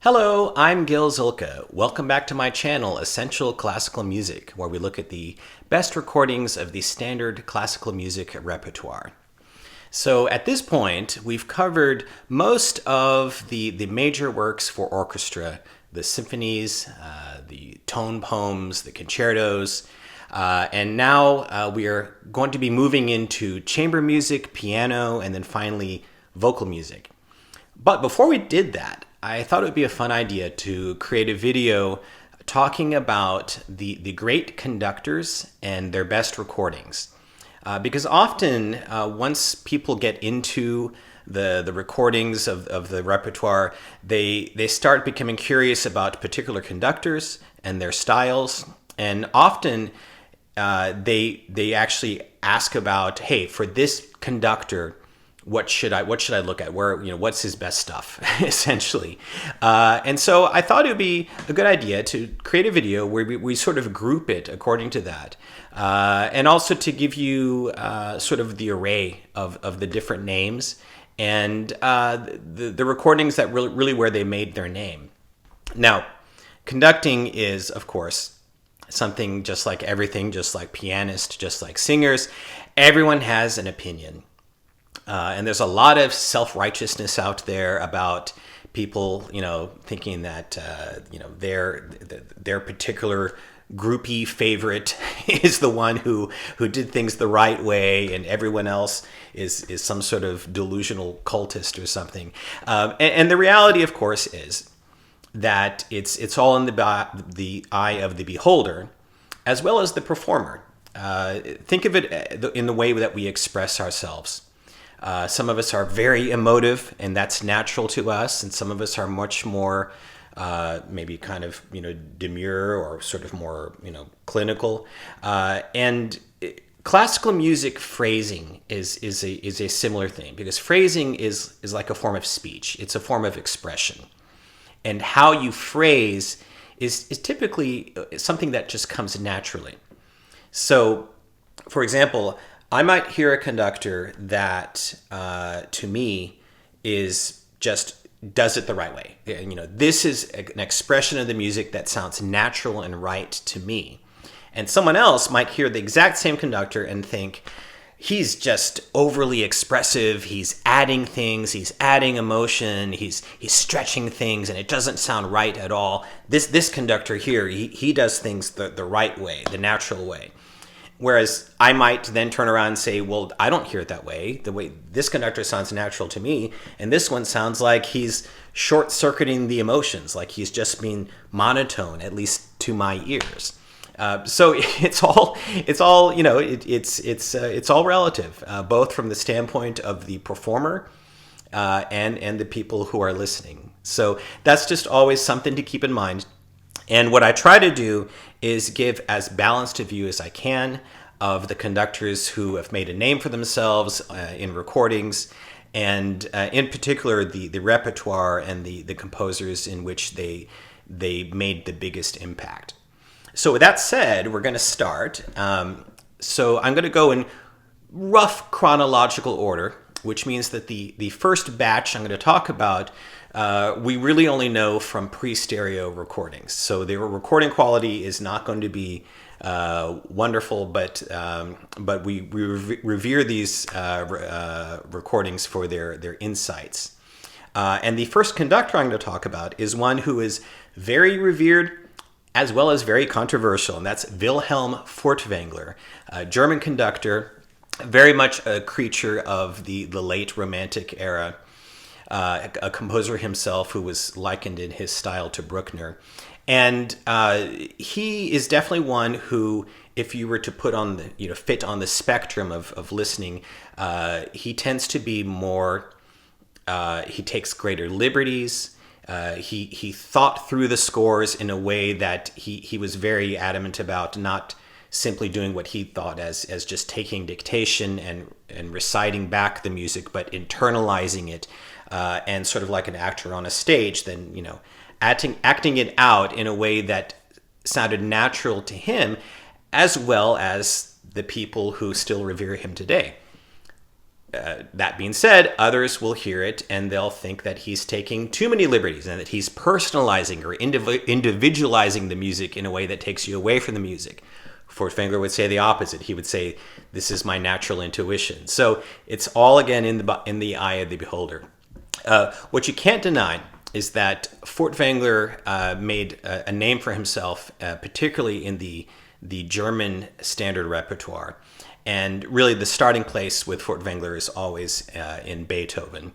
Hello, I'm Gil Zilkha. Welcome back to my channel, Essential Classical Music, where we look at the best recordings of the standard classical music repertoire. So at this point, we've covered most of the major works for orchestra, the symphonies, the tone poems, the concertos, and now we are going to be moving into chamber music, piano, and then finally vocal music. But before we did that, I thought it would be a fun idea to create a video talking about the great conductors and their best recordings. Because often, once people get into the recordings of the repertoire, they start becoming curious about particular conductors and their styles. And often, they actually ask about, hey, for this conductor, what should I look at? What's his best stuff, essentially? And so I thought it would be a good idea to create a video where we sort of group it according to that. And also to give you sort of the array of the different names and the recordings that really where they made their name. Now, conducting is, of course, something just like everything, just like pianists, just like singers. Everyone has an opinion. And there's a lot of self-righteousness out there about people, thinking that, their particular groupie favorite is the one who did things the right way, and everyone else is some sort of delusional cultist or something. And the reality, of course, is that it's all in the eye of the beholder, as well as the performer. Think of it in the way that we express ourselves. Some of us are very emotive, and that's natural to us, and some of us are much more maybe kind of demure or sort of more clinical. And classical music phrasing is a similar thing, because phrasing is like a form of speech. It's a form of expression, and how you phrase is typically something that just comes naturally. So, for example, I might hear a conductor that, to me, does it the right way. This is an expression of the music that sounds natural and right to me. And someone else might hear the exact same conductor and think, he's just overly expressive, he's adding things, he's adding emotion, he's stretching things, and it doesn't sound right at all. This conductor here, he does things the right way, the natural way. Whereas I might then turn around and say, well, I don't hear it that way. The way this conductor sounds natural to me, and this one sounds like he's short-circuiting the emotions, like he's just being monotone, at least to my ears. So it's all relative, both from the standpoint of the performer and the people who are listening. So that's just always something to keep in mind. And what I try to do is give as balanced a view as I can of the conductors who have made a name for themselves in recordings, and in particular the repertoire and the composers in which they made the biggest impact. So with that said, we're going to start. So I'm going to go in rough chronological order, which means that the first batch I'm going to talk about we really only know from pre-stereo recordings. So their recording quality is not going to be wonderful, but we revere these recordings for their insights. And the first conductor I'm going to talk about is one who is very revered as well as very controversial, and that's Wilhelm Furtwängler, a German conductor, very much a creature of the late Romantic era. A composer himself who was likened in his style to Bruckner. And he is definitely one who, if you were to put on fit on the spectrum of listening, he tends to be more, he takes greater liberties. He thought through the scores in a way that he was very adamant about not simply doing what he thought as just taking dictation and reciting back the music, but internalizing it. And sort of like an actor on a stage, then, acting it out in a way that sounded natural to him, as well as the people who still revere him today. that being said, others will hear it and they'll think that he's taking too many liberties and that he's personalizing or individualizing the music in a way that takes you away from the music. Furtwängler would say the opposite. He would say, "This is my natural intuition." So it's all again in the eye of the beholder. What you can't deny is that Furtwängler made a name for himself, particularly in the German standard repertoire. And really the starting place with Furtwängler is always in Beethoven.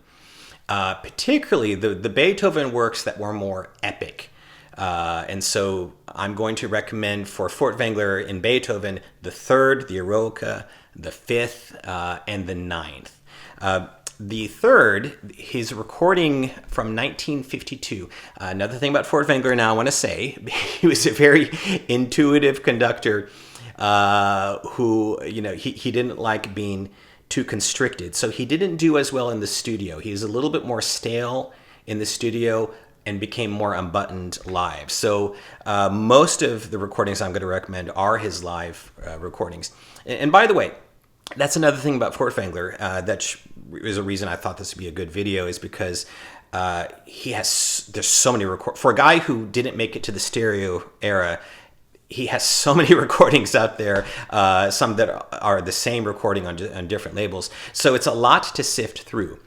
Particularly the Beethoven works that were more epic. And so I'm going to recommend for Furtwängler in Beethoven the third, the Eroica, the fifth, and the ninth. The third, his recording from 1952. Another thing about Furtwängler now I want to say, he was a very intuitive conductor who, he didn't like being too constricted. So he didn't do as well in the studio. He was a little bit more stale in the studio and became more unbuttoned live. So most of the recordings I'm going to recommend are his live recordings. And by the way, that's another thing about Furtwängler that is a reason I thought this would be a good video, is because there's so many for a guy who didn't make it to the stereo era. He has so many recordings out there, some that are the same recording on different labels. So it's a lot to sift through.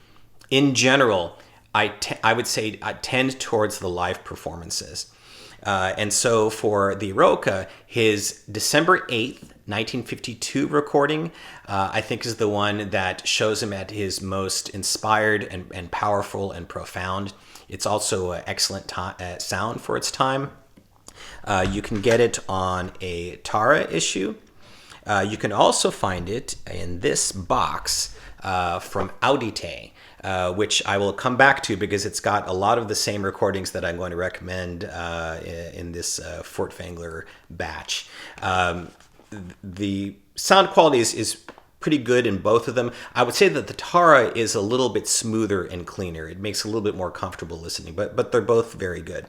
In general, I would say I tend towards the live performances. And so for the Eroica, his December 8th, 1952 recording, I think is the one that shows him at his most inspired and powerful and profound. It's also an excellent sound for its time. You can get it on a Tara issue. You can also find it in this box from Audite, which I will come back to because it's got a lot of the same recordings that I'm going to recommend in this Furtwängler batch. The sound quality is pretty good in both of them. I would say that the Tara is a little bit smoother and cleaner. It makes it a little bit more comfortable listening, but they're both very good.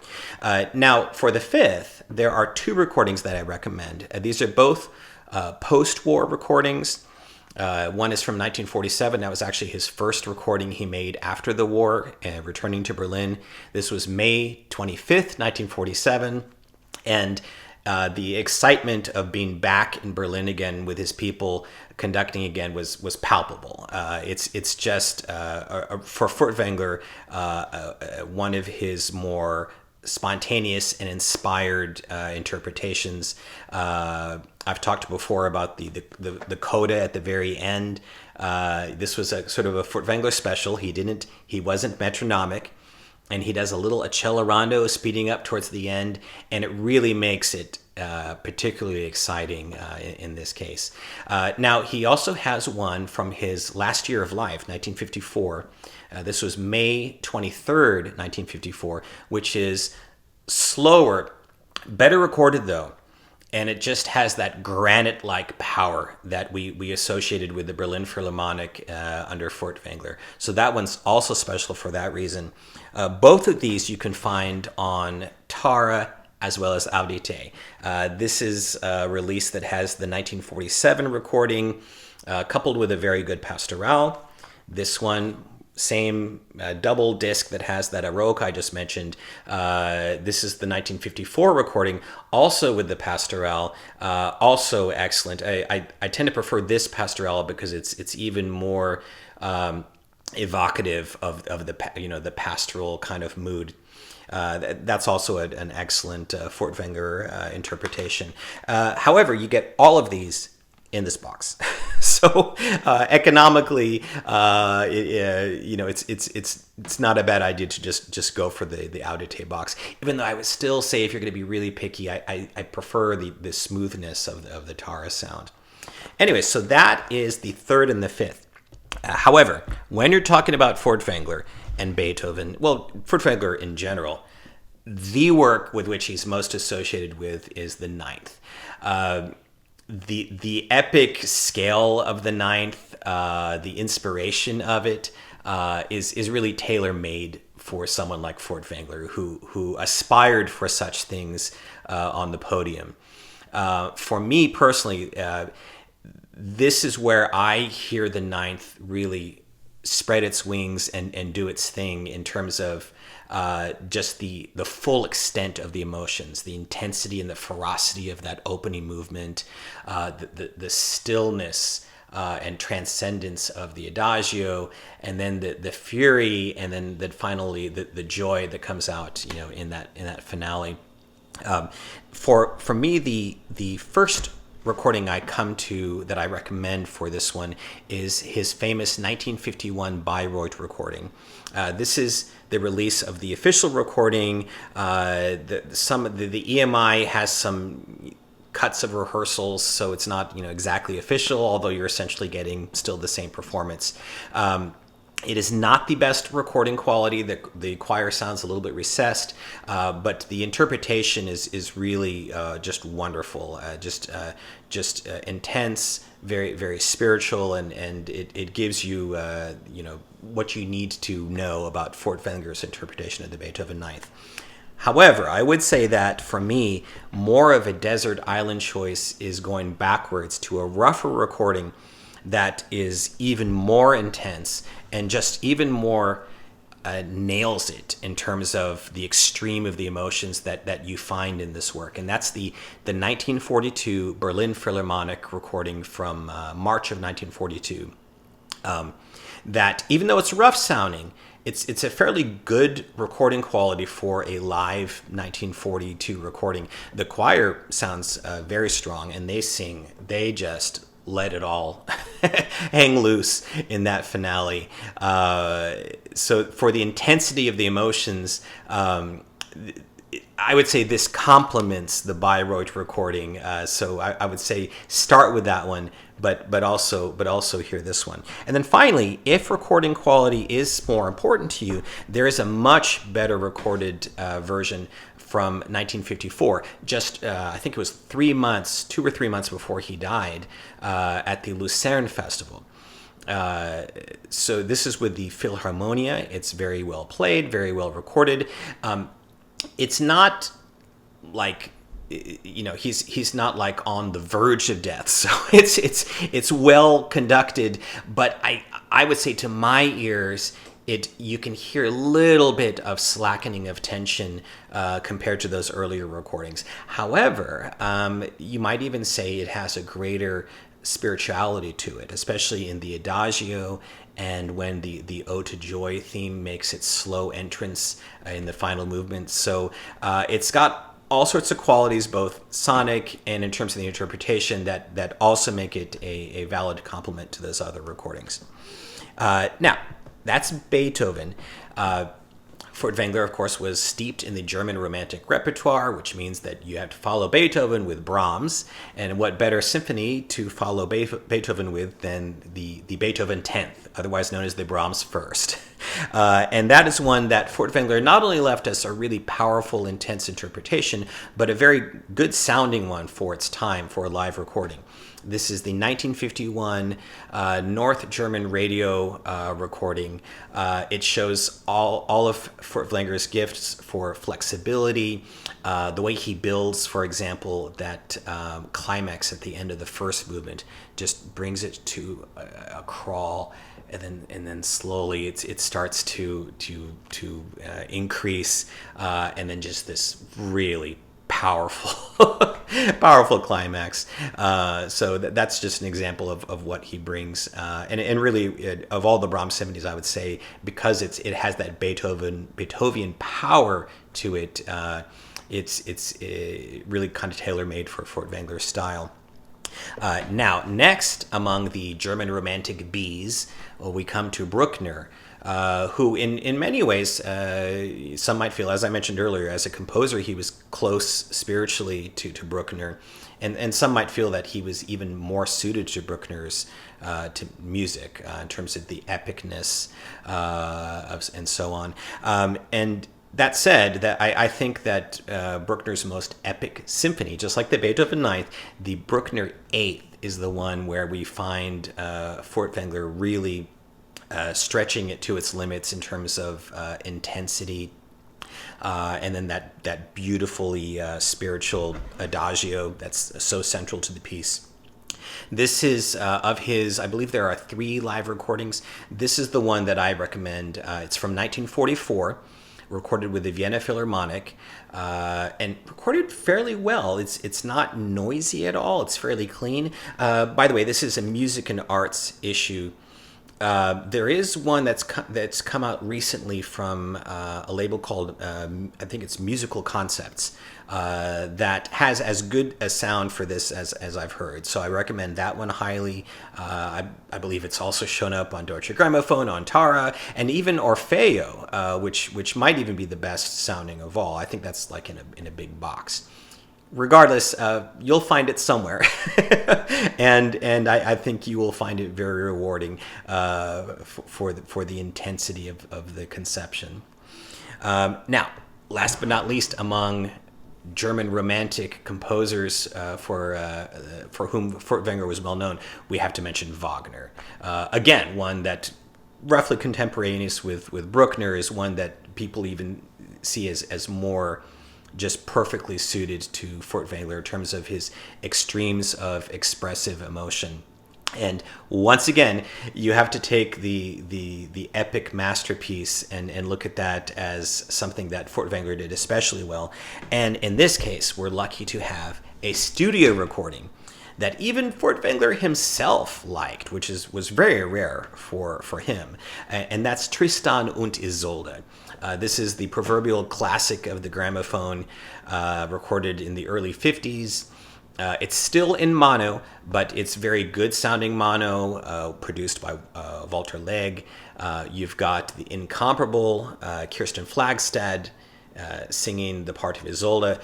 Now, for the fifth, there are two recordings that I recommend. These are both post-war recordings. One is from 1947. That was actually his first recording he made after the war, returning to Berlin. This was May 25th, 1947. And the excitement of being back in Berlin again with his people conducting again was palpable. It's just for Furtwängler one of his more spontaneous and inspired interpretations. I've talked before about the coda at the very end. This was a sort of a Furtwängler special. He wasn't metronomic. And he does a little accelerando speeding up towards the end, and it really makes it particularly exciting in this case. Now, he also has one from his last year of life, 1954. This was May 23rd, 1954, which is slower, better recorded though, and it just has that granite-like power that we associated with the Berlin Philharmonic under Furtwängler. So that one's also special for that reason. Both of these you can find on Tara as well as Audite. This is a release that has the 1947 recording coupled with a very good pastoral. This one, same double disc that has that Eroica I just mentioned. This is the 1954 recording, also with the pastoral, also excellent. I tend to prefer this pastoral because it's even more evocative of the pastoral kind of mood. That's also an excellent Furtwängler interpretation. However, you get all of these in this box. So economically, it's not a bad idea to just go for the Audite box. Even though I would still say, if you're going to be really picky, I prefer the smoothness of the Tara sound. Anyway, so that is the third and the fifth. However, when you're talking about Furtwängler and Beethoven, well, Furtwängler in general, the work with which he's most associated with is the ninth. The epic scale of the ninth, the inspiration of it is really tailor-made for someone like Furtwängler who aspired for such things on the podium. For me personally, this is where I hear the ninth really spread its wings and do its thing in terms of just the full extent of the emotions, the intensity and the ferocity of that opening movement, the stillness and transcendence of the adagio, and then the fury, and then finally the joy that comes out, in that finale. For me, the first recording I come to that I recommend for this one is his famous 1951 Bayreuth recording. This is the release of the official recording. The EMI has some cuts of rehearsals, so it's not exactly official, although you're essentially getting still the same performance. It is not the best recording quality. The choir sounds a little bit recessed, but the interpretation is really just wonderful, just intense, very, very spiritual, and it gives you what you need to know about Furtwängler's interpretation of the Beethoven Ninth. However, I would say that for me, more of a desert island choice is going backwards to a rougher recording that is even more intense and just even more nails it in terms of the extreme of the emotions that you find in this work. And that's the 1942 Berlin Philharmonic recording from March of 1942. That, even though it's rough sounding, it's a fairly good recording quality for a live 1942 recording. The choir sounds very strong, and they just let it all hang loose in that finale. So for the intensity of the emotions, I would say this complements the Bayreuth recording. So I would say start with that one, but also hear this one. And then finally, if recording quality is more important to you, there is a much better recorded version from 1954, just I think it was 2 or 3 months before he died, at the Lucerne Festival. So this is with the Philharmonia. It's very well played, very well recorded. It's not like, he's not like on the verge of death, so it's well conducted. But I would say to my ears, you can hear a little bit of slackening of tension compared to those earlier recordings. However, you might even say it has a greater spirituality to it, especially in the adagio and when the Ode to Joy theme makes its slow entrance in the final movement. So it's got all sorts of qualities, both sonic and in terms of the interpretation, that also make it a valid complement to those other recordings. Now, that's Beethoven. Furtwängler, of course, was steeped in the German Romantic repertoire, which means that you have to follow Beethoven with Brahms, and what better symphony to follow Beethoven with than the Beethoven 10th, otherwise known as the Brahms First. And that is one that Furtwängler not only left us a really powerful, intense interpretation, but a very good sounding one for its time for a live recording. This is the 1951 North German radio recording. It shows all of Furtwängler's gifts for flexibility, the way he builds, for example, that climax at the end of the first movement, just brings it to a crawl, and then slowly it starts to increase, and then just this really powerful climax. So that's just an example of what he brings, and really of all the Brahms symphonies, I would say, because it has that Beethoven power to it. It's really kind of tailor-made for Furtwängler's style. Now, next among the German Romantic bees, we come to Bruckner, who in many ways, some might feel, as I mentioned earlier, as a composer, he was close spiritually to Bruckner, and some might feel that he was even more suited to Bruckner's to music in terms of the epicness and so on. And that said, that I think that Bruckner's most epic symphony, just like the Beethoven Ninth, the Bruckner Eighth is the one where we find Furtwängler really stretching it to its limits in terms of intensity, and then that beautifully spiritual adagio that's so central to the piece. This is of his, I believe there are 3 live recordings. This is the one that I recommend. It's from 1944, recorded with the Vienna Philharmonic, and recorded fairly well. It's not noisy at all. It's fairly clean. By the way, this is a music and arts issue. There is one that's come out recently from a label called, I think it's Musical Concepts, that has as good a sound for this as I've heard. So I recommend that one highly. I believe it's also shown up on Deutsche Grammophon, on Tara, and even Orfeo, which might even be the best sounding of all. I think that's like in a big box. Regardless, you'll find it somewhere, and I think you will find it very rewarding for the intensity of the conception. Now, last but not least, among German Romantic composers for whom Furtwängler was well known, we have to mention Wagner. Again, one that roughly contemporaneous with Bruckner is one that people even see as more just perfectly suited to Furtwängler in terms of his extremes of expressive emotion. And once again, you have to take the epic masterpiece and look at that as something that Furtwängler did especially well. And in this case, we're lucky to have a studio recording that even Furtwängler himself liked, which was very rare for him. And that's Tristan und Isolde. This is the proverbial classic of the gramophone, recorded in the early 50s. It's still in mono, but it's very good sounding mono, produced by Walter Legg. You've got the incomparable Kirsten Flagstad singing the part of Isolde,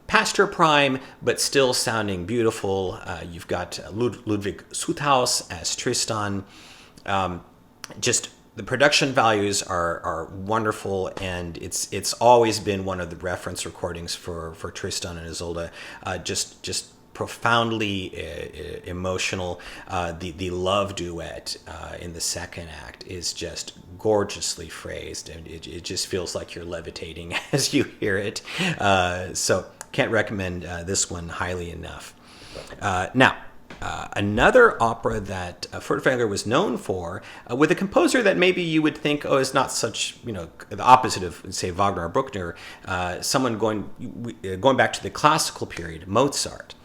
past her prime, but still sounding beautiful. You've got Ludwig Suthaus as Tristan. Just the production values are wonderful, and it's always been one of the reference recordings for Tristan and Isolde. Just profoundly emotional. The love duet in the second act is just gorgeously phrased, and it just feels like you're levitating as you hear it. So can't recommend this one highly enough. Now, another opera that Furtwängler was known for, with a composer that maybe you would think, is not such, the opposite of, say, Wagner or Bruckner, someone going back to the classical period, Mozart.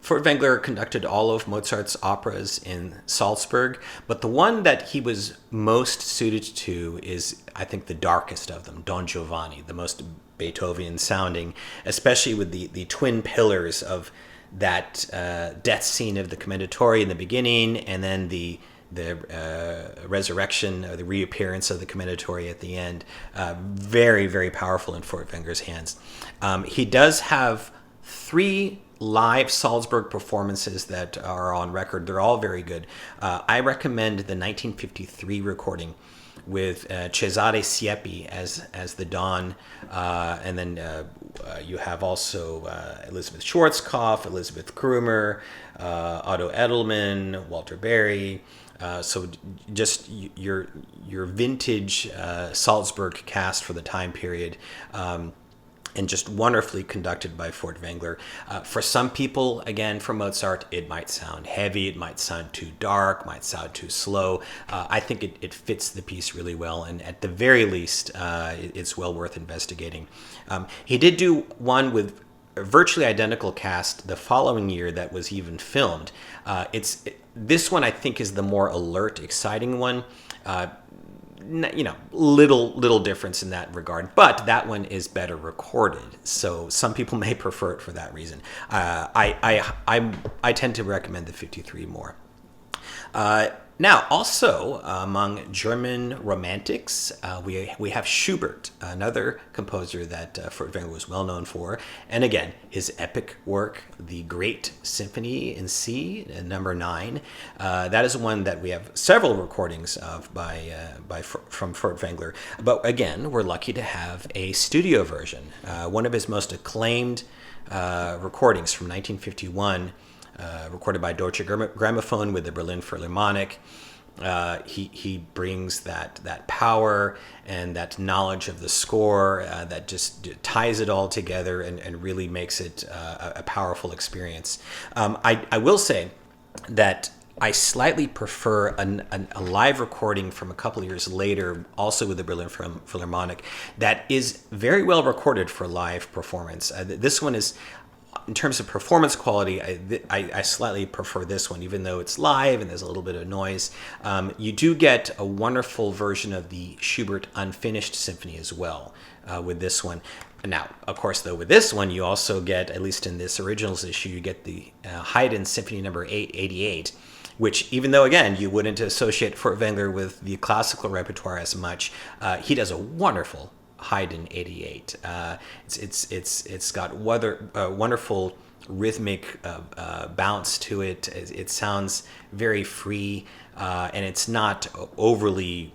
Furtwängler conducted all of Mozart's operas in Salzburg, but the one that he was most suited to is, I think, the darkest of them, Don Giovanni, the most Beethoven sounding, especially with the twin pillars of that death scene of the commendatore in the beginning, and then the resurrection or the reappearance of the commendatore at the end. Very, very powerful in Furtwängler's hands. He does have 3 live Salzburg performances that are on record. They're all very good. I recommend the 1953 recording with Cesare Siepi as the Don, and then you have also Elizabeth Schwarzkopf, Elizabeth Krummer, Otto Edelman, Walter Berry. So just your vintage Salzburg cast for the time period. And just wonderfully conducted by Furtwängler. For some people, again, for Mozart, it might sound heavy, it might sound too dark, might sound too slow. I think it fits the piece really well, and at the very least, it's well worth investigating. He did do one with a virtually identical cast the following year that was even filmed. This one, I think, is the more alert, exciting one. Little difference in that regard, but that one is better recorded, so some people may prefer it for that reason. I tend to recommend the 53 more. Now, also among German romantics, we have Schubert, another composer that Furtwängler was well known for, and again, his epic work, the Great Symphony in C, number 9. That is one that we have several recordings of from Furtwängler. But again, we're lucky to have a studio version, one of his most acclaimed recordings from 1951. Recorded by Deutsche Grammophon with the Berlin Philharmonic. he brings that power and that knowledge of the score that just ties it all together and really makes it a powerful experience. I will say that I slightly prefer a live recording from a couple of years later, also with the Berlin Philharmonic, that is very well recorded for live performance. This one is, in terms of performance quality, I slightly prefer this one, even though it's live and there's a little bit of noise. You do get a wonderful version of the Schubert Unfinished Symphony as well with this one. Now, of course, though, with this one, you also get, at least in this originals issue, you get the Haydn Symphony number 888, which, even though, again, you wouldn't associate Furtwängler with the classical repertoire as much, he does a wonderful Haydn 88. It's got wonderful rhythmic bounce to it. It sounds very free, and it's not overblown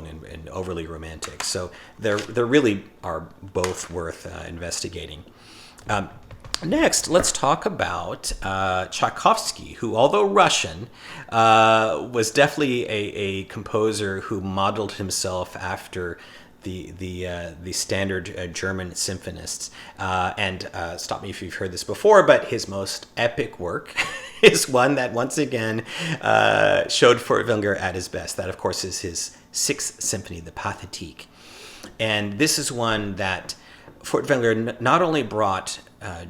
and overly romantic. So they really are both worth investigating. Next, let's talk about Tchaikovsky, who, although Russian, was definitely a composer who modeled himself after the standard German symphonists. And stop me if you've heard this before, but his most epic work is one that once again showed Furtwängler at his best. That, of course, is his Sixth Symphony, the Pathétique. And this is one that Furtwängler not only brought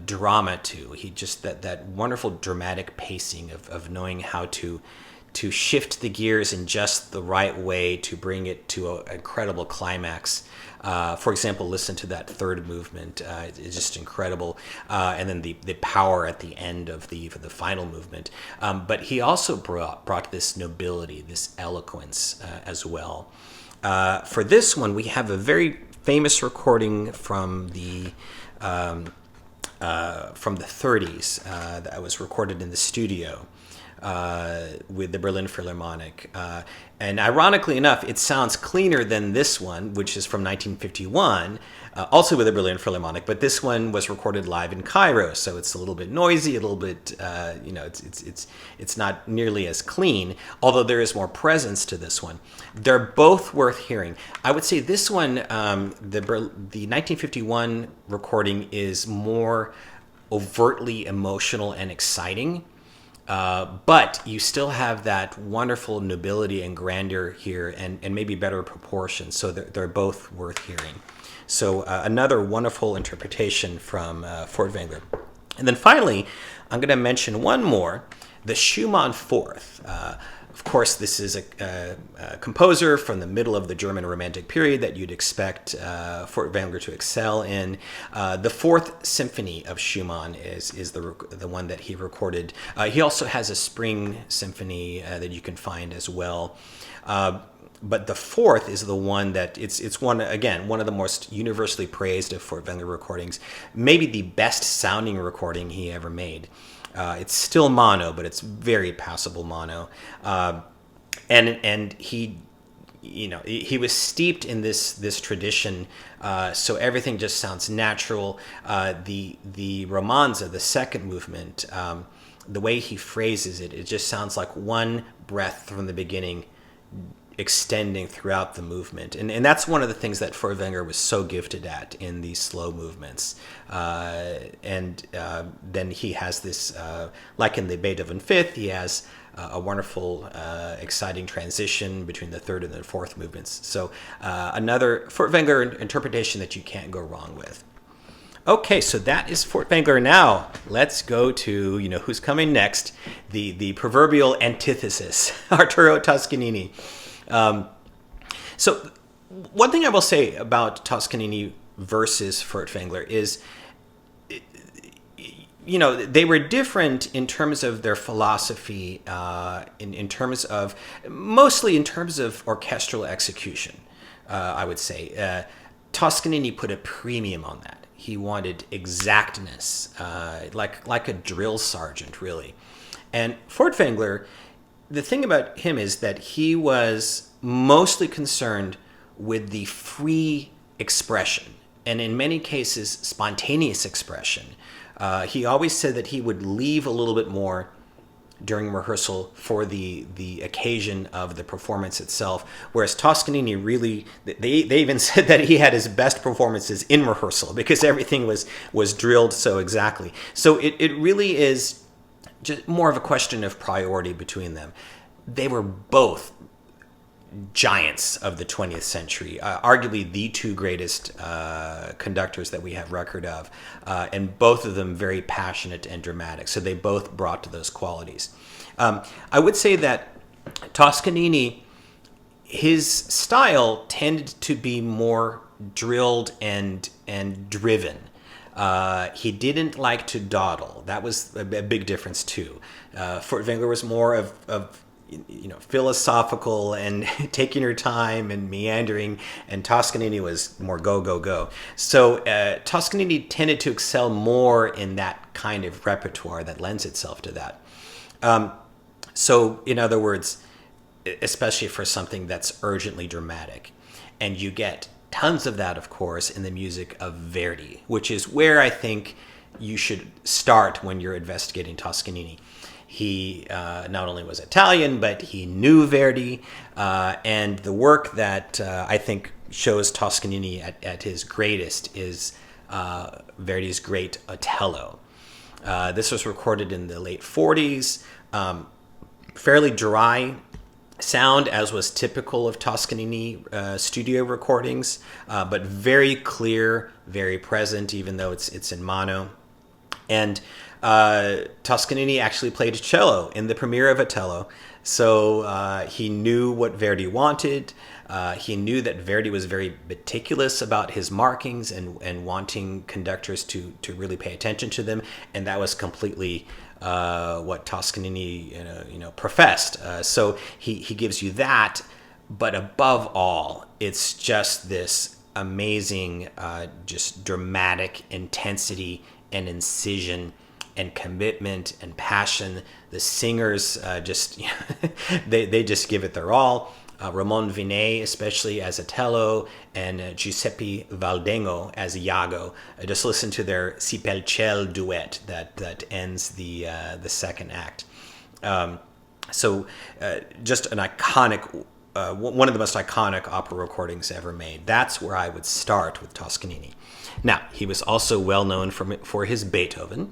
drama to, he just that wonderful dramatic pacing of knowing how to shift the gears in just the right way to bring it to an incredible climax. For example, listen to that third movement. It's just incredible. And then the power at the end of the final movement. But he also brought this nobility, this eloquence as well. For this one, we have a very famous recording from the 30s that was recorded in the studio with the Berlin Philharmonic. And ironically enough, it sounds cleaner than this one, which is from 1951, also with the Berlin Philharmonic, but this one was recorded live in Cairo, so it's a little bit noisy, a little bit, it's not nearly as clean, although there is more presence to this one. They're both worth hearing. I would say this one, the 1951 recording is more overtly emotional and exciting. But you still have that wonderful nobility and grandeur here, and maybe better proportions. So they're both worth hearing. So another wonderful interpretation from Furtwängler. And then finally, I'm going to mention one more, the Schumann Fourth. Of course, this is a composer from the middle of the German Romantic period that you'd expect Furtwängler to excel in. The Fourth Symphony of Schumann is the one that he recorded. He also has a Spring Symphony that you can find as well. But the fourth is the one that it's one of the most universally praised of Furtwängler recordings, maybe the best sounding recording he ever made. It's still mono, but it's very passable mono, and he was steeped in this tradition, so everything just sounds natural. The romanza, the second movement, the way he phrases it just sounds like one breath from the beginning, extending throughout the movement. And that's one of the things that Furtwängler was so gifted at in these slow movements. Then he has this, like in the Beethoven Fifth, he has a wonderful, exciting transition between the third and the fourth movements. So another Furtwängler interpretation that you can't go wrong with. Okay, so that is Furtwängler. Now let's go to, who's coming next, the proverbial antithesis, Arturo Toscanini. So one thing I will say about Toscanini versus Furtwängler is, they were different in terms of their philosophy, mostly in terms of orchestral execution, I would say. Toscanini put a premium on that. He wanted exactness, like a drill sergeant, really. And Furtwängler, the thing about him is that he was mostly concerned with the free expression, and in many cases, spontaneous expression. He always said that he would leave a little bit more during rehearsal for the occasion of the performance itself. Whereas Toscanini really, they even said that he had his best performances in rehearsal because everything was drilled so exactly. So it really is just more of a question of priority between them. They were both giants of the 20th century, arguably the two greatest conductors that we have record of, and both of them very passionate and dramatic. So they both brought to those qualities. I would say that Toscanini, his style tended to be more drilled and driven. He didn't like to dawdle. That was a big difference too. Furtwängler was more of philosophical and taking your time and meandering, and Toscanini was more go, go, go. So Toscanini tended to excel more in that kind of repertoire that lends itself to that. So in other words, especially for something that's urgently dramatic, and you get tons of that, of course, in the music of Verdi, which is where I think you should start when you're investigating Toscanini. He not only was Italian, but he knew Verdi, and the work that I think shows Toscanini at his greatest is Verdi's great Otello. This was recorded in the late 40s, fairly dry sound, as was typical of Toscanini studio recordings, but very clear, very present, even though it's in mono. And Toscanini actually played cello in the premiere of Otello, so he knew what Verdi wanted. He knew that Verdi was very meticulous about his markings and wanting conductors to really pay attention to them, and that was completely what Toscanini professed. So he gives you that, but above all, it's just this amazing, just dramatic intensity and incision and commitment and passion. The singers they just give it their all. Ramon Vinet, especially as Otello, and Giuseppe Valdengo as Iago. Just listen to their Si pel ciel duet that ends the second act. Just an iconic, one of the most iconic opera recordings ever made. That's where I would start with Toscanini. Now, he was also well known for his Beethoven.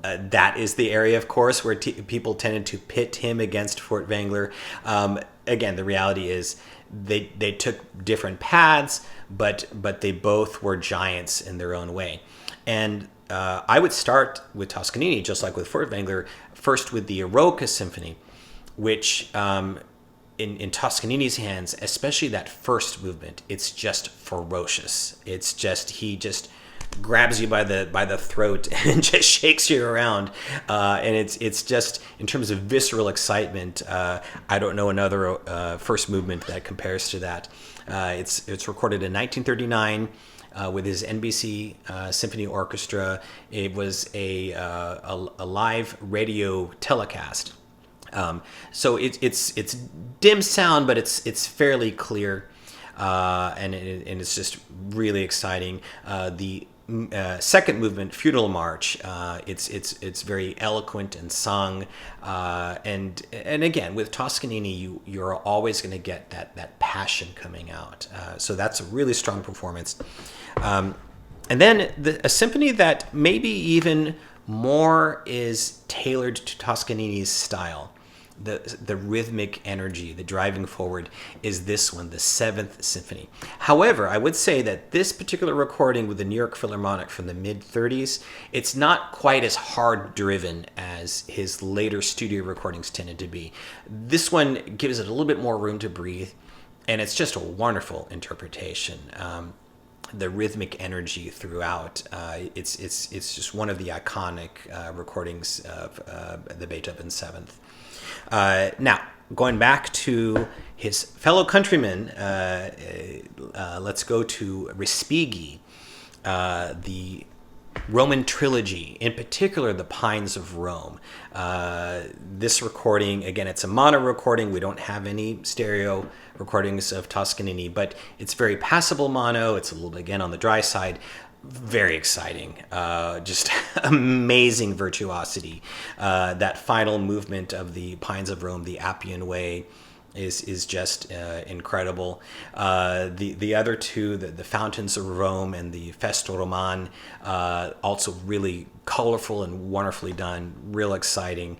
That is the area, of course, where people tended to pit him against Furtwängler. Again, the reality is they took different paths, but they both were giants in their own way. And I would start with Toscanini, just like with Furtwängler, first with the Eroica Symphony, which in Toscanini's hands, especially that first movement, it's just ferocious. It's just, he just grabs you by the throat and just shakes you around, and it's just, in terms of visceral excitement, I don't know another first movement that compares to that. It's recorded in 1939 with his NBC Symphony Orchestra. It was a live radio telecast. So it's dim sound, but it's fairly clear, and it's just really exciting. The second movement, Funeral March, it's very eloquent and sung, and again, with Toscanini, you're always going to get that passion coming out. So that's a really strong performance. And then a symphony that maybe even more is tailored to Toscanini's style. The rhythmic energy, the driving forward, is this one, the Seventh Symphony. However, I would say that this particular recording with the New York Philharmonic from the mid-30s, it's not quite as hard-driven as his later studio recordings tended to be. This one gives it a little bit more room to breathe, and it's just a wonderful interpretation. The rhythmic energy throughout, it's just one of the iconic recordings of the Beethoven Seventh. Now, going back to his fellow countrymen, let's go to Respighi, the Roman trilogy, in particular the Pines of Rome. This recording, again, it's a mono recording. We don't have any stereo recordings of Toscanini, but it's very passable mono. It's a little bit, again, on the dry side. very exciting, just amazing virtuosity. That final movement of the Pines of Rome, the Appian Way, is just incredible. The other two, the Fountains of Rome and the Festo Roman, also really colorful and wonderfully done, real exciting.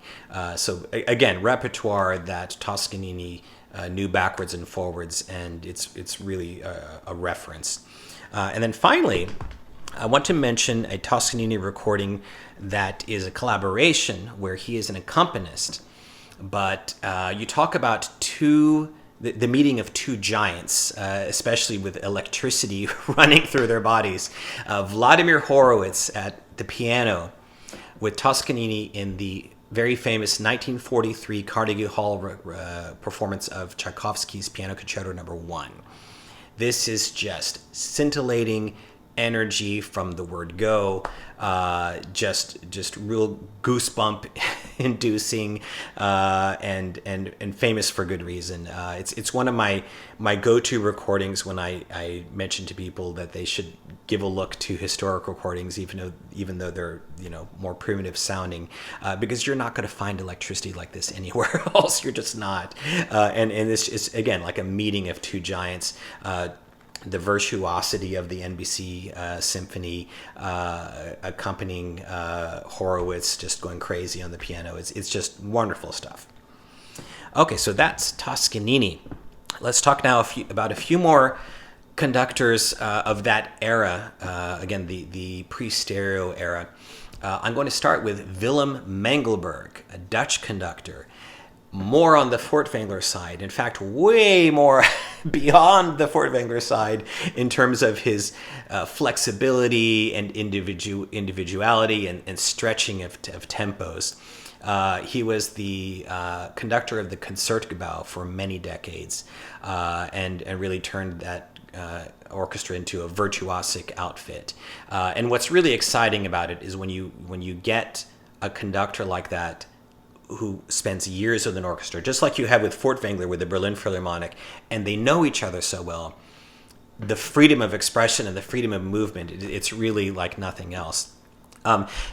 So again, repertoire that Toscanini knew backwards and forwards, and it's really a reference. And then finally, I want to mention a Toscanini recording that is a collaboration where he is an accompanist. But you talk about the meeting of two giants, especially with electricity running through their bodies. Vladimir Horowitz at the piano with Toscanini in the very famous 1943 Carnegie Hall performance of Tchaikovsky's Piano Concerto No. 1. This is just scintillating energy from the word go, just real goosebump inducing, and famous for good reason. It's one of my go-to recordings when I mention to people that they should give a look to historic recordings, even though they're more primitive sounding, because you're not going to find electricity like this anywhere else. You're just not. And this is again like a meeting of two giants. The virtuosity of the NBC symphony accompanying Horowitz just going crazy on the piano. It's just wonderful stuff. Okay, so that's Toscanini. Let's talk now about a few more conductors of that era, again, the pre-stereo era. I'm going to start with Willem Mengelberg, a Dutch conductor. More on the Furtwängler side. In fact, way more beyond the Furtwängler side in terms of his flexibility and individuality and stretching of tempos. He was the conductor of the Concertgebouw for many decades, and really turned that orchestra into a virtuosic outfit. And what's really exciting about it is when you get a conductor like that who spends years with an orchestra, just like you have with Furtwängler with the Berlin Philharmonic, and they know each other so well, the freedom of expression and the freedom of movement, it's really like nothing else.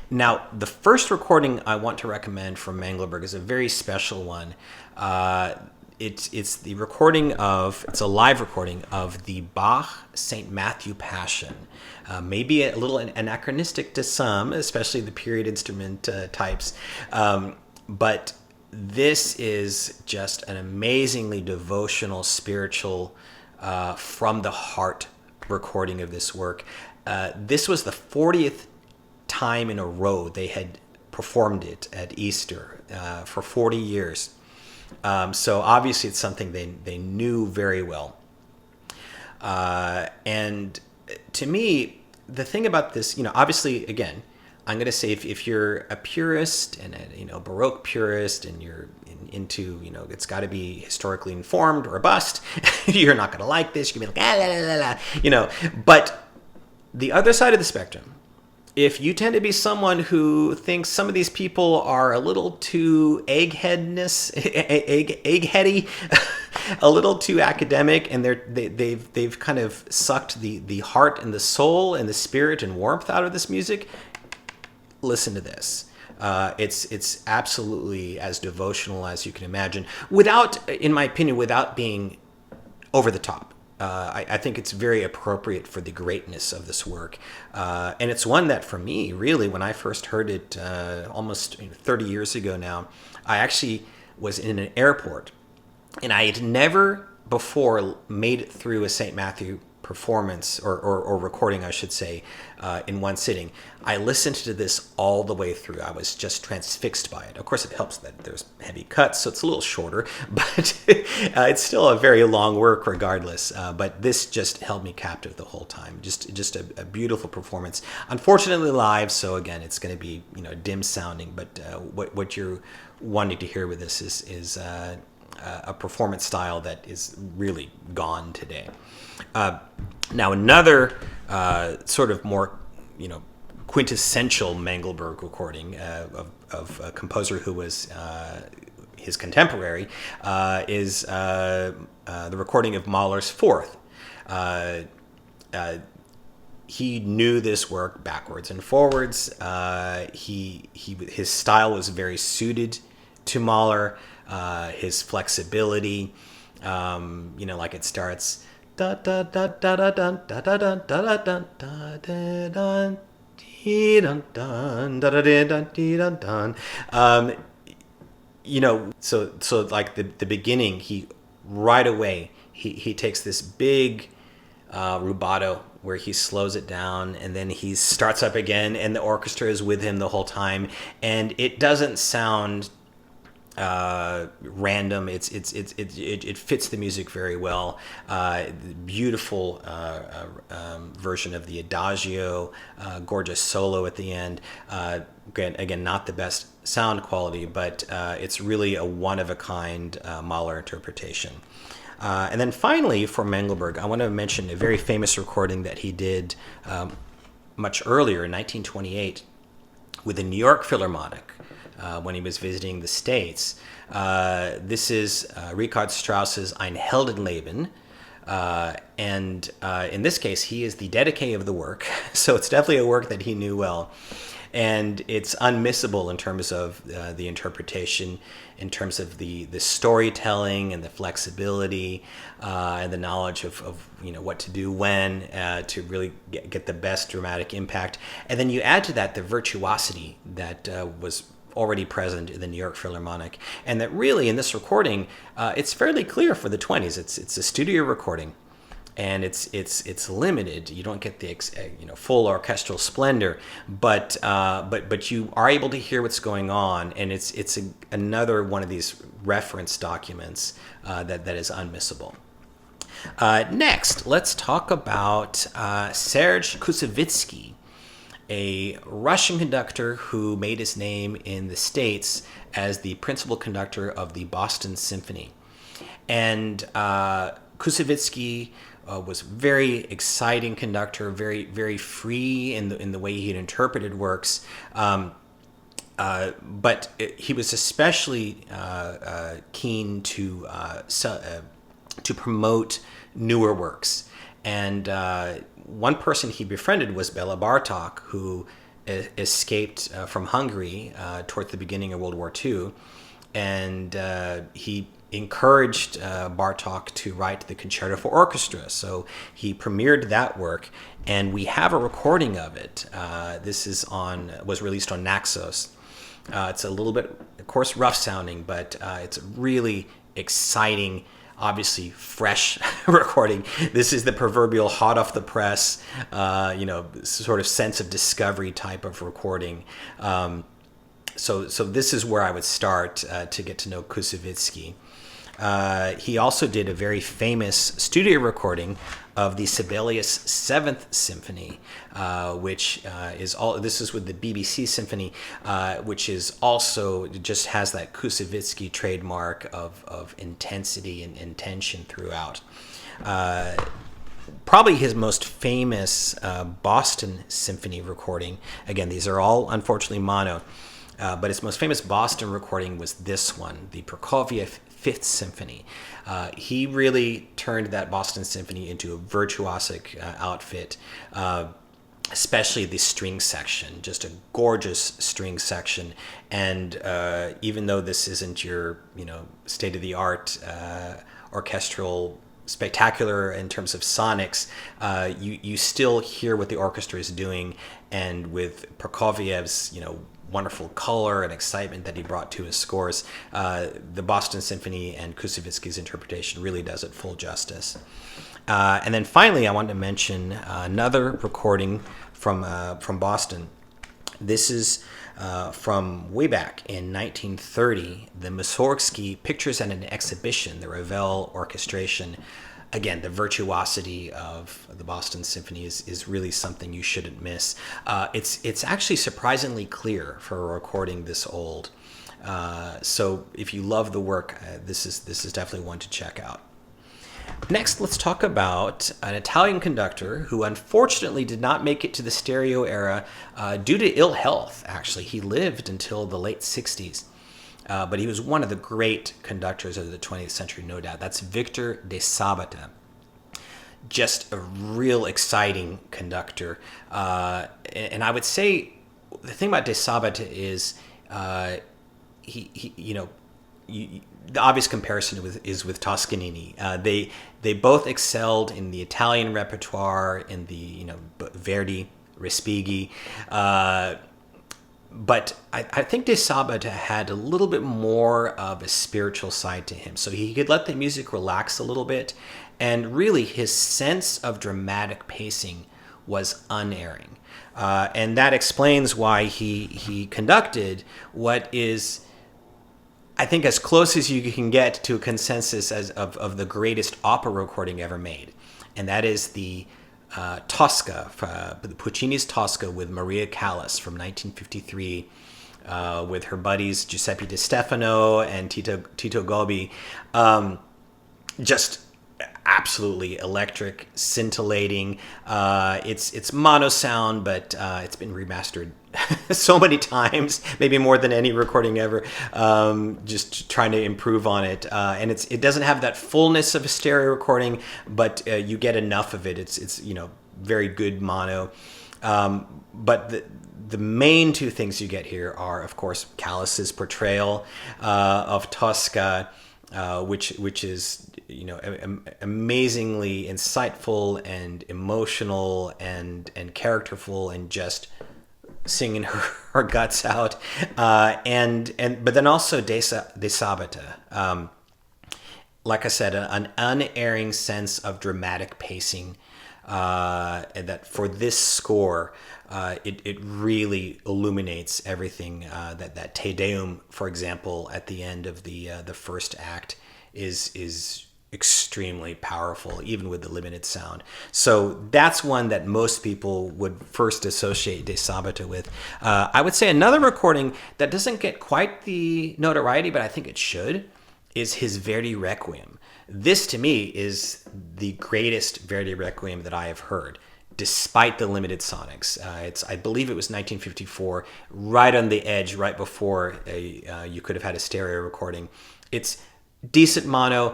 Now, the first recording I want to recommend from Mengelberg is a very special one. It's the recording it's a live recording of the Bach St. Matthew Passion. Maybe a little anachronistic to some, especially the period instrument types. But this is just an amazingly devotional, spiritual, from the heart recording of this work. This was the 40th time in a row they had performed it at Easter for 40 years. So obviously it's something they knew very well. And to me, the thing about this, obviously, again, I'm going to say if you're a purist and a Baroque purist and you're into it's got to be historically informed or a bust, you're not going to like this. You're going to be like la. But the other side of the spectrum, if you tend to be someone who thinks some of these people are a little too eggheady, a little too academic, and they've kind of sucked the heart and the soul and the spirit and warmth out of this music, listen to this. It's absolutely as devotional as you can imagine, in my opinion, without being over the top. I think it's very appropriate for the greatness of this work. And it's one that, for me, really, when I first heard it almost 30 years ago now, I actually was in an airport, and I had never before made it through a St. Matthew performance or recording, I should say, in one sitting. I listened to this all the way through. I was just transfixed by it. Of course, it helps that there's heavy cuts, so it's a little shorter, but it's still a very long work regardless. But this just held me captive the whole time. Just a beautiful performance. Unfortunately live, so again, it's going to be dim sounding. But what you're wanting to hear with this is a performance style that is really gone today. Now, another sort of more, quintessential Mengelberg recording of a composer who was his contemporary is the recording of Mahler's Fourth. he knew this work backwards and forwards. His style was very suited to Mahler. His flexibility, like it starts. Da da da da da da da da da da da da da. So like the beginning, he right away he takes this big rubato where he slows it down, and then he starts up again, and the orchestra is with him the whole time, and it doesn't sound random. It fits the music very well. Beautiful version of the adagio, gorgeous solo at the end. Again, not the best sound quality, but it's really a one-of-a-kind Mahler interpretation. And then finally, for Mengelberg, I want to mention a very famous recording that he did much earlier in 1928 with the New York Philharmonic. When he was visiting the States. This is Richard Strauss's Ein Heldenleben, and in this case, he is the dedicee of the work, so it's definitely a work that he knew well, and it's unmissable in terms of the interpretation, in terms of the storytelling and the flexibility and the knowledge of what to do when to really get the best dramatic impact, and then you add to that the virtuosity that was already present in the New York Philharmonic, and that really in this recording, it's fairly clear for the 20s. It's a studio recording, and it's limited. You don't get the full orchestral splendor, but you are able to hear what's going on, and it's another one of these reference documents that is unmissable. Next, let's talk about Serge Koussevitzky, a Russian conductor who made his name in the States as the principal conductor of the Boston Symphony. And Koussevitzky was a very exciting conductor, very, very free in the way he had interpreted works. But he was especially keen to promote newer works. And one person he befriended was Bela Bartok, who escaped from Hungary toward the beginning of World War II. And he encouraged Bartok to write the Concerto for Orchestra. So he premiered that work, and we have a recording of it. This was released on Naxos. It's a little bit, of course, rough sounding, but it's really exciting, obviously fresh recording. This is the proverbial hot off the press, sort of sense of discovery type of recording. So this is where I would start to get to know Koussevitzky. He also did a very famous studio recording of the Sibelius 7th Symphony, which this is with the BBC Symphony, which is also just has that Koussevitzky trademark of intensity and intention throughout. Probably his most famous Boston Symphony recording. Again, these are all unfortunately mono, but his most famous Boston recording was this one, the Prokofiev 5th Symphony. He really turned that Boston Symphony into a virtuosic outfit, especially the string section, just a gorgeous string section. And even though this isn't your, state-of-the-art orchestral spectacular in terms of sonics, you still hear what the orchestra is doing, and with Prokofiev's, wonderful color and excitement that he brought to his scores, the Boston Symphony and Koussevitzky's interpretation really does it full justice. And then finally, I want to mention another recording from Boston. This is from way back in 1930, the Mussorgsky Pictures and an Exhibition, the Ravel orchestration. Again, the virtuosity of the Boston Symphony is really something you shouldn't miss. It's actually surprisingly clear for a recording this old. So if you love the work, this is definitely one to check out. Next, let's talk about an Italian conductor who unfortunately did not make it to the stereo era due to ill health, actually. He lived until the late 60s. But he was one of the great conductors of the 20th century, no doubt. That's Victor de Sabata. just a real exciting conductor. And I would say the thing about De Sabata is the obvious comparison is with Toscanini. They both excelled in the Italian repertoire, in the Verdi, Respighi, but I think De Sabata had a little bit more of a spiritual side to him, so he could let the music relax a little bit, and really his sense of dramatic pacing was unerring, and that explains why he conducted what is, I think, as close as you can get to a consensus of the greatest opera recording ever made. And that is the Tosca, Puccini's Tosca with Maria Callas from 1953, with her buddies Giuseppe Di Stefano and Tito Gobbi. Just absolutely electric, scintillating. It's mono sound, but it's been remastered so many times, maybe more than any recording ever, just trying to improve on it. And it doesn't have that fullness of a stereo recording, but you get enough of it. It's very good mono. But the main two things you get here are, of course, Callas's portrayal of Tosca, which is amazingly insightful and emotional and characterful, and just singing her guts out, but then also De Sabata, like I said, an unerring sense of dramatic pacing, and that for this score, it really illuminates everything. That Te Deum, for example, at the end of the first act is extremely powerful, even with the limited sound. So that's one that most people would first associate De Sabata with. I would say another recording that doesn't get quite the notoriety, but I think it should, is his Verdi Requiem. This, to me, is the greatest Verdi Requiem that I have heard, despite the limited sonics. I believe it was 1954, right on the edge, right before you could have had a stereo recording. It's decent mono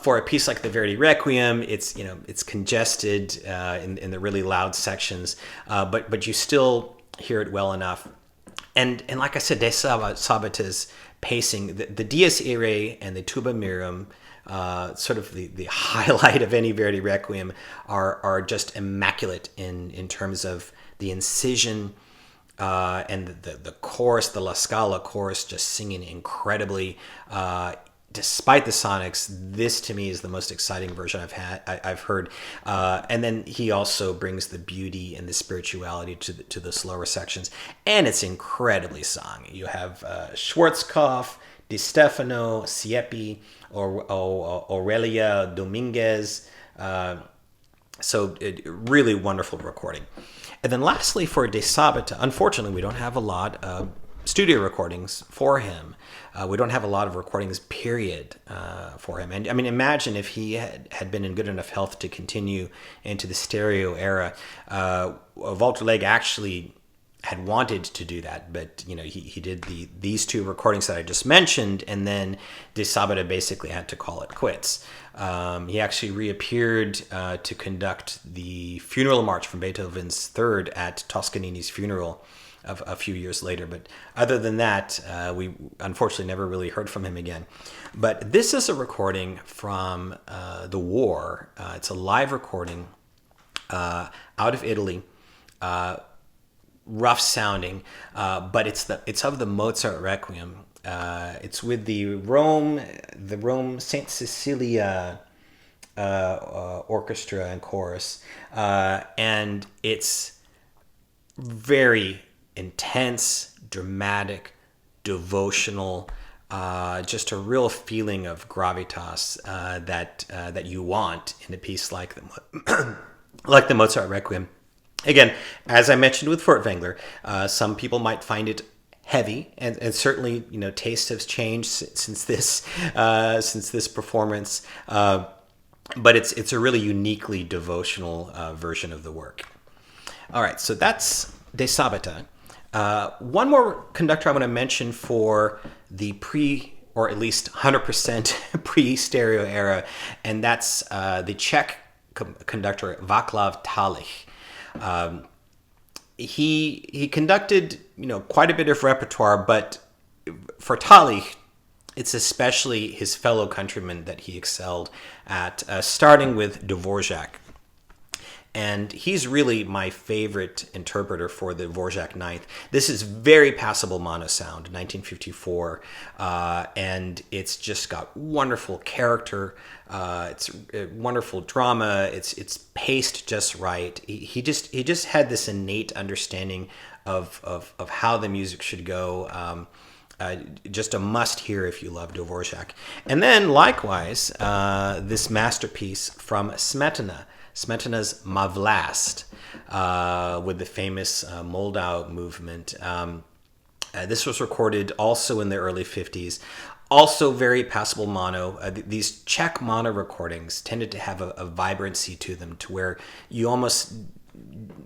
for a piece like the Verdi Requiem. It's congested in the really loud sections, but you still hear it well enough. And like I said, De Sabata's pacing, the Dies Irae and the Tuba Mirum, sort of the highlight of any Verdi Requiem, are just immaculate in terms of the incision, and the chorus, the La Scala chorus, just singing incredibly. Despite the sonics, this to me is the most exciting version I've heard. And then he also brings the beauty and the spirituality to the slower sections, and it's incredibly sung. You have Schwarzkopf, Di Stefano, Siepi, or Aurelia Dominguez. So really wonderful recording. And then lastly, for De Sabata, unfortunately, we don't have a lot of studio recordings for him. We don't have a lot of recordings, period, for him. And I mean, imagine if he had been in good enough health to continue into the stereo era. Walter Legge actually had wanted to do that, but he did these two recordings that I just mentioned, and then De Sabata basically had to call it quits. He actually reappeared to conduct the funeral march from Beethoven's Third at Toscanini's funeral a few years later, but other than that, we unfortunately never really heard from him again. But this is a recording from the war. It's a live recording out of Italy, rough sounding, but it's of the Mozart Requiem. It's with the Rome Saint Cecilia orchestra and chorus, and it's very intense, dramatic, devotional, just a real feeling of gravitas that you want in a piece like the Mozart Requiem. Again, as I mentioned with Furtwängler, some people might find it heavy, and certainly taste has changed since this performance. But it's a really uniquely devotional version of the work. All right, so that's De Sabata. One more conductor I want to mention for the or at least 100% pre-stereo era, and that's the Czech conductor Václav Talich. He conducted, quite a bit of repertoire, but for Talich, it's especially his fellow countrymen that he excelled at, starting with Dvorak. And he's really my favorite interpreter for the Dvorak Ninth. This is very passable mono sound, 1954, and it's just got wonderful character. It's wonderful drama. It's paced just right. He just had this innate understanding of how the music should go. Just a must hear if you love Dvorak. And then likewise, this masterpiece from Smetana's Ma Vlast, with the famous Moldau movement. This was recorded also in the early 50s. Also very passable mono. These Czech mono recordings tended to have a vibrancy to them, to where you almost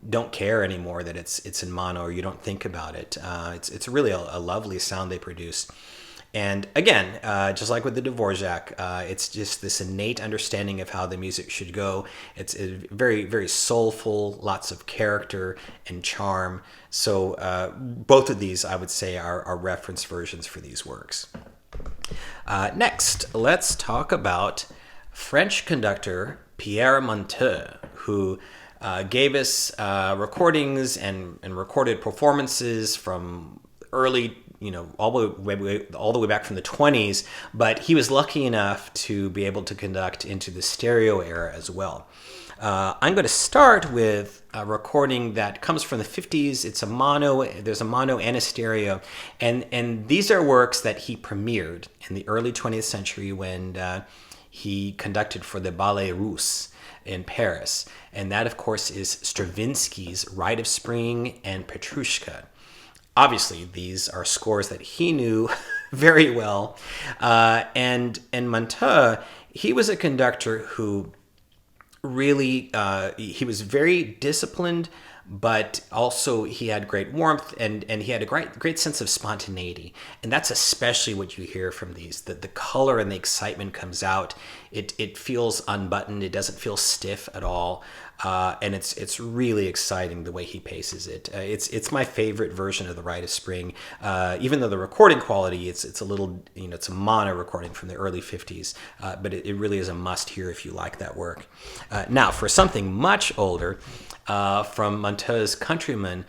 don't care anymore that it's in mono, or you don't think about it. It's really a lovely sound they produce. And again, just like with the Dvorak, it's just this innate understanding of how the music should go. It's very, very soulful, lots of character and charm. So both of these, I would say, are reference versions for these works. Next, let's talk about French conductor Pierre Monteux, who gave us recordings and recorded performances from early, all the way back from the 20s, but he was lucky enough to be able to conduct into the stereo era as well. I'm going to start with a recording that comes from the 50s. It's a mono. There's a mono and a stereo, and these are works that he premiered in the early 20th century when he conducted for the Ballet Russe in Paris, and that, of course, is Stravinsky's Rite of Spring and Petrushka. Obviously, these are scores that he knew very well. And Monteux, he was a conductor who really, he was very disciplined, but also he had great warmth, and he had a great sense of spontaneity. And that's especially what you hear from these. The color and the excitement comes out. It feels unbuttoned. It doesn't feel stiff at all. And it's really exciting the way he paces it. It's my favorite version of the Rite of Spring, even though the recording quality, it's a little, it's a mono recording from the early 50s, but it really is a must hear if you like that work. Now, for something much older, from Monteux's countryman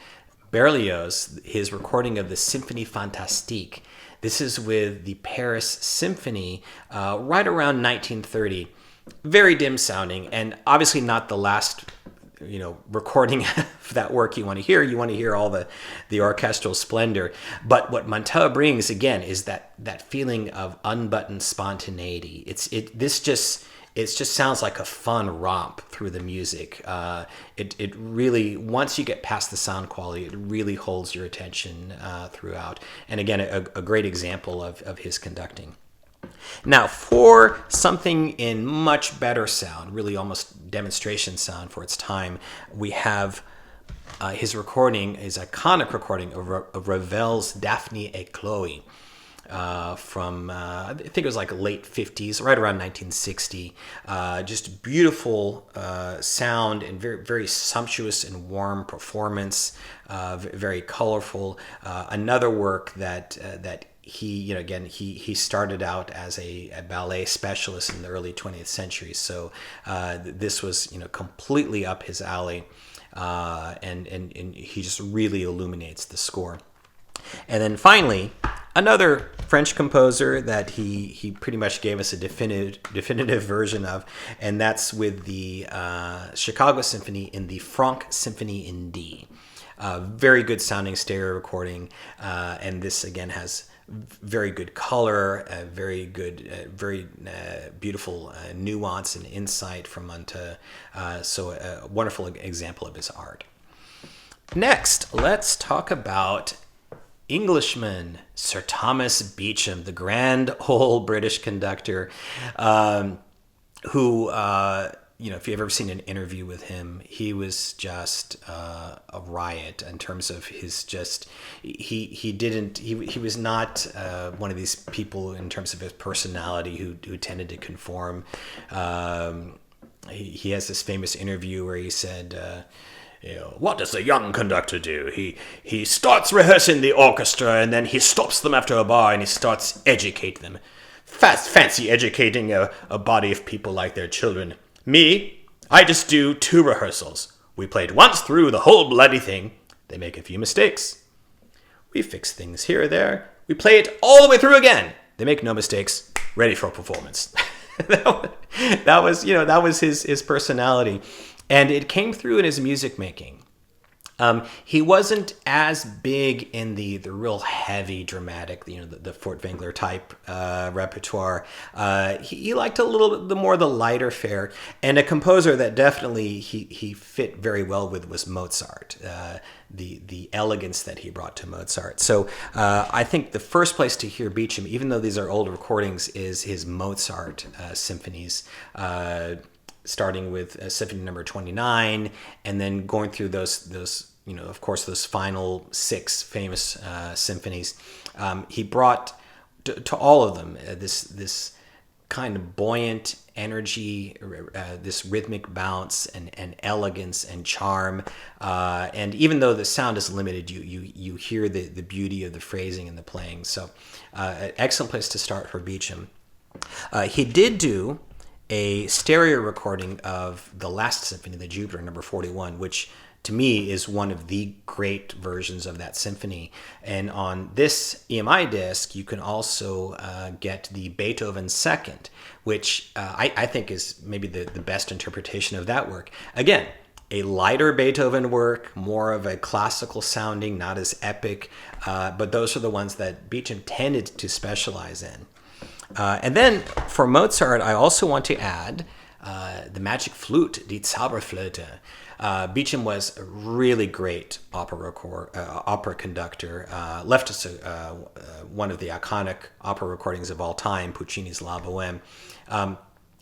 Berlioz, his recording of the Symphonie Fantastique. This is with the Paris Symphony, right around 1930. Very dim sounding, and obviously not the last, recording of that work you want to hear. You want to hear all the orchestral splendor. But what Monteux brings again is that feeling of unbuttoned spontaneity. This just sounds like a fun romp through the music. It really, once you get past the sound quality, it really holds your attention throughout. And again, a great example of his conducting. Now, for something in much better sound, really almost demonstration sound for its time, we have his iconic recording of Ravel's Daphne et Chloe from, I think it was like late 50s, right around 1960. Just beautiful sound and very, very sumptuous and warm performance, very colorful. Another work that he started out as a ballet specialist in the early 20th century, so this was completely up his alley, and he just really illuminates the score. And then finally, another French composer that he pretty much gave us a definitive version of, and that's with the Chicago Symphony in the Franck Symphony in D. Very good sounding stereo recording, and this again has very good color, very good, very beautiful nuance and insight from Monteux. So a wonderful example of his art. Next, let's talk about Englishman Sir Thomas Beecham, the grand old British conductor, who, if you've ever seen an interview with him, he was just a riot in terms of his he was not one of these people in terms of his personality who tended to conform. he has this famous interview where he said, what does a young conductor do? He starts rehearsing the orchestra, and then he stops them after a bar and he starts educating them. Fancy educating a body of people like their children. Me, I just do 2 rehearsals. We play it once through the whole bloody thing. They make a few mistakes. We fix things here or there. We play it all the way through again. They make no mistakes. Ready for performance. that was his personality, and it came through in his music making. He wasn't as big in the real heavy dramatic, the Furtwängler type repertoire. He liked a little bit more the lighter fare, and a composer that definitely he fit very well with was Mozart. The elegance that he brought to Mozart. So I think the first place to hear Beecham, even though these are old recordings, is his Mozart symphonies. Starting with Symphony Number 29, and then going through those of course, those final 6 famous symphonies. He brought to all of them this kind of buoyant energy, this rhythmic bounce and elegance and charm. And even though the sound is limited, you hear the beauty of the phrasing and the playing. So, an excellent place to start for Beecham. He did do a stereo recording of the last symphony, the Jupiter, number 41, which to me is one of the great versions of that symphony. And on this EMI disc, you can also get the Beethoven Second, which I think is maybe the best interpretation of that work. Again, a lighter Beethoven work, more of a classical sounding, not as epic, but those are the ones that Beecham tended to specialize in. And then for Mozart, I also want to add the Magic Flute, die Zauberflöte. Beecham was a really great opera conductor. Left us one of the iconic opera recordings of all time, Puccini's La Bohème.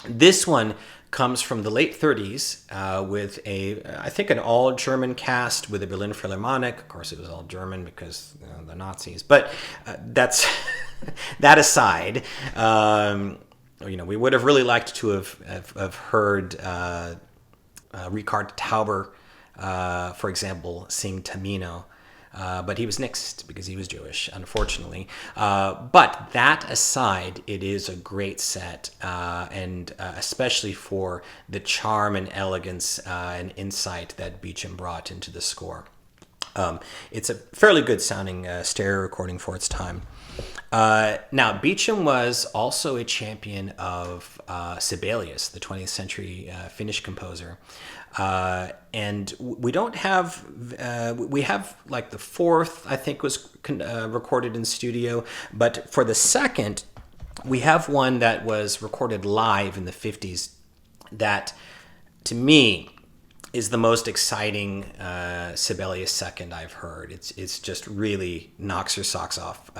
This one comes from the late 30s with I think an all-German cast with a Berlin Philharmonic. Of course, it was all German because the Nazis. But that's that aside. We would have really liked to have heard Richard Tauber, for example, sing Tamino. But he was nixed because he was Jewish, unfortunately. But that aside, it is a great set, and especially for the charm and elegance and insight that Beecham brought into the score. It's a fairly good sounding stereo recording for its time. Now, Beecham was also a champion of Sibelius, the 20th century Finnish composer. And we don't have, we have like the 4th, I think was recorded in studio, but for the 2nd, we have one that was recorded live in the 50s that, to me, is the most exciting Sibelius second I've heard. It's just really knocks your socks off.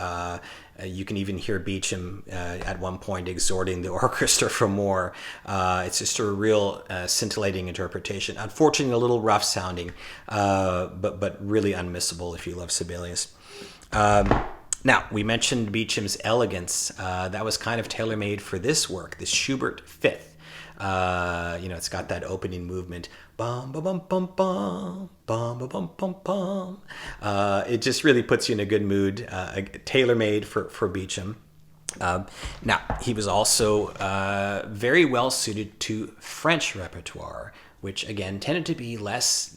You can even hear Beecham at one point exhorting the orchestra for more. It's just a real scintillating interpretation. Unfortunately, a little rough sounding, but really unmissable if you love Sibelius. Now, we mentioned Beecham's elegance. That was kind of tailor-made for this work, this Schubert Fifth. It's got that opening movement. Bum, bum, bum, bum, bum, bum, bum, bum, bum, bum. It just really puts you in a good mood. Tailor-made for Beecham. Now, he was also very well suited to French repertoire, which again tended to be less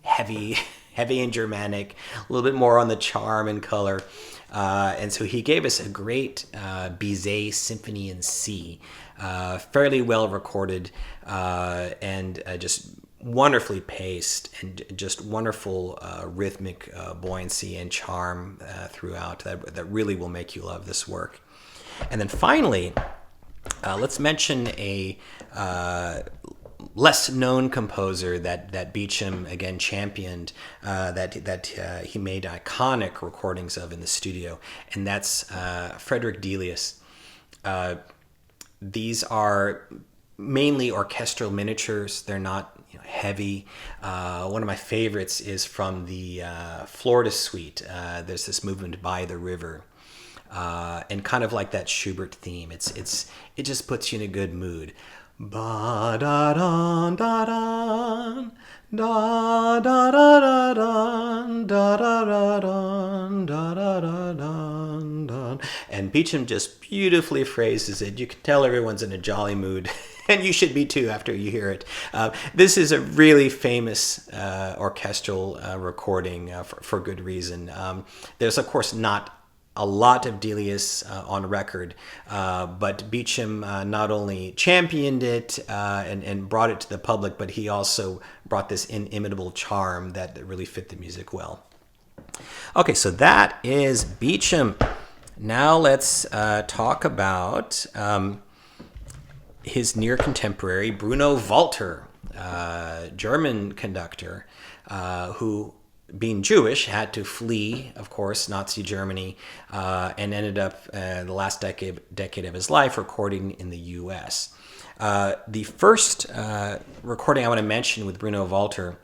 heavy and Germanic, a little bit more on the charm and color. And so he gave us a great Bizet Symphony in C, fairly well recorded and just wonderfully paced and just wonderful rhythmic buoyancy and charm throughout that really will make you love this work. And then finally, let's mention a less known composer that Beecham again championed, that he made iconic recordings of in the studio, and that's Frederick Delius. These are mainly orchestral miniatures. They're not heavy. One of my favorites is from the Florida Suite. There's this movement by the river. And kind of like that Schubert theme, it just puts you in a good mood. Ba da da da da. Da da da da da da da da da da da. And Beecham just beautifully phrases it. You can tell everyone's in a jolly mood, and you should be too after you hear it. This is a really famous orchestral recording for good reason. There's of course not a lot of Delius on record, but Beecham not only championed it and brought it to the public, but he also brought this inimitable charm that really fit the music well. Okay, so that is Beecham. Now let's talk about his near contemporary, Bruno Walter, German conductor, who, being Jewish, had to flee, of course, Nazi Germany, and ended up the last decade of his life recording in the U.S. The first recording I want to mention with Bruno Walter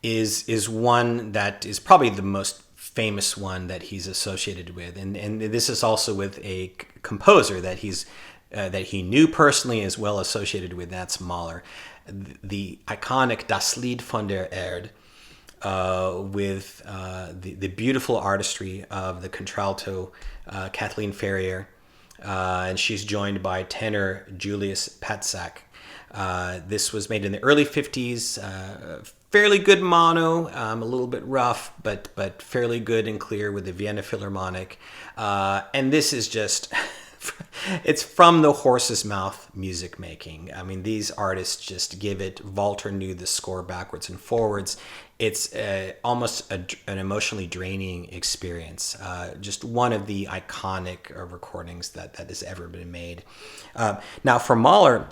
is one that is probably the most famous one that he's associated with, and this is also with a composer that he knew personally as well associated with. That's Mahler, the iconic Das Lied von der Erde. With the beautiful artistry of the contralto Kathleen Ferrier, and she's joined by tenor Julius Patzak. This was made in the early 50s, fairly good mono, a little bit rough, but fairly good and clear with the Vienna Philharmonic. And this is just... It's from the horse's mouth music making. I mean, these artists just give it. Walter knew the score backwards and forwards. It's almost an emotionally draining experience. Just one of the iconic recordings that has ever been made. Now, for Mahler,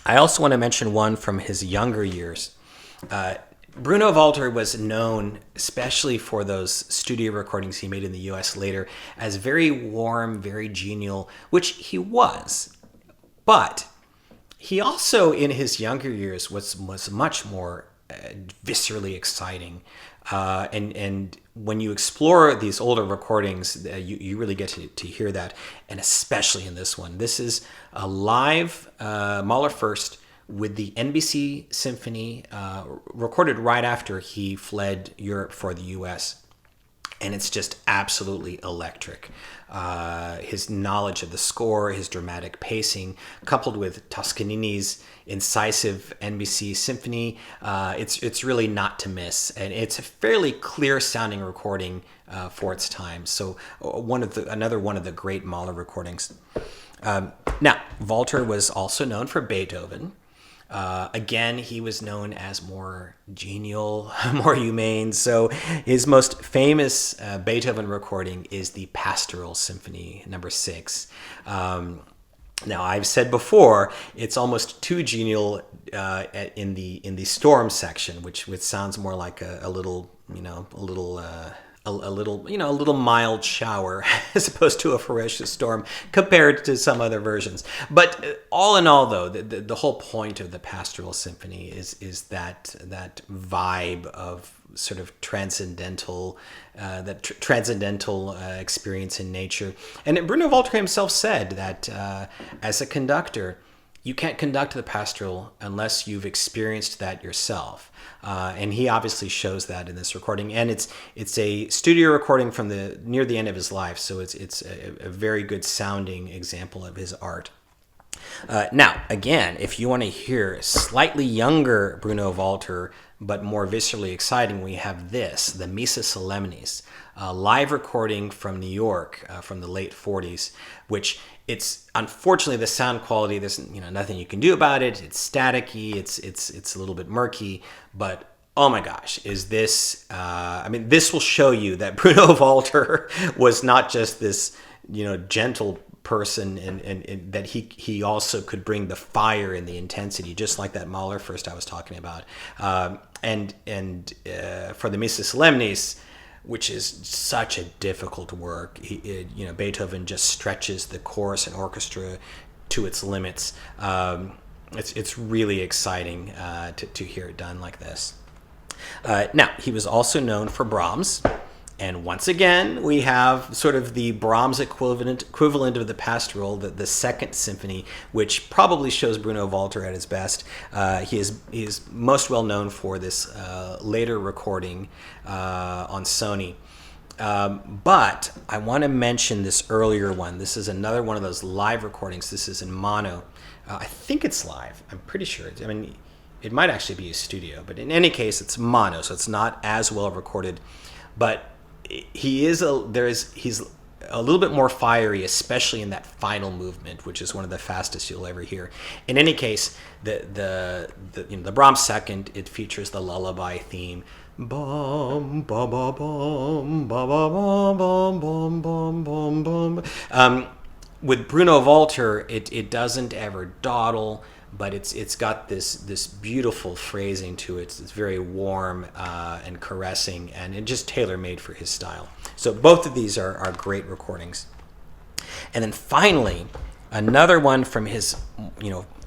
I also want to mention one from his younger years. Bruno Walter was known, especially for those studio recordings he made in the U.S. later, as very warm, very genial, which he was. But he also, in his younger years, was much more viscerally exciting. And when you explore these older recordings, you really get to hear that, and especially in this one. This is a live Mahler first, with the NBC Symphony, recorded right after he fled Europe for the U.S. And it's just absolutely electric. His knowledge of the score, his dramatic pacing, coupled with Toscanini's incisive NBC Symphony, it's really not to miss. And it's a fairly clear-sounding recording for its time. So another one of the great Mahler recordings. Now, Walter was also known for Beethoven. Again, he was known as more genial, more humane. So his most famous Beethoven recording is the Pastoral Symphony No. 6. Now, I've said before, it's almost too genial in the storm section, which sounds more like a little mild shower as opposed to a ferocious storm compared to some other versions. But all in all, though, the whole point of the Pastoral Symphony is that vibe of sort of transcendental experience in nature. And Bruno Walter himself said that as a conductor, you can't conduct the pastoral unless you've experienced that yourself. And he obviously shows that in this recording. And it's a studio recording from near the end of his life, so it's a very good sounding example of his art. Now, again, if you want to hear slightly younger Bruno Walter, but more viscerally exciting, we have the Missa Solemnis, a live recording from New York from the late 40s, which it's unfortunately the sound quality, there's nothing you can do about it. It's staticky, it's a little bit murky, but oh my gosh, is this, this will show you that Bruno Walter was not just this, gentle person and that he also could bring the fire and the intensity, just like that Mahler first I was talking about. And for the Missa Solemnis, which is such a difficult work, Beethoven just stretches the chorus and orchestra to its limits. It's really exciting to hear it done like this. Now, he was also known for Brahms. And once again, we have sort of the Brahms equivalent of the Pastoral, the Second Symphony, which probably shows Bruno Walter at his best. He is most well known for this later recording on Sony. But I want to mention this earlier one. This is another one of those live recordings. This is in mono. I think it's live. I'm pretty sure. It might actually be a studio, but in any case, it's mono, so it's not as well recorded. But he's a little bit more fiery, especially in that final movement, which is one of the fastest you'll ever hear. In any case, the Brahms second, it features the lullaby theme. Bum, ba, ba, bum, ba, ba, bum, bum, bum, bum, bum, bum. With Bruno Walter, it doesn't ever dawdle, but it's got this beautiful phrasing to it. It's very warm and caressing, and it just tailor-made for his style. So both of these are great recordings. And then finally, another one from his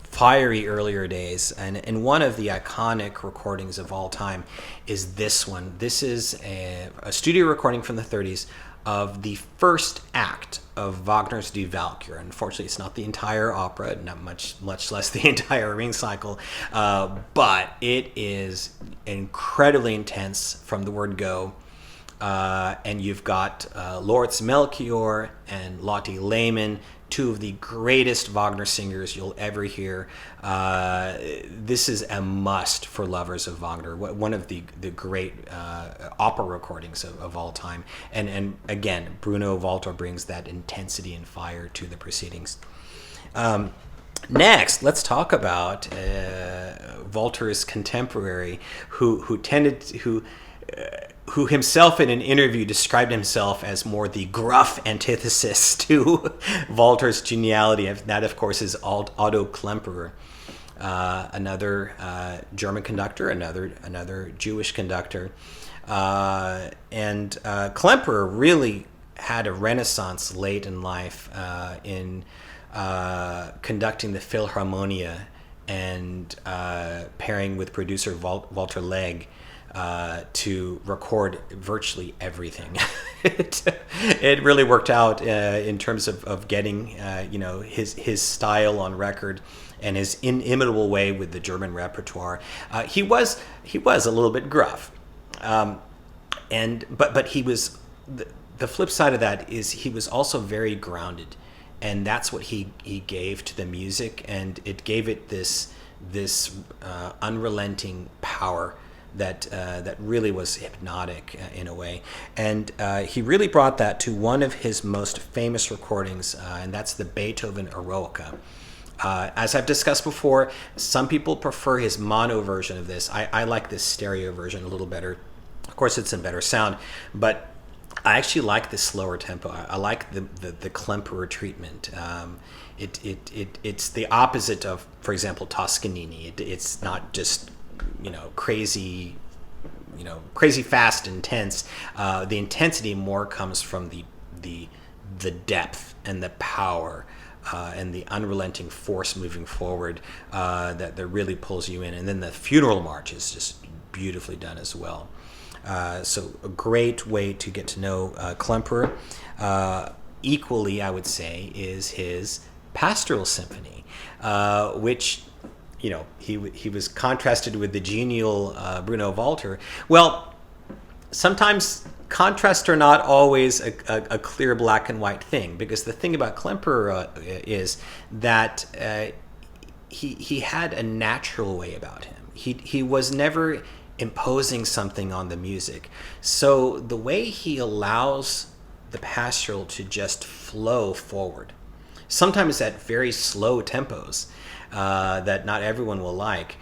fiery earlier days, and one of the iconic recordings of all time is this one. This is a studio recording from the 30s of the first act of Wagner's Die Walküre. Unfortunately, it's not the entire opera, not much less the entire Ring cycle, but it is incredibly intense from the word go. And you've got Loritz Melchior and Lotte Lehmann, two of the greatest Wagner singers you'll ever hear. This is a must for lovers of Wagner, one of the great opera recordings of all time. And again, Bruno Walter brings that intensity and fire to the proceedings. Next, let's talk about Walter's contemporary, who himself in an interview described himself as more the gruff antithesis to Walter's geniality. That, of course, is Otto Klemperer, another German conductor, another Jewish conductor. And Klemperer really had a renaissance late in life in conducting the Philharmonia and pairing with producer Walter Legg to record virtually everything. It really worked out in terms of getting his style on record and his inimitable way with the German repertoire. He was a little bit gruff, but he was the flip side of that is he was also very grounded, and that's what he gave to the music, and it gave it this unrelenting power that really was hypnotic in a way. And he really brought that to one of his most famous recordings, and that's the Beethoven Eroica. As I've discussed before, some people prefer his mono version of this. I like this stereo version a little better. Of course, it's in better sound, but I actually like the slower tempo. I like the Klemperer treatment. It's the opposite of, for example, Toscanini. It's not just crazy fast, intense. The intensity more comes from the depth and the power and the unrelenting force moving forward that really pulls you in. And then the funeral march is just beautifully done as well. So a great way to get to know Klemperer. Equally, I would say, is his Pastoral Symphony, which he was contrasted with the genial Bruno Walter. Well, sometimes contrasts are not always a clear black and white thing, because the thing about Klemperer is that he had a natural way about him. He was never imposing something on the music. So the way he allows the pastoral to just flow forward, sometimes at very slow tempos, that not everyone will like,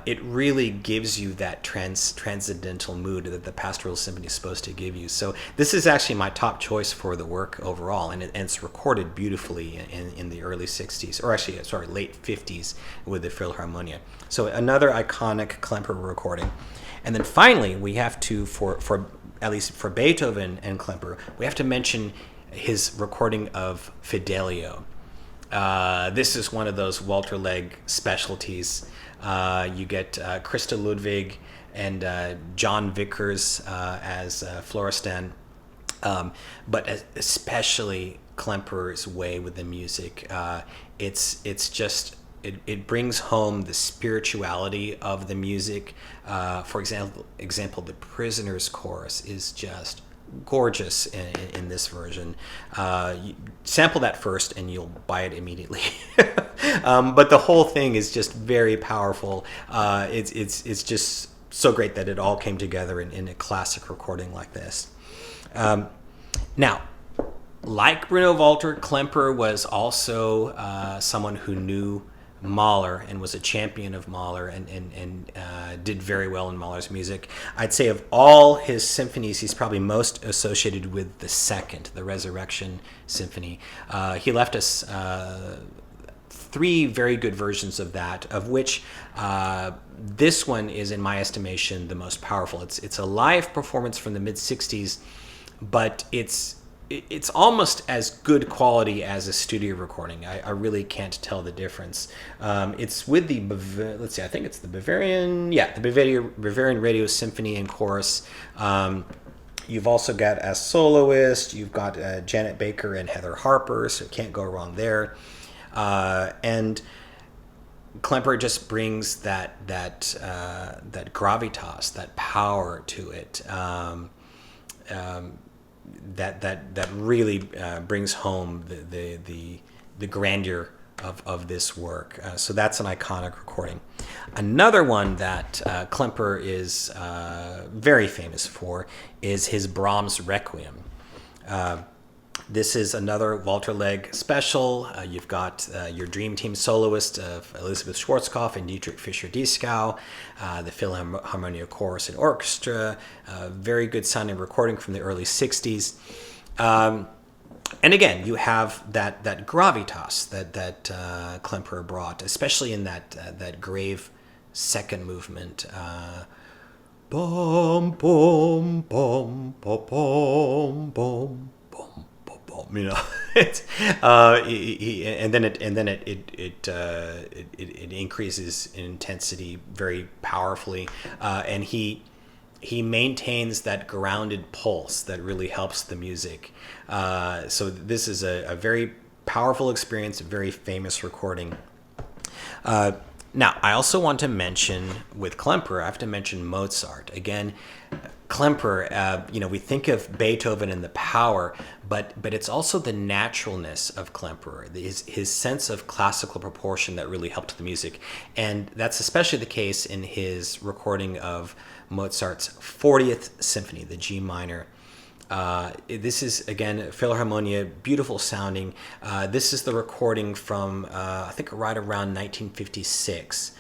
it really gives you that transcendental mood that the Pastoral Symphony is supposed to give you. So this is actually my top choice for the work overall, and it's recorded beautifully in the early 60s, or actually, sorry, late 50s with the Philharmonia. So another iconic Klemperer recording. And then finally, we have to, for at least for Beethoven and Klemperer, we have to mention his recording of Fidelio. This is one of those Walter Legg specialties. You get Christa Ludwig and John Vickers as Florestan. But especially Klemperer's way with the music. It's just, it brings home the spirituality of the music. For example, the Prisoner's chorus is just gorgeous in this version. You sample that first and you'll buy it immediately. But the whole thing is just very powerful. It's just so great that it all came together in a classic recording like this. Now, like Bruno Walter, Klemperer was also someone who knew Mahler and was a champion of Mahler and did very well in Mahler's music. I'd say of all his symphonies, he's probably most associated with the second, the Resurrection Symphony. He left us 3 very good versions of that, of which this one is, in my estimation, the most powerful. It's a live performance from the mid-'60s, but it's almost as good quality as a studio recording. I really can't tell the difference. It's with the I think it's the Bavarian Radio Symphony and Chorus. You've also got as soloist, you've got Janet Baker and Heather Harper, so can't go wrong there. And Klemperer just brings that gravitas, that power to it. That really brings home the grandeur of this work. So that's an iconic recording. Another one that Klemperer is very famous for is his Brahms Requiem. This is another Walter Legg special. You've got your Dream Team soloist of Elizabeth Schwarzkopf and Dietrich Fischer-Dieskau, the Philharmonia Chorus and Orchestra, very good sounding recording from the early 60s. And again, you have that gravitas that Klemperer brought, especially in that grave second movement. Bum, bum, bum, bum, bum, bum. You know, and then it increases in intensity very powerfully, and he maintains that grounded pulse that really helps the music. So this is a very powerful experience, a very famous recording. Now, I also want to mention with Klemperer, I have to mention Mozart. Again, Klemperer, we think of Beethoven and the power, but it's also the naturalness of Klemperer, his sense of classical proportion that really helped the music. And that's especially the case in his recording of Mozart's 40th Symphony, the G minor. This is, again, Philharmonia, beautiful sounding. This is the recording from, I think, right around 1956.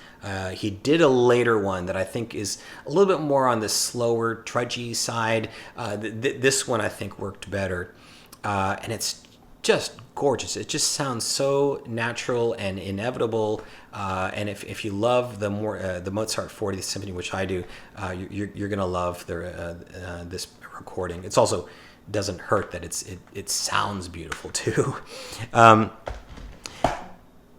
He did a later one that I think is a little bit more on the slower, trudgy side. This one, I think, worked better. And it's just gorgeous. It just sounds so natural and inevitable. And if you love the Mozart 40th Symphony, which I do, you're going to love this recording. It's also doesn't hurt that it sounds beautiful too.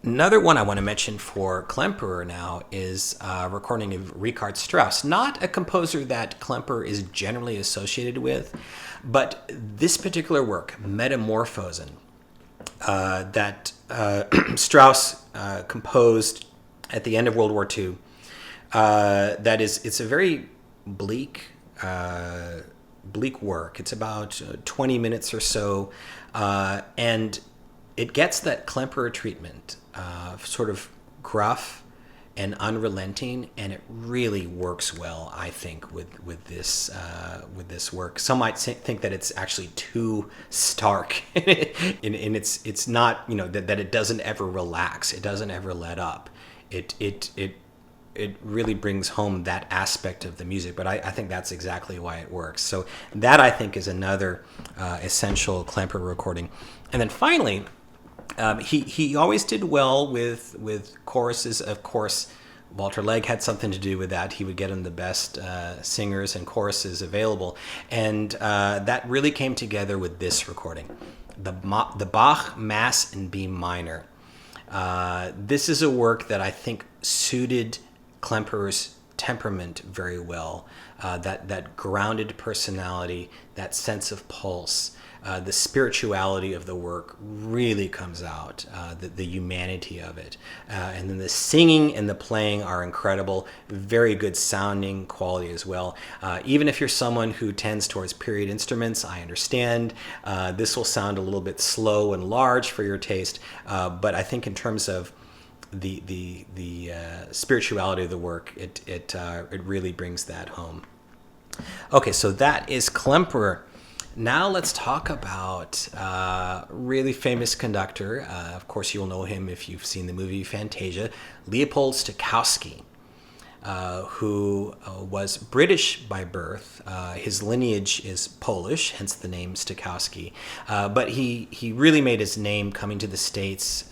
Another one I want to mention for Klemperer now is a recording of Richard Strauss, not a composer that Klemperer is generally associated with, but this particular work, Metamorphosen, that Strauss composed at the end of World War II. It's a very bleak work. It's about 20 minutes or so, and it gets that Klemperer treatment, sort of gruff and unrelenting, and it really works well, I think, with this work. Some might think that it's actually too stark, and it's not, that it doesn't ever relax, it doesn't ever let up. It really brings home that aspect of the music, but I think that's exactly why it works. So that, I think, is another essential Klemperer recording. And then finally, he always did well with choruses. Of course, Walter Legg had something to do with that. He would get him the best singers and choruses available. And that really came together with this recording, the Bach Mass in B minor. This is a work that I think suited Klemperer's temperament very well. That grounded personality, that sense of pulse, the spirituality of the work really comes out, the humanity of it. And then the singing and the playing are incredible, very good sounding quality as well. Even if you're someone who tends towards period instruments, I understand. This will sound a little bit slow and large for your taste, but I think in terms of the spirituality of the work, it really brings that home. Okay, so that is Klemperer. Now let's talk about a really famous conductor. Of course, you'll know him if you've seen the movie Fantasia, Leopold Stokowski, who was British by birth. His lineage is Polish, hence the name Stokowski. But he really made his name coming to the States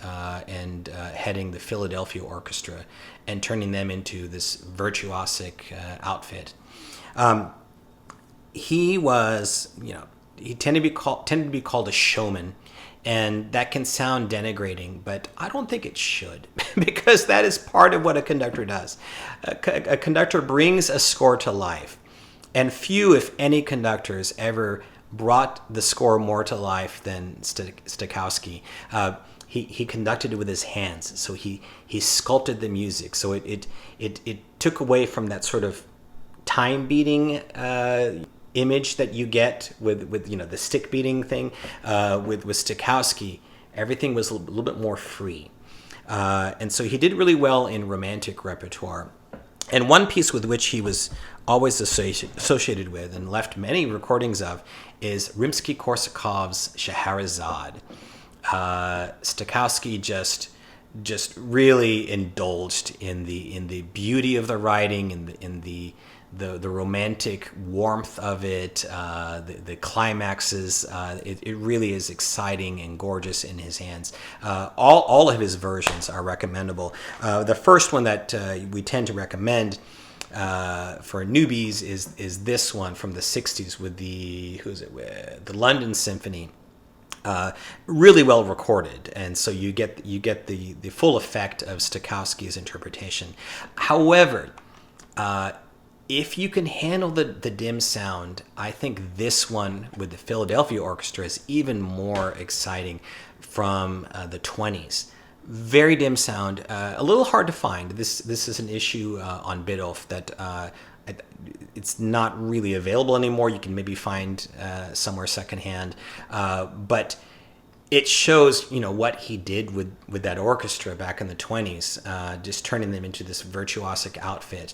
and heading the Philadelphia Orchestra and turning them into this virtuosic outfit. He was, he tended to be called a showman, and that can sound denigrating, but I don't think it should, because that is part of what a conductor does. A conductor brings a score to life, and few, if any, conductors ever brought the score more to life than Stokowski. He conducted it with his hands, so he sculpted the music, so it took away from that sort of time beating image that you get with the stick beating thing. With Stokowski, everything was a little bit more free, and so he did really well in romantic repertoire. And one piece with which he was always associated with and left many recordings of is Rimsky-Korsakov's Scheherazade. Stokowski just really indulged in the beauty of the writing, in the romantic warmth of it, the climaxes. It really is exciting and gorgeous in his hands. All of his versions are recommendable. The first one that we tend to recommend for newbies is this one from the 60s with the London Symphony. Really well recorded, and so you get the full effect of Stokowski's interpretation. However, if you can handle the dim sound, I think this one with the Philadelphia Orchestra is even more exciting, from the 20s. Very dim sound, a little hard to find. This is an issue on Biddulph that it's not really available anymore. You can maybe find somewhere secondhand, but it shows what he did with that orchestra back in the 20s, just turning them into this virtuosic outfit.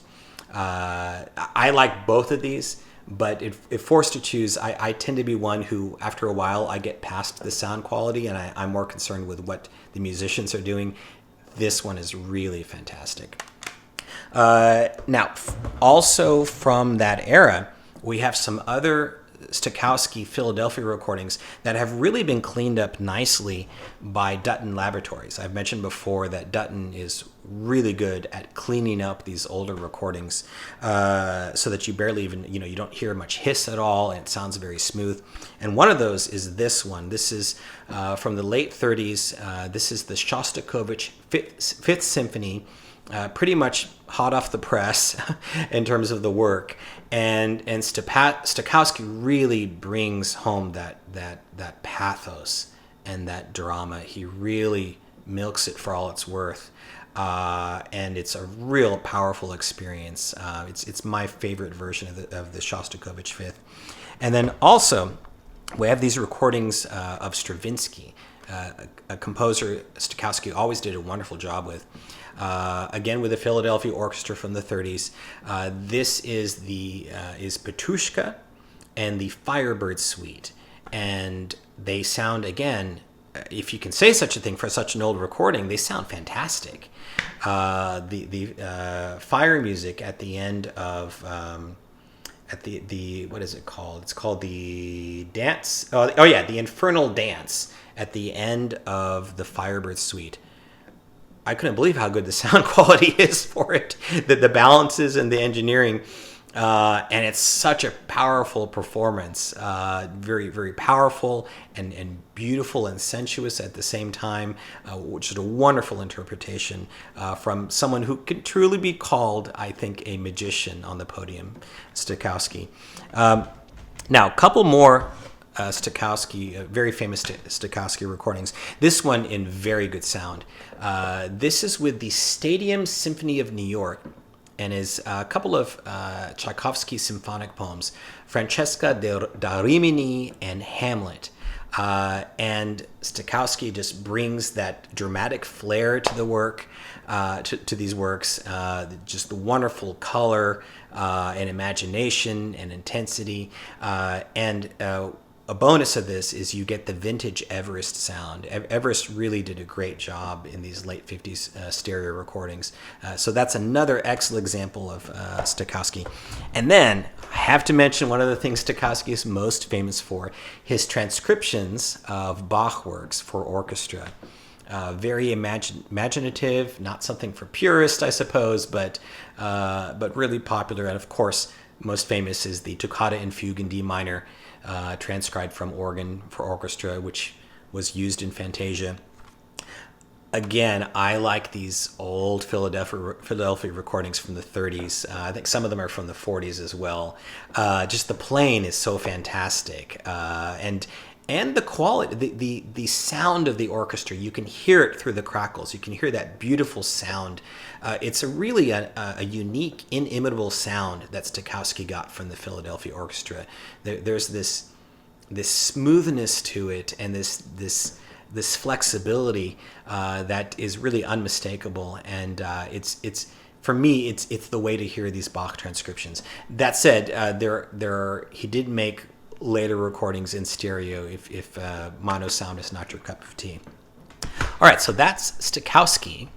I like both of these, but if forced to choose, I tend to be one who, after a while, I get past the sound quality and I'm more concerned with what the musicians are doing. This one is really fantastic. Now, also from that era, we have some other Stokowski Philadelphia recordings that have really been cleaned up nicely by Dutton Laboratories. I've mentioned before that Dutton is really good at cleaning up these older recordings, so that you barely even, you don't hear much hiss at all, and it sounds very smooth. And one of those is this one. This is from the late 30s. This is the Shostakovich Fifth Symphony. Pretty much hot off the press in terms of the work, and Stokowski really brings home that pathos and that drama. He really milks it for all it's worth, and it's a real powerful experience. It's my favorite version of the Shostakovich Fifth. And then also we have these recordings of Stravinsky, a composer Stokowski always did a wonderful job with. Again, with the Philadelphia Orchestra from the 30s. This is Petrushka and the Firebird Suite. And they sound, again, if you can say such a thing for such an old recording, they sound fantastic. The fire music at the end of... at the what is it called? It's called the dance. The Infernal Dance at the end of the Firebird Suite. I couldn't believe how good the sound quality is for it. The balances and the engineering And it's such a powerful performance, very, very powerful and beautiful and sensuous at the same time, which is a wonderful interpretation from someone who can truly be called, I think, a magician on the podium, Stokowski. Now, a couple more Stokowski, very famous Stokowski recordings. This one in very good sound. This is with the Stadium Symphony of New York, and is a couple of Tchaikovsky symphonic poems, Francesca da Rimini and Hamlet. And Stokowski just brings that dramatic flair to the work, to these works, just the wonderful color and imagination and intensity. And a bonus of this is you get the vintage Everest sound. Everest really did a great job in these late 50s stereo recordings. So that's another excellent example of Stokowski. And then I have to mention one of the things Stokowski is most famous for, his transcriptions of Bach works for orchestra. Very imaginative, not something for purists, I suppose, but really popular. And of course, most famous is the Toccata and Fugue in D minor, transcribed from organ for orchestra, which was used in Fantasia. Again, I like these old Philadelphia recordings from the 30s. I think some of them are from the 40s as well. Just the playing is so fantastic, and the quality, the sound of the orchestra. You can hear it through the crackles. You can hear that beautiful sound. It's really a unique, inimitable sound that Stokowski got from the Philadelphia Orchestra. There's this smoothness to it, and this flexibility that is really unmistakable. And it's for me, it's the way to hear these Bach transcriptions. That said, he did make later recordings in stereo if mono sound is not your cup of tea. All right, so that's Stokowski.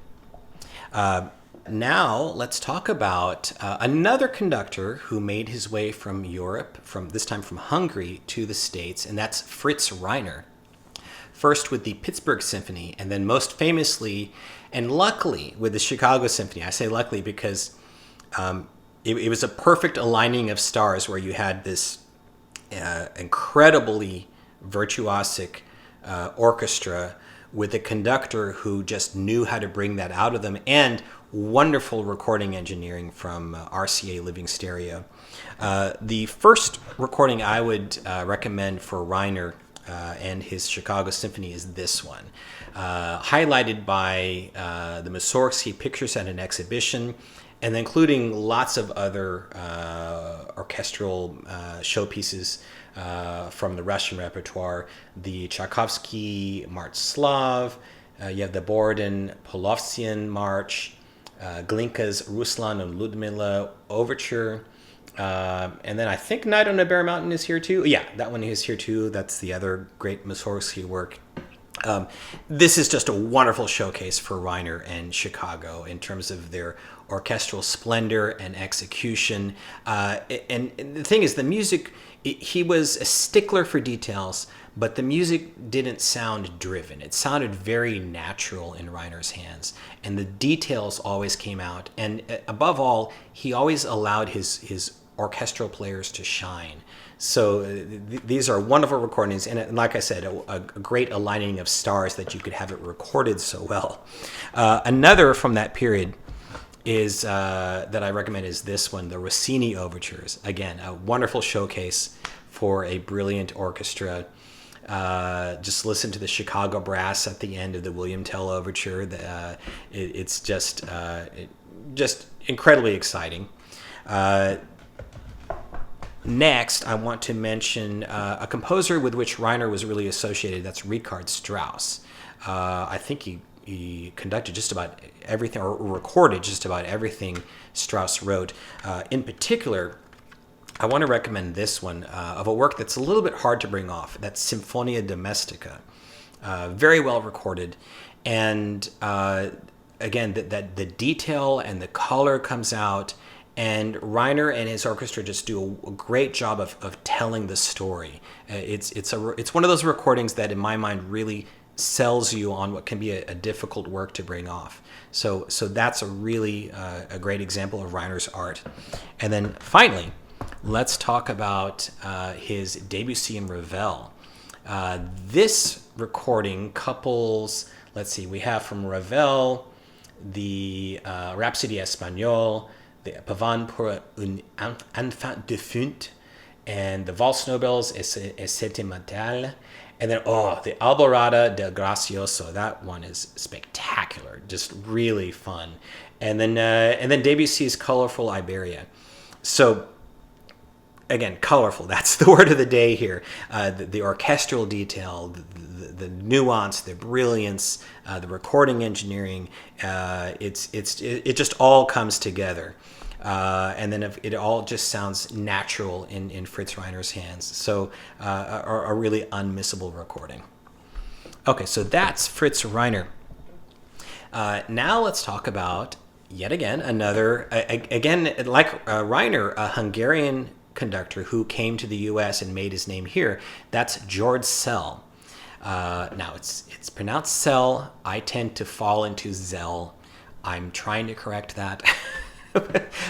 Now let's talk about another conductor who made his way from Europe, this time from Hungary, to the States, and that's Fritz Reiner. First with the Pittsburgh Symphony, and then most famously and luckily with the Chicago Symphony. I say luckily because it was a perfect aligning of stars where you had this incredibly virtuosic orchestra with a conductor who just knew how to bring that out of them, and wonderful recording engineering from RCA Living Stereo. The first recording I would recommend for Reiner and his Chicago Symphony is this one, highlighted by the Mussorgsky Pictures at an exhibition, and including lots of other orchestral showpieces from the Russian repertoire, the Tchaikovsky March Slav, you have the Borodin Polovtsian March, Glinka's Ruslan and Ludmila Overture, and then I think Night on a Bare Mountain is here too. Yeah, that one is here too. That's the other great Mussorgsky work. This is just a wonderful showcase for Reiner and Chicago in terms of their orchestral splendor and execution. And the thing is, the music, he was a stickler for details, but the music didn't sound driven. It sounded very natural in Reiner's hands, and the details always came out. And above all, he always allowed his orchestral players to shine. So these are wonderful recordings, and like I said, a great aligning of stars that you could have it recorded so well. Another from that period is that I recommend is this one, the Rossini Overtures. Again, a wonderful showcase for a brilliant orchestra. Just listen to the Chicago Brass at the end of the William Tell Overture. It's just incredibly exciting. Next, I want to mention a composer with which Reiner was really associated. That's Richard Strauss. I think he conducted just about everything, or recorded just about everything Strauss wrote. In particular, I want to recommend this one of a work that's a little bit hard to bring off. That's Symphonia Domestica. Very well recorded. And again, that the detail and the color comes out. And Reiner and his orchestra just do a great job of telling the story. It's one of those recordings that, in my mind, really sells you on what can be a difficult work to bring off. So that's a really a great example of Reiner's art. And then finally, let's talk about his Debussy and Ravel. This recording couples, let's see, we have from Ravel the Rhapsody Espagnole, the Pavane pour un enfant défunt, and the Valse Nobles et Sentimental, and then the Alborada del Gracioso. That one is spectacular, just really fun. And then Debussy's Colorful Iberia. So again, colorful, that's the word of the day here. The orchestral detail, the nuance, the brilliance, the recording engineering, it just all comes together. And then it all just sounds natural in Fritz Reiner's hands. So a really unmissable recording. Okay, so that's Fritz Reiner. Now let's talk about, yet again, another, again, like Reiner, a Hungarian conductor who came to the U.S. and made his name here. That's Georg Szell. Now it's pronounced Szell. I tend to fall into Zell. I'm trying to correct that.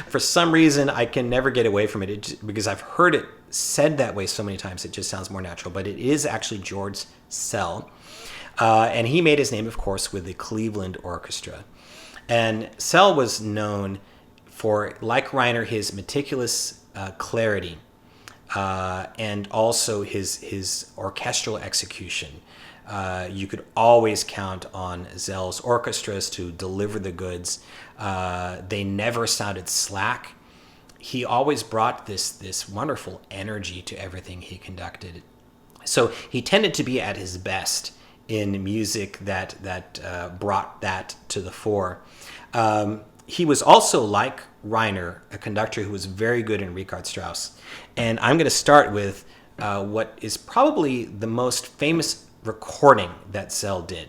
For some reason, I can never get away from it, because I've heard it said that way so many times. It just sounds more natural. But it is actually Georg Szell, and he made his name, of course, with the Cleveland Orchestra. And Szell was known for, like Reiner, his meticulous clarity, and also his orchestral execution. You could always count on Szell's orchestras to deliver the goods. They never sounded slack. He always brought this wonderful energy to everything he conducted. So he tended to be at his best in music that brought that to the fore. He was also, like Reiner, a conductor who was very good in Richard Strauss. And I'm going to start with what is probably the most famous recording that Szell did.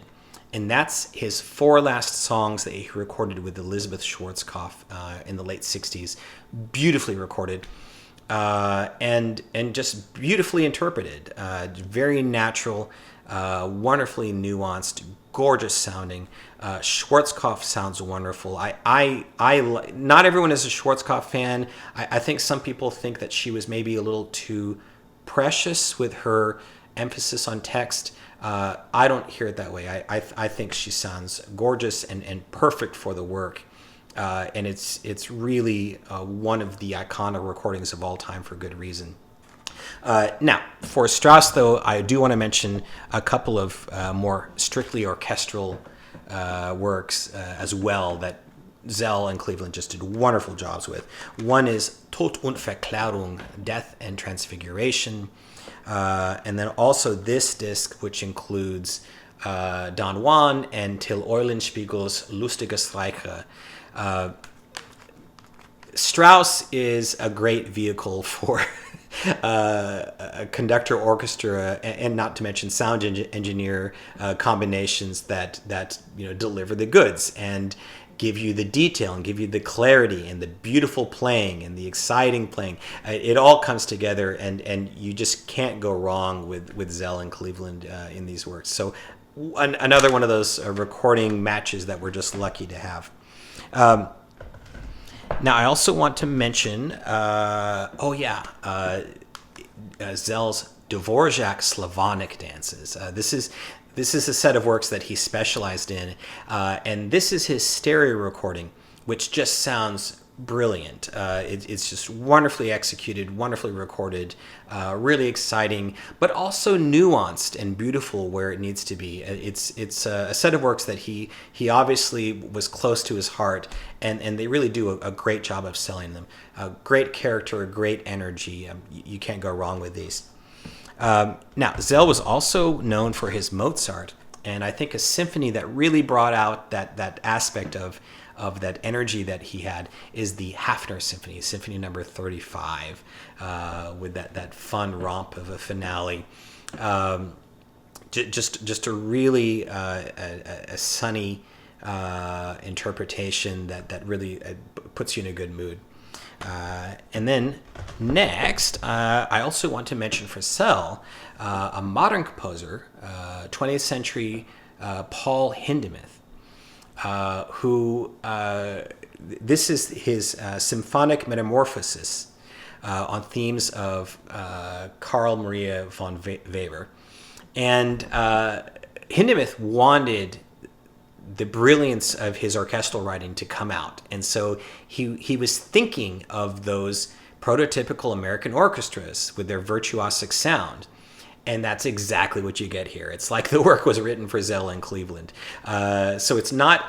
And that's his 4 last songs that he recorded with Elizabeth Schwarzkopf in the late 60s. Beautifully recorded and just beautifully interpreted. Very natural, wonderfully nuanced, gorgeous sounding. Schwarzkopf sounds wonderful. I not everyone is a Schwarzkopf fan. I think some people think that she was maybe a little too precious with her emphasis on text. I don't hear it that way. I think she sounds gorgeous and perfect for the work. And it's really one of the iconic recordings of all time for good reason. Now, for Strauss, though, I do want to mention a couple of more strictly orchestral works as well that Szell and Cleveland just did wonderful jobs with. One is Tod und Verklärung, Death and Transfiguration. And then also this disc, which includes Don Juan and Till Eulenspiegel's Lustige Streicher. Strauss is a great vehicle for a conductor orchestra, and not to mention sound engineer combinations that deliver the goods and give you the detail and give you the clarity and the beautiful playing and the exciting playing. It all comes together, and you just can't go wrong with Szell and Cleveland in these works. So another one of those recording matches that we're just lucky to have. Now, I also want to mention, Szell's Dvorak Slavonic dances. This is a set of works that he specialized in, and this is his stereo recording, which just sounds brilliant. It's just wonderfully executed, wonderfully recorded, really exciting, but also nuanced and beautiful where it needs to be. It's a set of works that he obviously was close to his heart, and they really do a great job of selling them. Great character, great energy. You can't go wrong with these. Now, Szell was also known for his Mozart, and I think a symphony that really brought out that aspect of that energy that he had is the Hafner Symphony, Symphony number 35, with that fun romp of a finale. Just a really a sunny interpretation that really puts you in a good mood. And then next, I also want to mention for Szell, a modern composer, 20th century Paul Hindemith, who this is his symphonic metamorphosis on themes of Carl Maria von Weber. And Hindemith wanted the brilliance of his orchestral writing to come out. And so he was thinking of those prototypical American orchestras with their virtuosic sound. And that's exactly what you get here. It's like the work was written for Szell in Cleveland. So it's not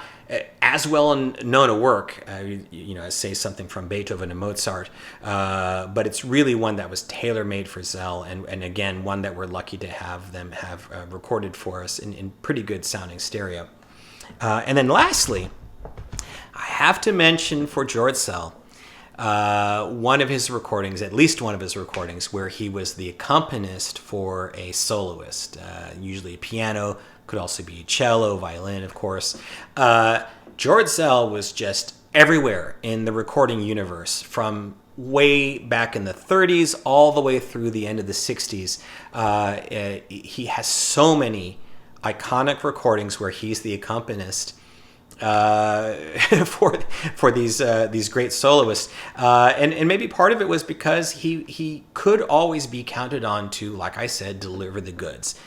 as well known a work, as say something from Beethoven and Mozart, but it's really one that was tailor-made for Szell, and again, one that we're lucky to have them have recorded for us in pretty good sounding stereo. And then lastly, I have to mention for George Szell, one of his recordings, at least one of his recordings, where he was the accompanist for a soloist, usually a piano, could also be cello, violin, of course. George Szell was just everywhere in the recording universe, from way back in the 30s all the way through the end of the 60s. He has so many iconic recordings where he's the accompanist for these great soloists, and maybe part of it was because he could always be counted on to, like I said, deliver the goods,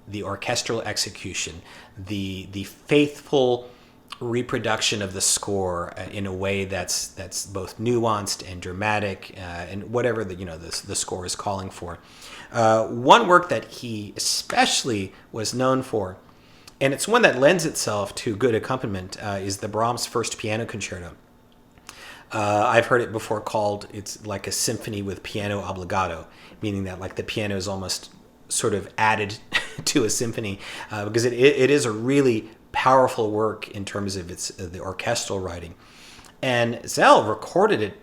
the orchestral execution, the faithful reproduction of the score in a way that's both nuanced and dramatic, and whatever the score is calling for. One work that he especially was known for, and it's one that lends itself to good accompaniment, is the Brahms First Piano Concerto. I've heard it before called, it's like a symphony with piano obbligato, meaning that like the piano is almost sort of added to a symphony, because it is a really powerful work in terms of the orchestral writing. And Szell recorded it,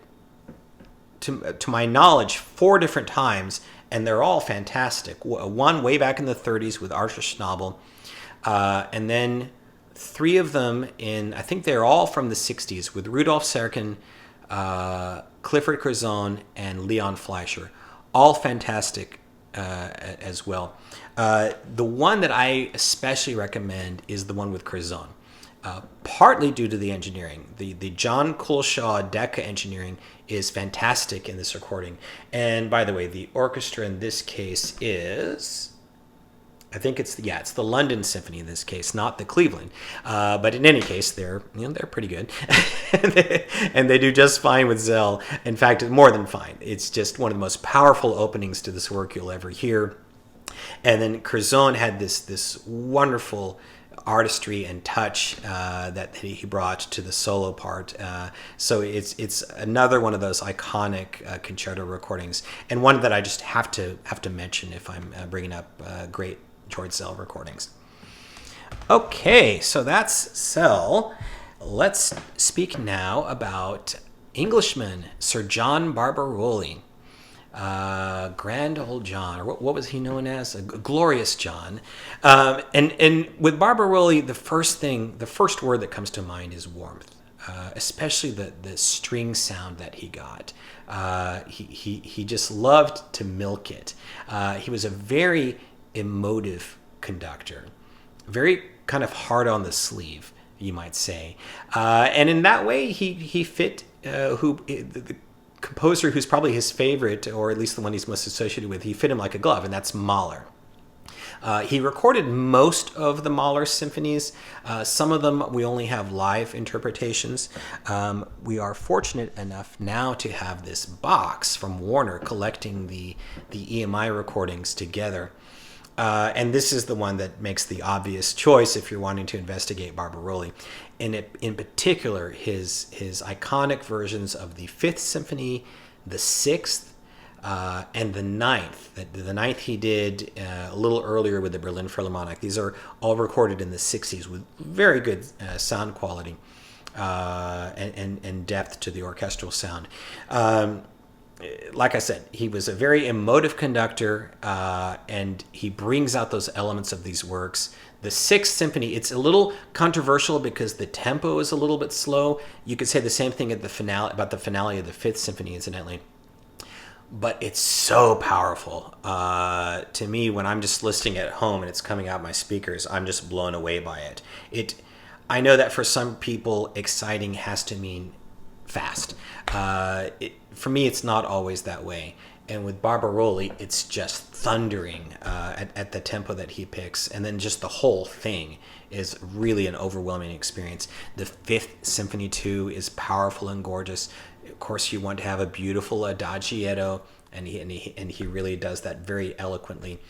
to my knowledge, 4 different times, and they're all fantastic. One way back in the 30s with Arthur Schnabel, and then 3 of them I think they're all from the 60s with Rudolf Serkin, Clifford Curzon, and Leon Fleischer. All fantastic as well. The one that I especially recommend is the one with Curzon, partly due to the engineering. The John Culshaw Decca engineering is fantastic in this recording. And by the way, the orchestra in this case is, I think it's the London Symphony in this case, not the Cleveland. But in any case, they're pretty good, and they do just fine with Szell. In fact, more than fine. It's just one of the most powerful openings to this work you'll ever hear. And then Curzon had this wonderful artistry and touch that he brought to the solo part. So it's another one of those iconic concerto recordings, and one that I just have to mention if I'm bringing up great George Szell recordings. Okay, so that's Szell. Let's speak now about Englishman Sir John Barbirolli. Grand old John, or what was he known as? A glorious John. And with Barbirolli, the first word that comes to mind is warmth, especially the string sound that he got. He just loved to milk it. He was a very emotive conductor, very kind of hard on the sleeve, you might say. And in that way, he fit the composer who's probably his favorite, or at least the one he's most associated with. He fit him like a glove, and that's Mahler. He recorded most of the Mahler symphonies. Some of them we only have live interpretations. We are fortunate enough now to have this box from Warner collecting the EMI recordings together. And this is the one that makes the obvious choice if you're wanting to investigate Barbirolli. And in particular, his iconic versions of the Fifth Symphony, the Sixth, and the Ninth. The Ninth he did a little earlier with the Berlin Philharmonic. These are all recorded in the 60s with very good sound quality and depth to the orchestral sound. like I said, he was a very emotive conductor, and he brings out those elements of these works. The Sixth Symphony, it's a little controversial because the tempo is a little bit slow. You could say the same thing at the finale, about the finale of the Fifth Symphony, incidentally. But it's so powerful. To me, when I'm just listening at home and it's coming out my speakers, I'm just blown away by it. I know that for some people, exciting has to mean fast. For me, it's not always that way. And with Barbirolli, it's just thundering at the tempo that he picks. And then just the whole thing is really an overwhelming experience. The Fifth Symphony, too, is powerful and gorgeous. Of course, you want to have a beautiful adagietto, and he really does that very eloquently.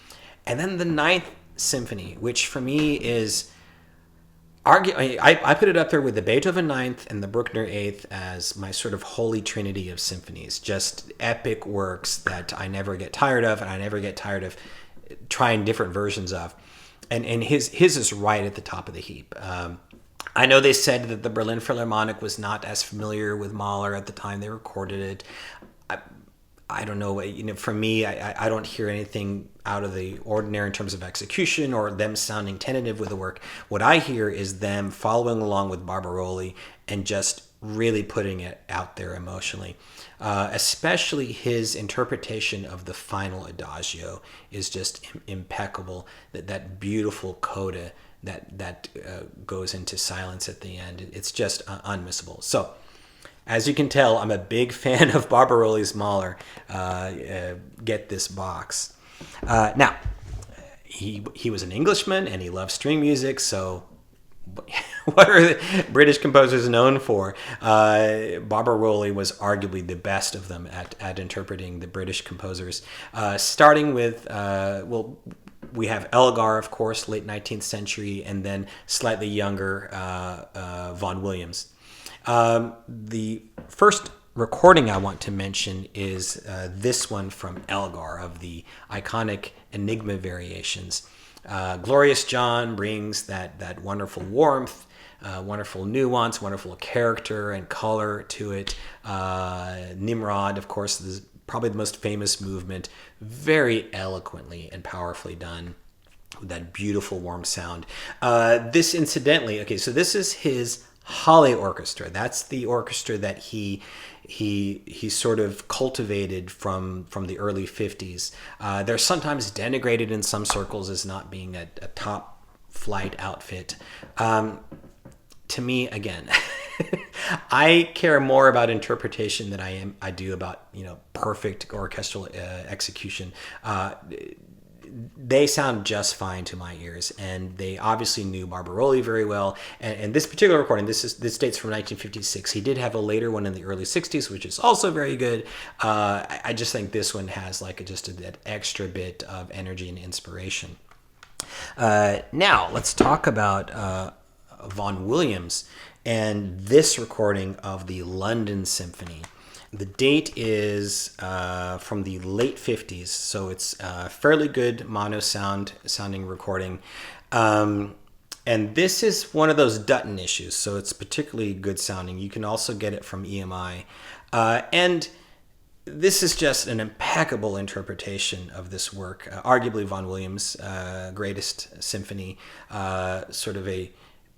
And then the Ninth Symphony, which for me is... I put it up there with the Beethoven Ninth and the Bruckner Eighth as my sort of holy trinity of symphonies. Just epic works that I never get tired of, and I never get tired of trying different versions of. And his is right at the top of the heap. I know they said that the Berlin Philharmonic was not as familiar with Mahler at the time they recorded it. I don't know, for me, I don't hear anything out of the ordinary in terms of execution or them sounding tentative with the work. What I hear is them following along with Barbirolli and just really putting it out there emotionally. Especially his interpretation of the final adagio is just impeccable. That beautiful coda that goes into silence at the end. It's just unmissable. So, as you can tell, I'm a big fan of Barbirolli's Mahler. Get this box. Now, he was an Englishman and he loved string music, so what are the British composers known for? Barbirolli was arguably the best of them at interpreting the British composers. Starting with, we have Elgar, of course, late 19th century, and then slightly younger Vaughan Williams. The first recording I want to mention is this one from Elgar of the iconic Enigma variations. Glorious John brings that wonderful warmth, wonderful nuance, wonderful character and color to it. Nimrod, of course, is probably the most famous movement, very eloquently and powerfully done. That beautiful warm sound. This incidentally, okay, so this is his Halle Orchestra. That's the orchestra that he sort of cultivated from the early 50s. They're sometimes denigrated in some circles as not being a top flight outfit. To me, again, I care more about interpretation than I do about perfect orchestral execution. They sound just fine to my ears, and they obviously knew Barbirolli very well. And this particular recording, this dates from 1956. He did have a later one in the early 60s, which is also very good. I just think this one has that extra bit of energy and inspiration. Now let's talk about Vaughan Williams and this recording of the London Symphony. The date is from the late 50s, so it's a fairly good mono sounding recording. And this is one of those Dutton issues, so it's particularly good sounding. You can also get it from EMI. And this is just an impeccable interpretation of this work. Arguably Vaughan Williams' greatest symphony, sort of a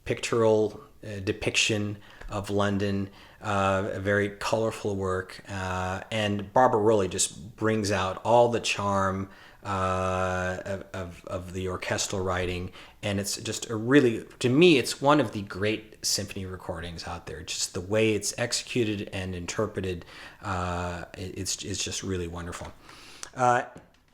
pictorial depiction of London. A very colorful work, and Barbirolli just brings out all the charm of the orchestral writing, and it's just to me, it's one of the great symphony recordings out there. Just the way it's executed and interpreted, it's just really wonderful.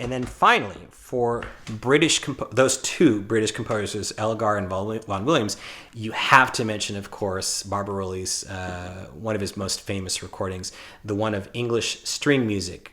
And then finally, for those two British composers, Elgar and Vaughan Williams, you have to mention, of course, Barbirolli's one of his most famous recordings, the one of English string music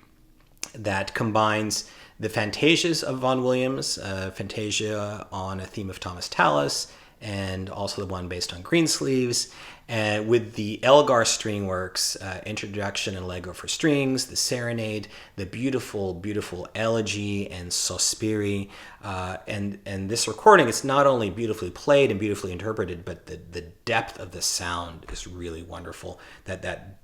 that combines the fantasias of Vaughan Williams, Fantasia on a theme of Thomas Tallis, and also the one based on Greensleeves, and with the Elgar string works, Introduction and Allegro for Strings, the Serenade, the beautiful, beautiful Elegy and Sospiri, and this recording, it's not only beautifully played and beautifully interpreted, but the depth of the sound is really wonderful. That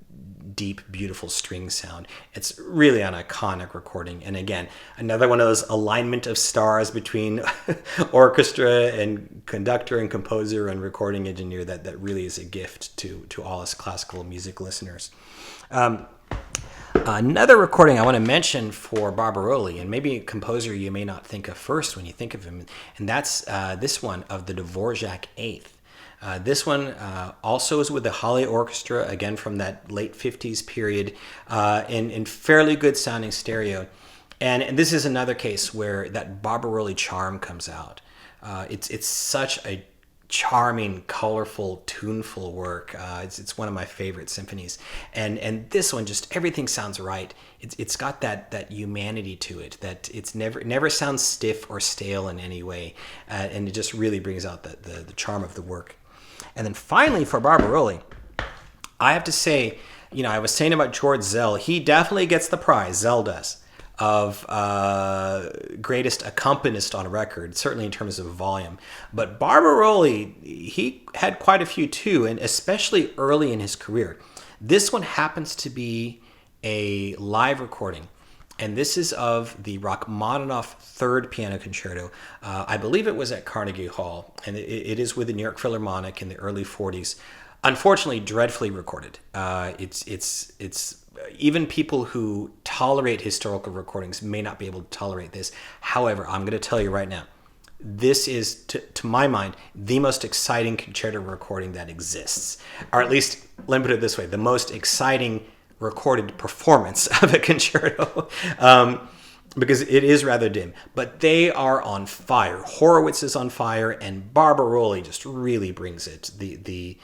deep, beautiful string sound. It's really an iconic recording. And again, another one of those alignment of stars between orchestra and conductor and composer and recording engineer that really is a gift to all us classical music listeners. Another recording I want to mention for Barbirolli, and maybe a composer you may not think of first when you think of him, and that's this one of the Dvorak Eighth. This one also is with the Halle Orchestra, again from that late 50s period, in fairly good sounding stereo. And this is another case where that Barbirolli charm comes out. It's such a charming, colorful, tuneful work. It's one of my favorite symphonies. And this one, just everything sounds right. It's got that humanity to it, that it's never sounds stiff or stale in any way. And it just really brings out the charm of the work. And then finally, for Barbirolli, I have to say, I was saying about George Szell, he definitely gets the prize, Szell does, of greatest accompanist on record, certainly in terms of volume. But Barbirolli, he had quite a few too, and especially early in his career. This one happens to be a live recording. And this is of the Rachmaninoff Third Piano Concerto. I believe it was at Carnegie Hall, and it is with the New York Philharmonic in the early 40s. Unfortunately, dreadfully recorded. It's even people who tolerate historical recordings may not be able to tolerate this. However, I'm going to tell you right now, this is, to my mind, the most exciting concerto recording that exists. Or at least, let me put it this way, the most exciting recorded performance of a concerto, because it is rather dim, but they are on fire. Horowitz is on fire, and Barbirolli just really brings it. The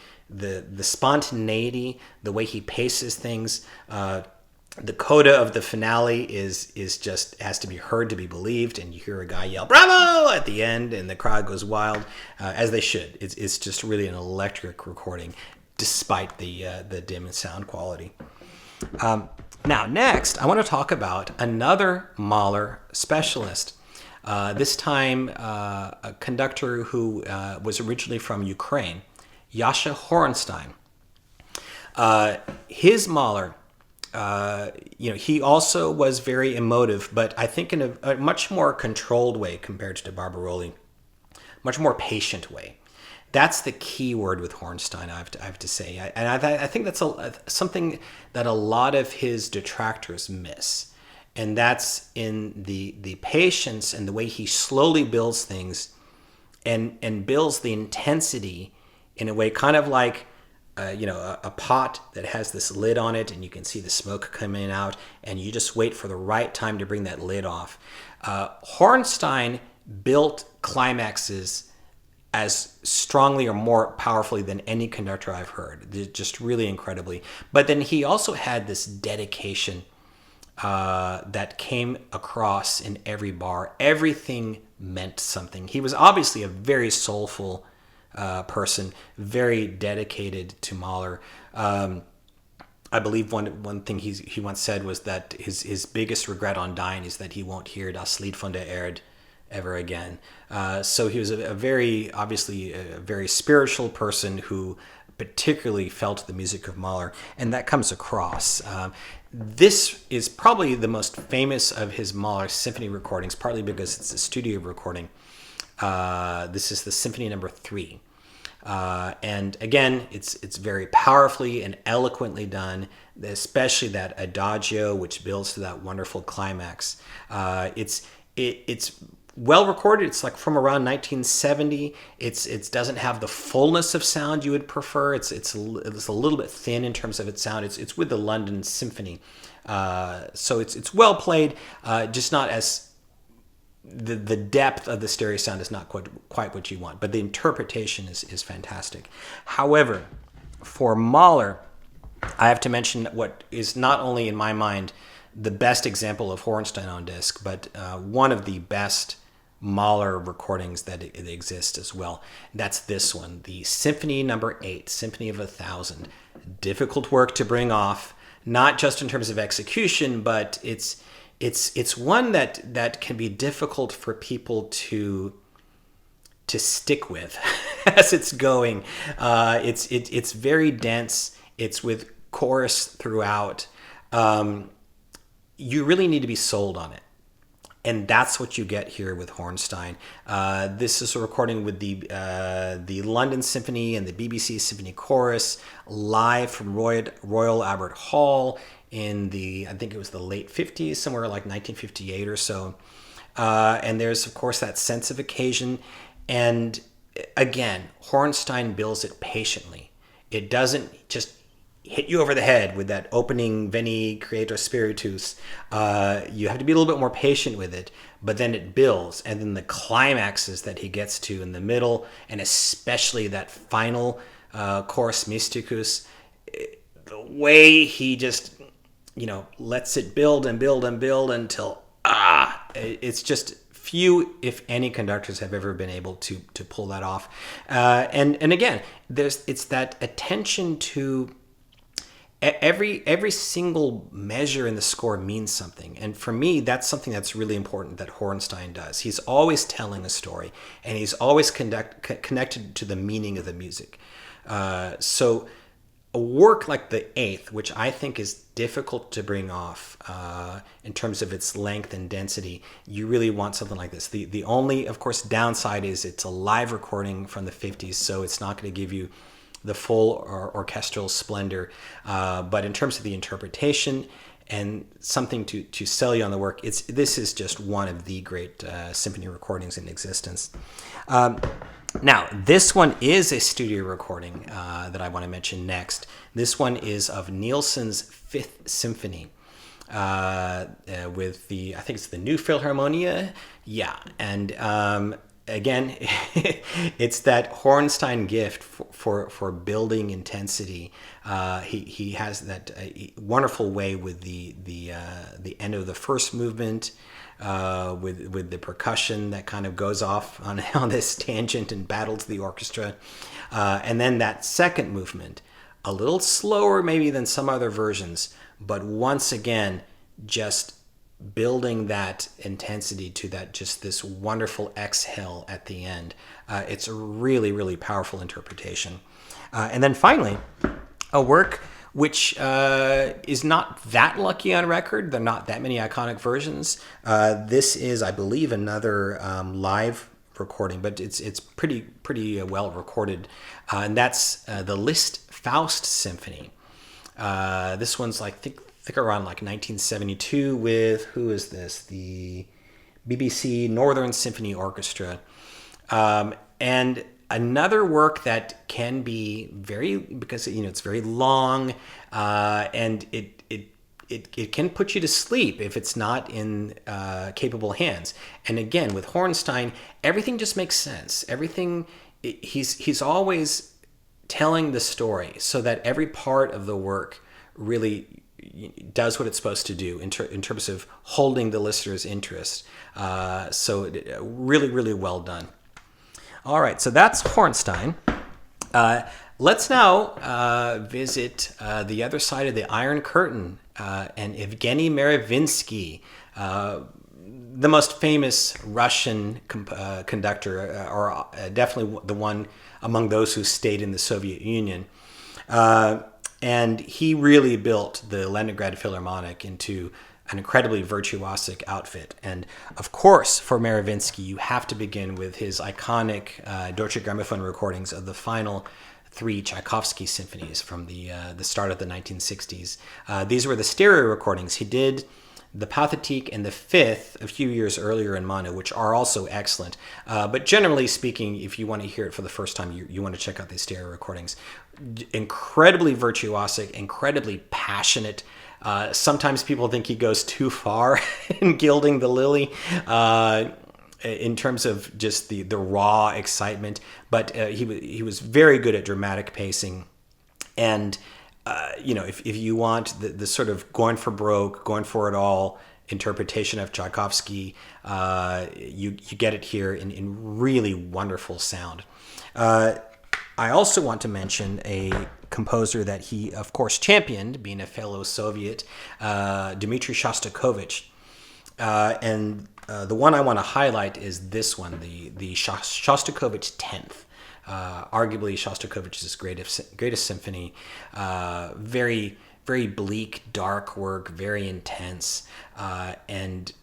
spontaneity, the way he paces things, the coda of the finale is just has to be heard to be believed, and you hear a guy yell "Bravo!" at the end, and the crowd goes wild, as they should. It's just really an electric recording, despite the dim sound quality. Now, next, I want to talk about another Mahler specialist. This time, a conductor who was originally from Ukraine, Jascha Horenstein. His Mahler, he also was very emotive, but I think in a much more controlled way compared to Barbirolli, much more patient way. That's the key word with Horenstein, I have to say. I think that's something that a lot of his detractors miss. And that's in the patience and the way he slowly builds things and builds the intensity in a way kind of like a pot that has this lid on it, and you can see the smoke coming out, and you just wait for the right time to bring that lid off. Horenstein built climaxes as strongly or more powerfully than any conductor I've heard, just really incredibly. But then he also had this dedication that came across in every bar. Everything meant something. He was obviously a very soulful person, very dedicated to Mahler. I believe one thing he once said was that his biggest regret on dying is that he won't hear Das Lied von der Erde ever again. So he was a very spiritual person who particularly felt the music of Mahler, and that comes across. This is probably the most famous of his Mahler symphony recordings, partly because it's a studio recording. This is the Symphony Number 3. And again, it's very powerfully and eloquently done, especially that adagio, which builds to that wonderful climax. It's well recorded. It's like from around 1970. It doesn't have the fullness of sound you would prefer. It's a little bit thin in terms of its sound. It's with the London Symphony, so it's well played. Just not as the depth of the stereo sound is not quite what you want, but the interpretation is fantastic. However, for Mahler, I have to mention what is not only in my mind the best example of Horenstein on disc, but one of the best Mahler recordings that exist as well. That's this one, the Symphony Number 8, Symphony of 1000. Difficult work to bring off, not just in terms of execution, but it's one that can be difficult for people to stick with as it's going. It's very dense. It's with chorus throughout. You really need to be sold on it. And that's what you get here with Horenstein. This is a recording with the London Symphony and the BBC Symphony Chorus live from Royal Albert Hall in I think it was the late 50s, somewhere like 1958 or so. And there's, of course, that sense of occasion. And again, Horenstein builds it patiently. It doesn't just hit you over the head with that opening Veni Creator Spiritus. You have to be a little bit more patient with it, but then it builds, and then the climaxes that he gets to in the middle, and especially that final chorus Mysticus, the way he just, lets it build and build and build until, it's just few, if any, conductors have ever been able to pull that off. And again, it's that attention to every single measure in the score means something. And for me, that's something that's really important that Horenstein does. He's always telling a story, and he's always connected to the meaning of the music. So a work like the Eighth, which I think is difficult to bring off in terms of its length and density, you really want something like this. The only, of course, downside is it's a live recording from the 50s, so it's not going to give you the full orchestral splendor. But in terms of the interpretation and something to sell you on the work, this is just one of the great symphony recordings in existence. Now, this one is a studio recording that I want to mention next. This one is of Nielsen's Fifth Symphony with I think it's the New Philharmonia. Yeah, and again, it's that Horenstein gift for building intensity. He has that wonderful way with the end of the first movement, with the percussion that kind of goes off on this tangent and battles the orchestra, and then that second movement, a little slower maybe than some other versions, but once again just building that intensity to that, just this wonderful exhale at the end. It's a really, really powerful interpretation. And then finally, a work which is not that lucky on record. There are not that many iconic versions. This is, I believe, another live recording, but it's pretty well recorded. And that's the Liszt Faust Symphony. This one's like, I think around like 1972 with, who is this? The BBC Northern Symphony Orchestra. And another work that can be because it's very long, and it can put you to sleep if it's not in capable hands. And again, with Horenstein, everything just makes sense. Everything, he's always telling the story so that every part of the work really does what it's supposed to do in terms of holding the listener's interest. So really, really well done. All right, so that's Horenstein. Let's now visit the other side of the Iron Curtain and Yevgeny Mravinsky, the most famous Russian conductor, or definitely the one among those who stayed in the Soviet Union. And he really built the Leningrad Philharmonic into an incredibly virtuosic outfit. And of course, for Mravinsky, you have to begin with his iconic Deutsche Grammophon recordings of the final 3 Tchaikovsky symphonies from the start of the 1960s. These were the stereo recordings. He did the Pathétique and the Fifth a few years earlier in mono, which are also excellent. But generally speaking, if you want to hear it for the first time, you want to check out these stereo recordings. Incredibly virtuosic, incredibly passionate. Sometimes people think he goes too far in gilding the lily in terms of just the raw excitement. But he was very good at dramatic pacing. And if you want the sort of going for broke, going for it all interpretation of Tchaikovsky, you get it here in really wonderful sound. I also want to mention a composer that he, of course, championed, being a fellow Soviet, Dmitri Shostakovich. And the one I want to highlight is this one, the Shostakovich 10th. arguably Shostakovich's greatest symphony. Very, very bleak, dark work, very intense, and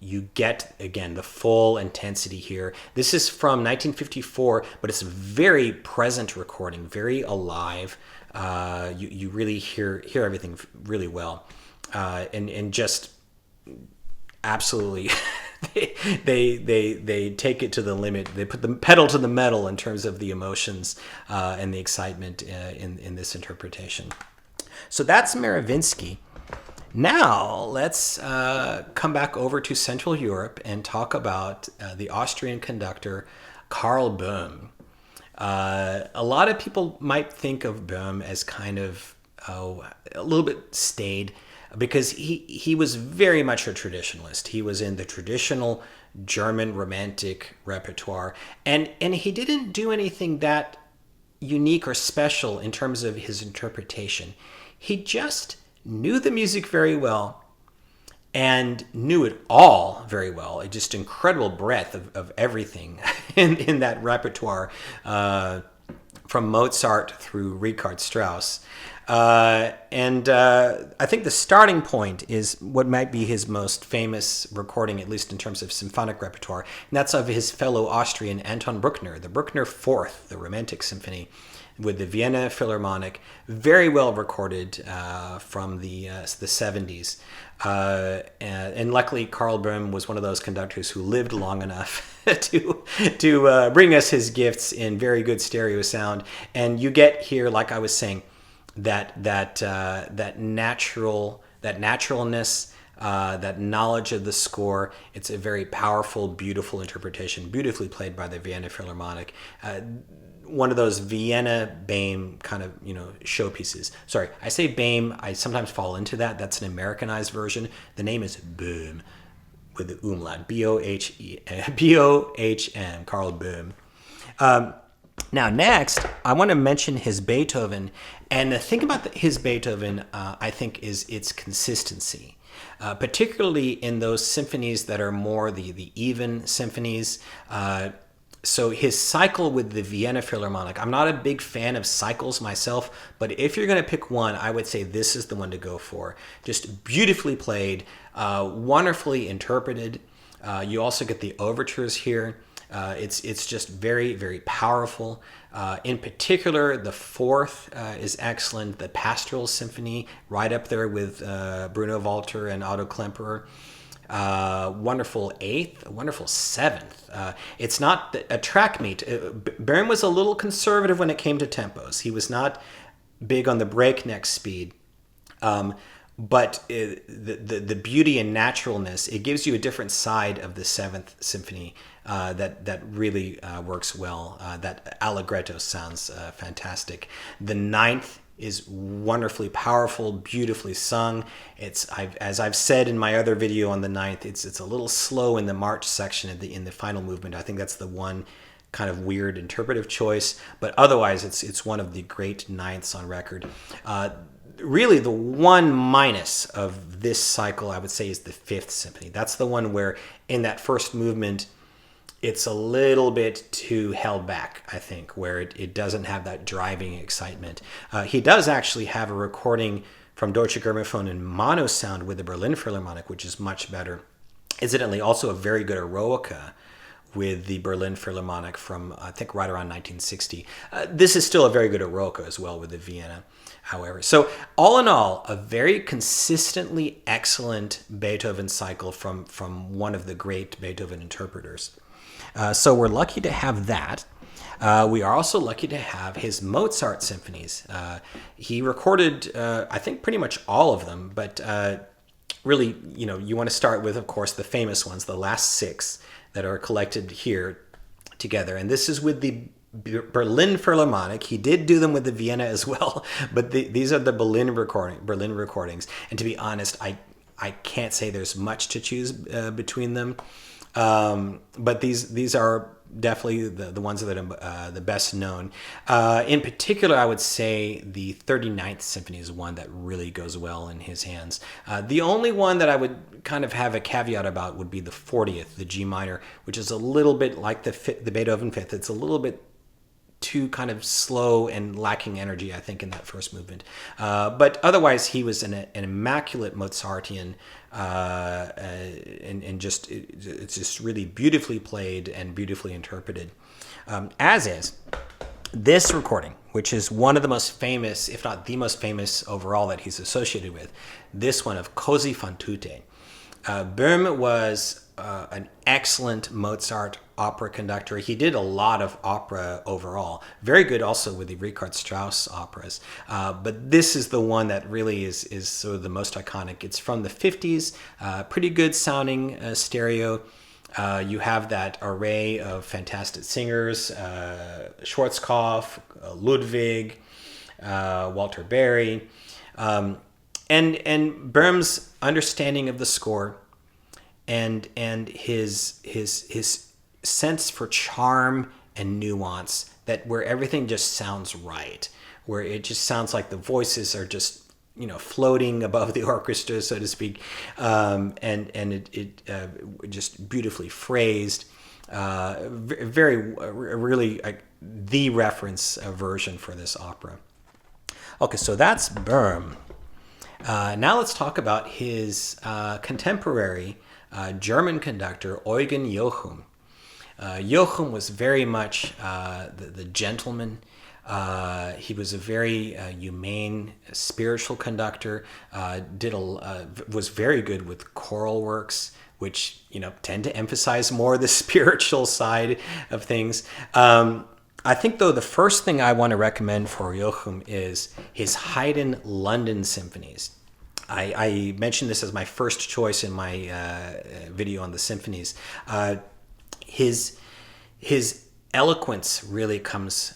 you get, again, the full intensity here. This is from 1954, but it's a very present recording, very alive. You really hear everything really well, and just absolutely they take it to the limit. They put the pedal to the metal in terms of the emotions and the excitement in this interpretation. So that's Mravinsky. Now let's come back over to Central Europe and talk about the Austrian conductor Karl Böhm. A lot of people might think of Böhm as kind of a little bit staid, because he was very much a traditionalist. He was in the traditional German Romantic repertoire, and he didn't do anything that unique or special in terms of his interpretation. He just knew the music very well and knew it all very well. Just incredible breadth of everything in that repertoire, from Mozart through Richard Strauss. And I think the starting point is what might be his most famous recording, at least in terms of symphonic repertoire, and that's of his fellow Austrian Anton Bruckner, the Bruckner Fourth, the Romantic Symphony, with the Vienna Philharmonic, very well recorded from the 70s. And luckily, Karl Böhm was one of those conductors who lived long enough to bring us his gifts in very good stereo sound. And you get here, like I was saying, that naturalness, that knowledge of the score. It's a very powerful, beautiful interpretation, beautifully played by the Vienna Philharmonic. One of those Vienna Böhm kind of, showpieces. Sorry, I say Böhm. I sometimes fall into that. That's an Americanized version. The name is Böhm with the umlaut. B-O-H-M, Karl Böhm. Now, next, I want to mention his Beethoven. And the thing about his Beethoven, I think, is its consistency. Particularly in those symphonies that are more the even symphonies. So his cycle with the Vienna Philharmonic, I'm not a big fan of cycles myself, but if you're going to pick one, I would say this is the one to go for. Just beautifully played, wonderfully interpreted. You also get the overtures here. It's just very, very powerful. In particular, the fourth is excellent. The Pastoral Symphony, right up there with Bruno Walter and Otto Klemperer. Wonderful eighth, a wonderful seventh. It's not a track meet. Böhm was a little conservative when it came to tempos. He was not big on the breakneck speed. But the beauty and naturalness, it gives you a different side of the Seventh Symphony that really works well. That allegretto sounds fantastic. The Ninth is wonderfully powerful, beautifully sung. As I've said in my other video on the Ninth, it's a little slow in the march section in the final movement. I think that's the one kind of weird interpretive choice, but otherwise it's one of the great ninths on record. Really, the one minus of this cycle, I would say, is the Fifth Symphony. That's the one where, in that first movement, it's a little bit too held back, I think, where it doesn't have that driving excitement. He does actually have a recording from Deutsche Grammophon in mono sound with the Berlin Philharmonic, which is much better. Incidentally, also a very good eroica with the Berlin Philharmonic from, I think, right around 1960. This is still a very good eroica as well with the Vienna, however. So all in all, a very consistently excellent Beethoven cycle from one of the great Beethoven interpreters. So we're lucky to have that. We are also lucky to have his Mozart symphonies. He recorded, I think, pretty much all of them, but really, you want to start with, of course, the famous ones, the last six that are collected here together. And this is with the Berlin Philharmonic. He did do them with the Vienna as well, but these are the Berlin recordings. And to be honest, I can't say there's much to choose between them. But these are definitely the ones that are the best known. In particular, I would say the 39th Symphony is one that really goes well in his hands. The only one that I would kind of have a caveat about would be the 40th, the G minor, which is a little bit like the Beethoven Fifth. It's a little bit too kind of slow and lacking energy, I think, in that first movement. But otherwise, he was an immaculate Mozartian, and just it's just really beautifully played and beautifully interpreted. As is this recording, which is one of the most famous, if not the most famous overall that he's associated with, this one of Così fan tutte. Böhm was an excellent Mozart opera conductor. He did a lot of opera overall. Very good also with the Richard Strauss operas. But this is the one that really is sort of the most iconic. It's from the 50s, pretty good sounding stereo. You have that array of fantastic singers, Schwarzkopf, Ludwig, Walter Berry, and Böhm's understanding of the score and his sense for charm and nuance, that where everything just sounds right, where it just sounds like the voices are just floating above the orchestra, so to speak, and it just beautifully phrased, really the reference version for this opera. Okay, so that's Böhm. Now let's talk about his contemporary German conductor, Eugen Jochum. Jochum was very much the gentleman. He was a very humane, spiritual conductor. Was very good with choral works, which tend to emphasize more the spiritual side of things. I think, though, the first thing I want to recommend for Jochum is his Haydn London symphonies. I mentioned this as my first choice in my video on the symphonies. His eloquence really comes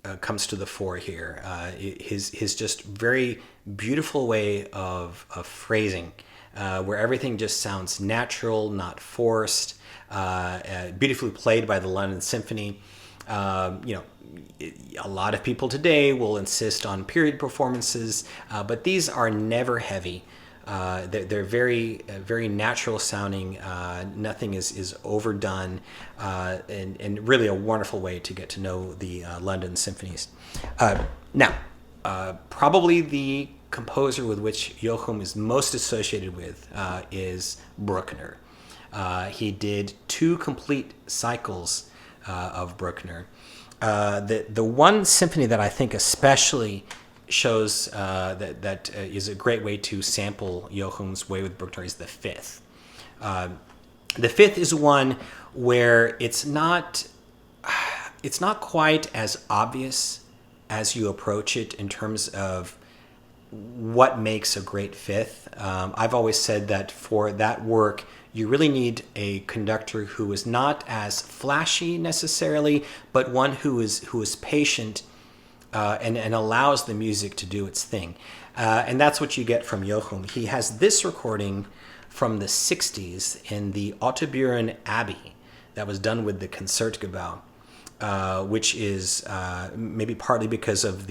to the fore here. His just very beautiful way of phrasing, where everything just sounds natural, not forced, beautifully played by the London Symphony. A lot of people today will insist on period performances, but these are never heavy. They're very natural sounding. Nothing is overdone, and really a wonderful way to get to know the London symphonies. Now, probably the composer with which Jochum is most associated with is Bruckner. He did 2 complete cycles of Bruckner. The one symphony that I think especially shows that is a great way to sample Jochum's way with Bruckner is the 5th. The 5th is one where it's not quite as obvious as you approach it in terms of what makes a great 5th. I've always said that for that work, you really need a conductor who is not as flashy necessarily, but one who is patient and allows the music to do its thing. And that's what you get from Jochum. He has this recording from the 60s in the Ottoburen Abbey that was done with the Concertgebouw, which is maybe partly because of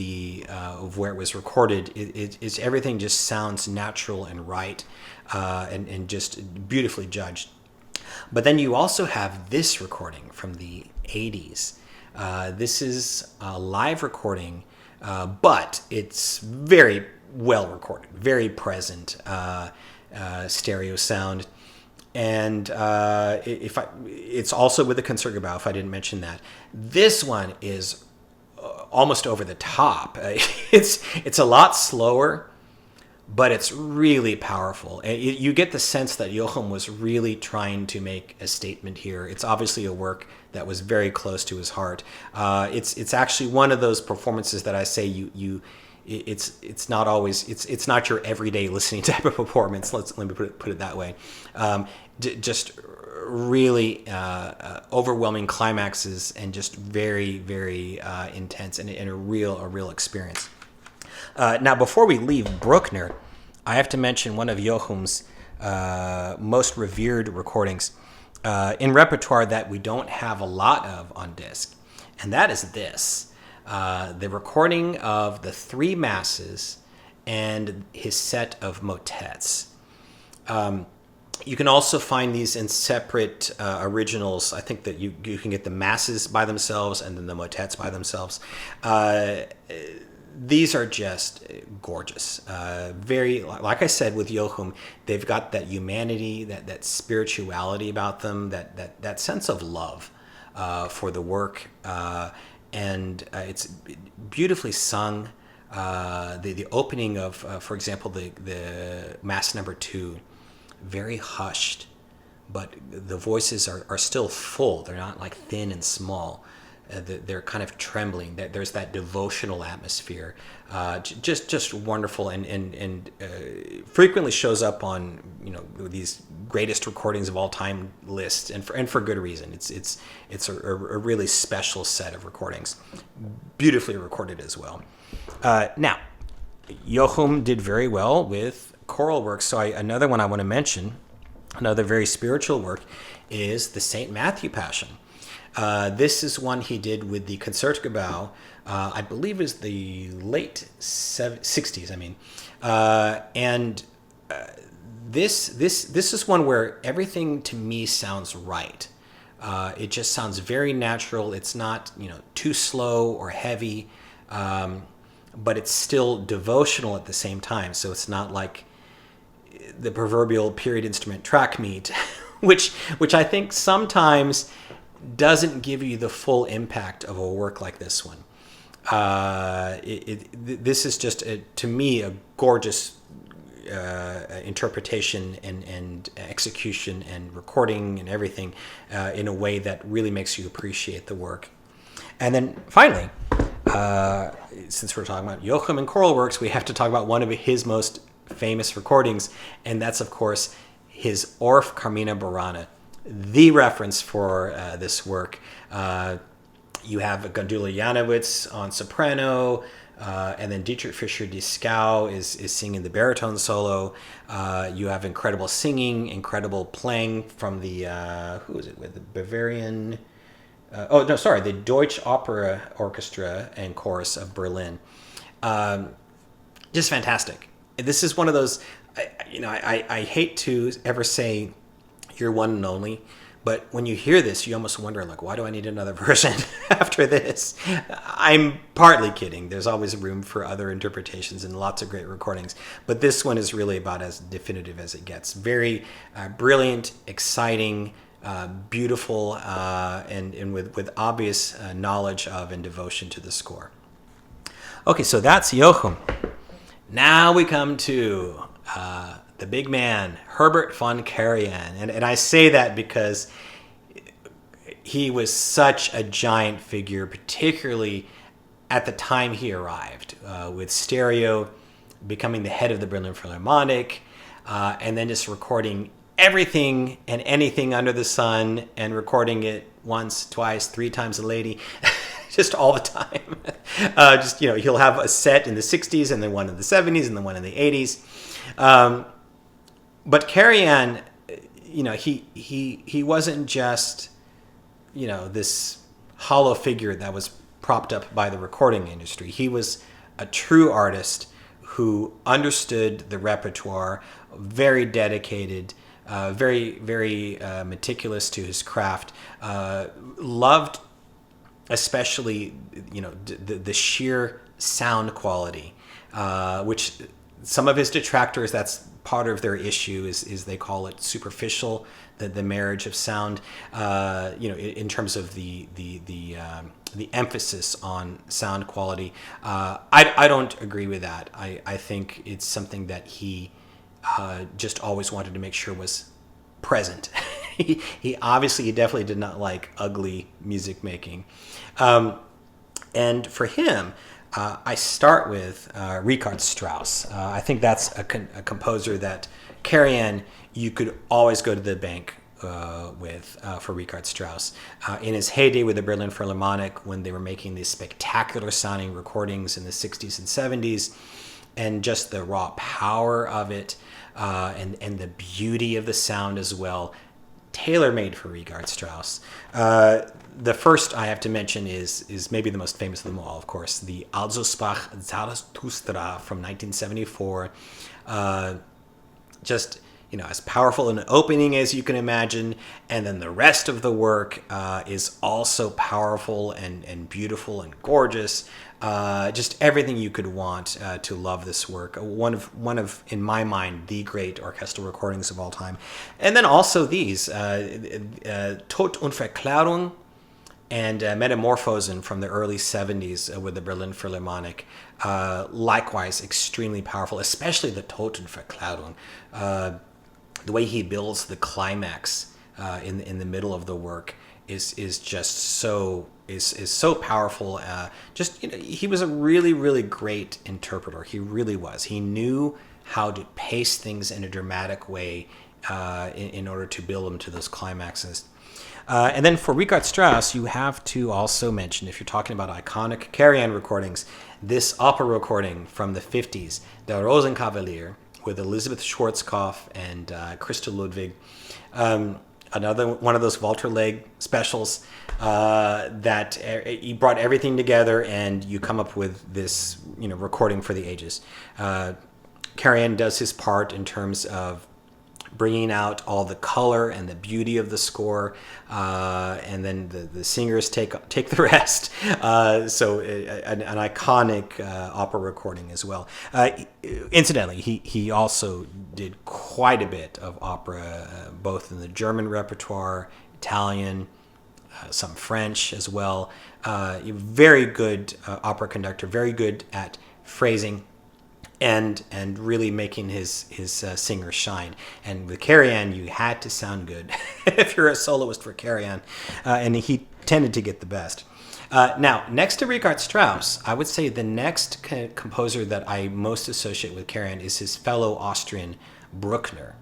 of where it was recorded. It's everything just sounds natural and right, and just beautifully judged. But then you also have this recording from the 80s. This is a live recording, but it's very well recorded, very present stereo sound. And it's also with the Concertgebouw, if I didn't mention that. This one is almost over the top. It's a lot slower, but it's really powerful. And you get the sense that Jochum was really trying to make a statement here. It's obviously a work that was very close to his heart. It's actually one of those performances that I say it's not always it's not your everyday listening type of performance. Let me put it that way. Just really overwhelming climaxes and just very very intense and a real experience. Now, before we leave Bruckner, I have to mention one of Jochum's most revered recordings in repertoire that we don't have a lot of on disc, and that is this. The recording of the 3 masses and his set of motets. You can also find these in separate originals. I think that you can get the masses by themselves and then the motets by themselves. These are just gorgeous. Very, like I said with Jochum, they've got that humanity, that spirituality about them, that sense of love for the work, and it's beautifully sung. The opening of, for example, the Mass Number 2. Very hushed, but the voices are still full. They're not like thin and small. They're kind of trembling. There's that devotional atmosphere. Just wonderful, and frequently shows up on these greatest recordings of all time lists, and for good reason. It's a really special set of recordings, beautifully recorded as well. Now, Jochum did very well with choral works. So another one I want to mention, another very spiritual work, is the St. Matthew Passion. This is one he did with the Concertgebouw, I believe is the late 60s, and this is one where everything to me sounds right. It just sounds very natural. It's not too slow or heavy, but it's still devotional at the same time. So it's not like the proverbial period instrument track meet, which I think sometimes doesn't give you the full impact of a work like this one. This is just, to me, a gorgeous interpretation and execution and recording and everything in a way that really makes you appreciate the work. And then finally, since we're talking about Jochum and choral works, we have to talk about one of his most famous recordings, and that's of course his Orff Carmina Burana, the reference for this work. You have Gundula Janowitz on soprano, and then Dietrich Fischer-Dieskau is singing the baritone solo. You have incredible singing, incredible playing from the who is it with the Bavarian? The Deutsche Opera Orchestra and Chorus of Berlin. Just fantastic. This is one of those, I hate to ever say you're one and only, but when you hear this, you almost wonder, like, why do I need another version after this? I'm partly kidding. There's always room for other interpretations and lots of great recordings, but this one is really about as definitive as it gets. Very brilliant, exciting, beautiful, and with obvious knowledge of and devotion to the score. Okay, so that's Jochum. Now we come to the big man, Herbert von Karajan. And I say that because he was such a giant figure, particularly at the time he arrived, with stereo, becoming the head of the Berlin Philharmonic, and then just recording everything and anything under the sun, and recording it once, twice, 3 times a lady. Just all the time. He'll have a set in the 60s and then one in the 70s and then one in the 80s. But Karajan, he wasn't just, this hollow figure that was propped up by the recording industry. He was a true artist who understood the repertoire, very dedicated, very, very meticulous to his craft, loved especially, the sheer sound quality, which some of his detractors, that's part of their issue, is they call it superficial, the marriage of sound, in terms of the emphasis on sound quality. I don't agree with that. I think it's something that he just always wanted to make sure was present. He definitely did not like ugly music making. And for him, I start with Richard Strauss. I think that's a composer that Karajan, you could always go to the bank with for Richard Strauss. In his heyday with the Berlin Philharmonic, when they were making these spectacular sounding recordings in the 60s and 70s, and just the raw power of it, and the beauty of the sound as well, tailor-made for Richard Strauss. The first I have to mention is maybe the most famous of them all, of course, the Also sprach Zarathustra from 1974. Just as powerful an opening as you can imagine, and then the rest of the work is also powerful and beautiful and gorgeous. Just everything you could want to love this work. One of, in my mind, the great orchestral recordings of all time. And then also these, Tod und Verklärung and Metamorphosen from the early 70s with the Berlin Philharmonic. Likewise, extremely powerful, especially the Tod und Verklärung. The way he builds the climax in the middle of the work is just so powerful. He was a really, really great interpreter. He really was. He knew how to pace things in a dramatic way in order to build them to those climaxes. And then for Richard Strauss, you have to also mention, if you're talking about iconic Karajan recordings, this opera recording from the 50s, Der Rosenkavalier, with Elizabeth Schwarzkopf and Christa Ludwig. Another one of those Walter Leg specials that he brought everything together, and you come up with this, recording for the ages. Karajan does his part in terms of bringing out all the color and the beauty of the score, and then the singers take the rest. So an iconic opera recording as well. Incidentally, he also did quite a bit of opera, both in the German repertoire, Italian, some French as well. Very good opera conductor, very good at phrasing and really making his singer shine. And with Karajan, you had to sound good if you're a soloist for Karajan, and he tended to get the best. Now, next to Richard Strauss, I would say the next composer that I most associate with Karajan is his fellow Austrian Bruckner.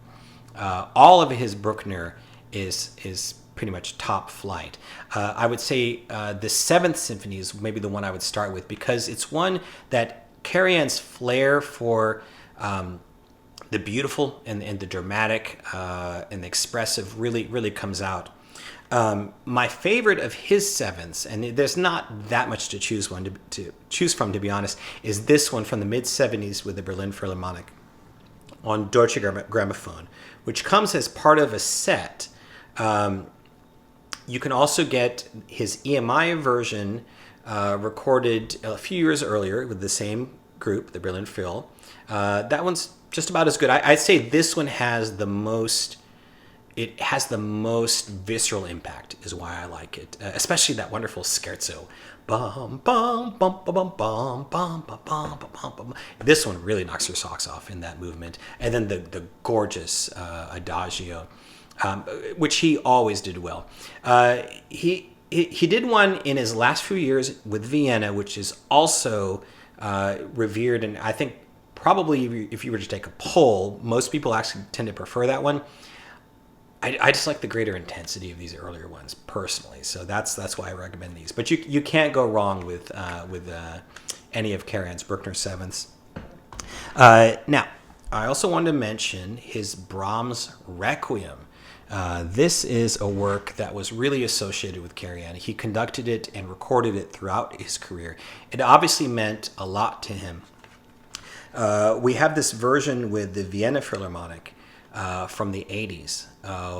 All of his Bruckner is pretty much top flight. I would say the Seventh Symphony is maybe the one I would start with, because it's one that Karajan's flair for the beautiful and the dramatic and the expressive really comes out. My favorite of his sevenths, and there's not that much to choose from, to be honest, is this one from the mid-70s with the Berlin Philharmonic on Deutsche Grammophon, which comes as part of a set. You can also get his EMI version recorded a few years earlier with the same group, the Berlin Phil. That one's just about as good. I'd say this one has the most visceral impact, is why I like it. Especially that wonderful scherzo. Bum, bum, bum, bum, bum, bum, bum, bum, bum, bum. This one really knocks your socks off in that movement. And then the gorgeous adagio, which he always did well. He did one in his last few years with Vienna, which is also revered, and I think probably if you were to take a poll, most people actually tend to prefer that one. I just like the greater intensity of these earlier ones personally, so that's why I recommend these. But you can't go wrong with any of Karajan's Bruckner sevenths. Now, I also wanted to mention his Brahms Requiem. This is a work that was really associated with Karajan. He conducted it and recorded it throughout his career. It obviously meant a lot to him. We have this version with the Vienna Philharmonic from the 80s,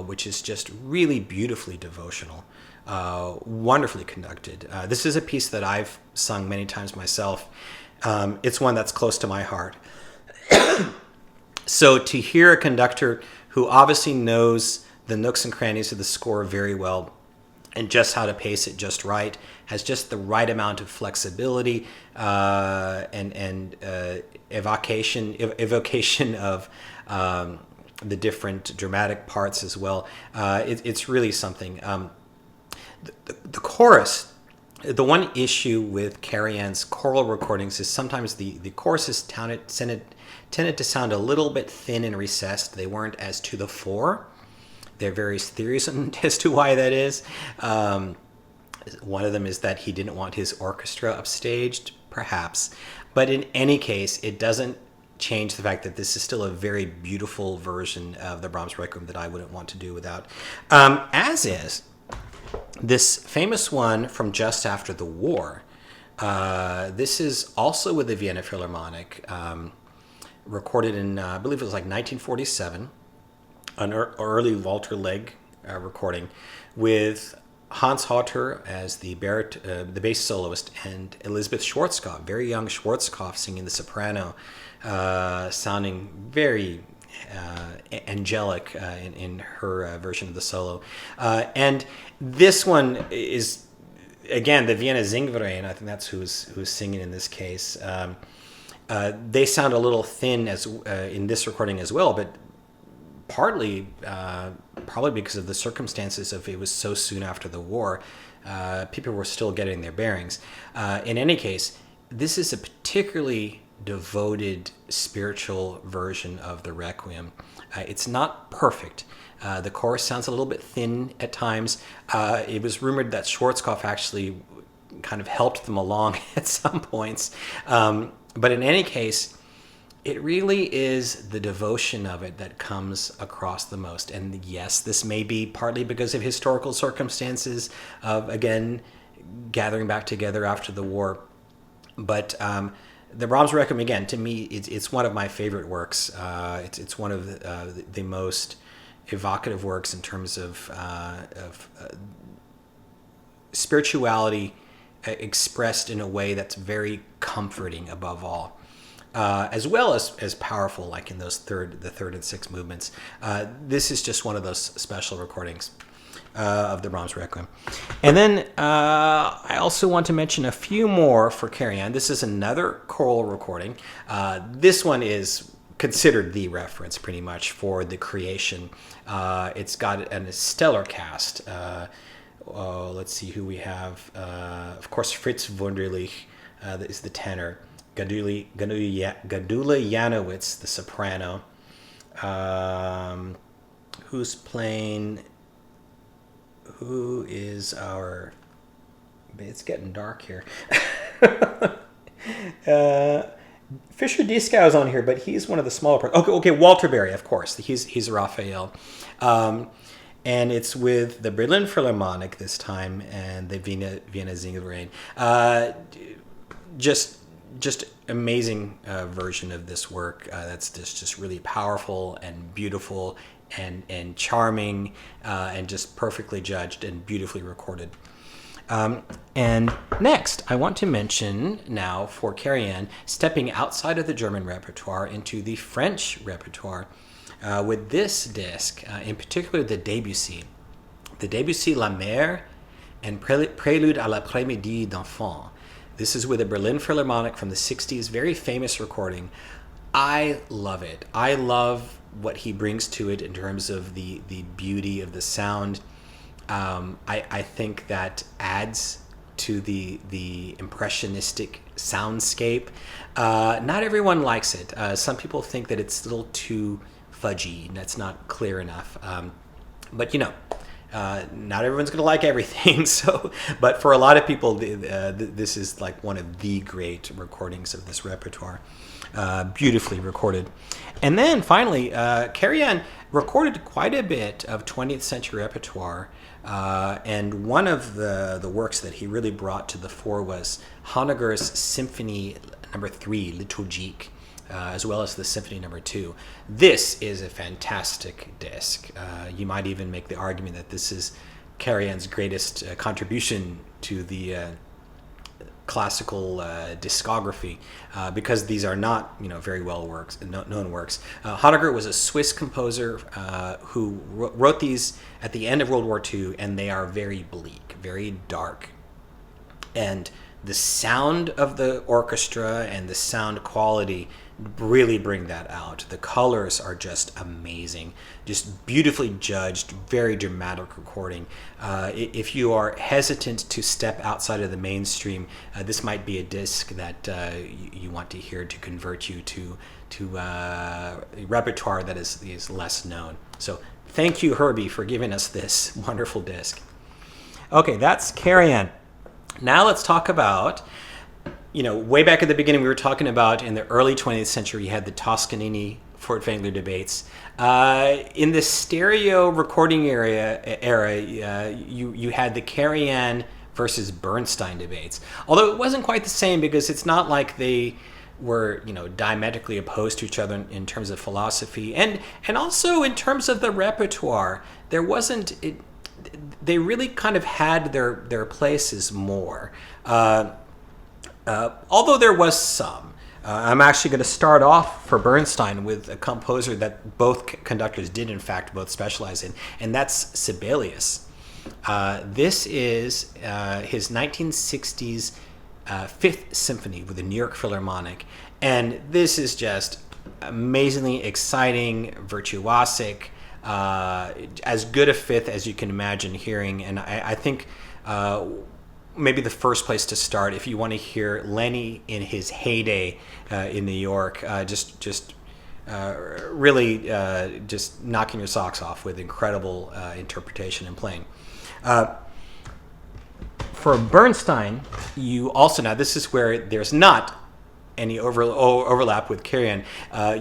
which is just really beautifully devotional, wonderfully conducted. This is a piece that I've sung many times myself. It's one that's close to my heart. So to hear a conductor who obviously knows the nooks and crannies of the score very well, and just how to pace it just right, has just the right amount of flexibility and evocation of the different dramatic parts as well. It's really something. The chorus, the one issue with Karajan's choral recordings is sometimes the choruses tended to sound a little bit thin and recessed. They weren't as to the fore. There are various theories as to why that is. One of them is that he didn't want his orchestra upstaged, perhaps. But in any case, it doesn't change the fact that this is still a very beautiful version of the Brahms Requiem that I wouldn't want to do without. As is this famous one from just after the war. This is also with the Vienna Philharmonic, recorded in, I believe it was like 1947. an early Walter Legg recording with Hans Hotter as the bass soloist, and Elizabeth Schwarzkopf, very young Schwarzkopf, singing the soprano, sounding very angelic in her version of the solo. And this one is, again, the Vienna Singverein. I think that's who's singing in this case. They sound a little thin as in this recording as well, but partly probably because of the circumstances of it was so soon after the war. People were still getting their bearings. In any case, this is a particularly devoted spiritual version of the Requiem. It's not perfect. The chorus sounds a little bit thin at times. It was rumored that Schwarzkopf actually kind of helped them along at some points. But in any case, it really is the devotion of it that comes across the most. And yes, this may be partly because of historical circumstances of, again, gathering back together after the war. But the Brahms Requiem, again, to me, it's one of my favorite works. It's one of the most evocative works in terms of spirituality expressed in a way that's very comforting above all. As well as powerful, like in those the third and sixth movements. This is just one of those special recordings of the Brahms Requiem. And then I also want to mention a few more for Karajan. This is another choral recording. This one is considered the reference pretty much for the creation. It's got a stellar cast. Let's see who we have. Of course, Fritz Wunderlich is the tenor. Gadula Janowitz, the soprano. Who's playing? Who is our? It's getting dark here. Fischer Dieskau is on here, but he's one of the smaller parts. Okay, Walter Berry, of course. He's Raphael. And it's with the Berlin Philharmonic this time and the Vienna Singverein. Just amazing version of this work. That's just really powerful and beautiful and charming and just perfectly judged and beautifully recorded. And next, I want to mention now for Karajan, stepping outside of the German repertoire into the French repertoire with this disc, in particular the Debussy La Mer and Prélude à l'après-midi d'enfant. This is with a Berlin Philharmonic from the 60s, very famous recording. I love it. I love what he brings to it in terms of the beauty of the sound. I think that adds to the impressionistic soundscape. Not everyone likes it. Some people think that it's a little too fudgy, that's not clear enough. But not everyone's going to like everything. But for a lot of people, this is like one of the great recordings of this repertoire. Beautifully recorded. And then finally, Karajan recorded quite a bit of 20th century repertoire. And one of the works that he really brought to the fore was Honegger's Symphony No. 3, Liturgique, as well as the Symphony No. 2. This is a fantastic disc. You might even make the argument that this is Karajan's greatest contribution to the classical discography, because these are not very well known works. Honegger was a Swiss composer who wrote these at the end of World War II, and they are very bleak, very dark. And the sound of the orchestra and the sound quality really bring that out. The colors are just amazing, just beautifully judged, very dramatic recording. If you are hesitant to step outside of the mainstream, this might be a disc that you want to hear to convert you to a repertoire that is less known. So thank you, Herbie, for giving us this wonderful disc. Okay, that's Karajan. Now let's talk about, way back at the beginning, we were talking about in the early 20th century, you had the Toscanini-Furtwängler debates. In the stereo recording era, you had the Karajan versus Bernstein debates. Although it wasn't quite the same, because it's not like they were diametrically opposed to each other in terms of philosophy and also in terms of the repertoire. There wasn't it. They really kind of had their places more, although there was some. I'm actually going to start off for Bernstein with a composer that both conductors did, in fact, both specialize in, and that's Sibelius. This is his 1960s Fifth Symphony with the New York Philharmonic, and this is just amazingly exciting, virtuosic, as good a fifth as you can imagine hearing. And I think maybe the first place to start, if you want to hear Lenny in his heyday in New York, really just knocking your socks off with incredible interpretation and playing. For Bernstein, you also, now this is where there's not any overlap with Karajan.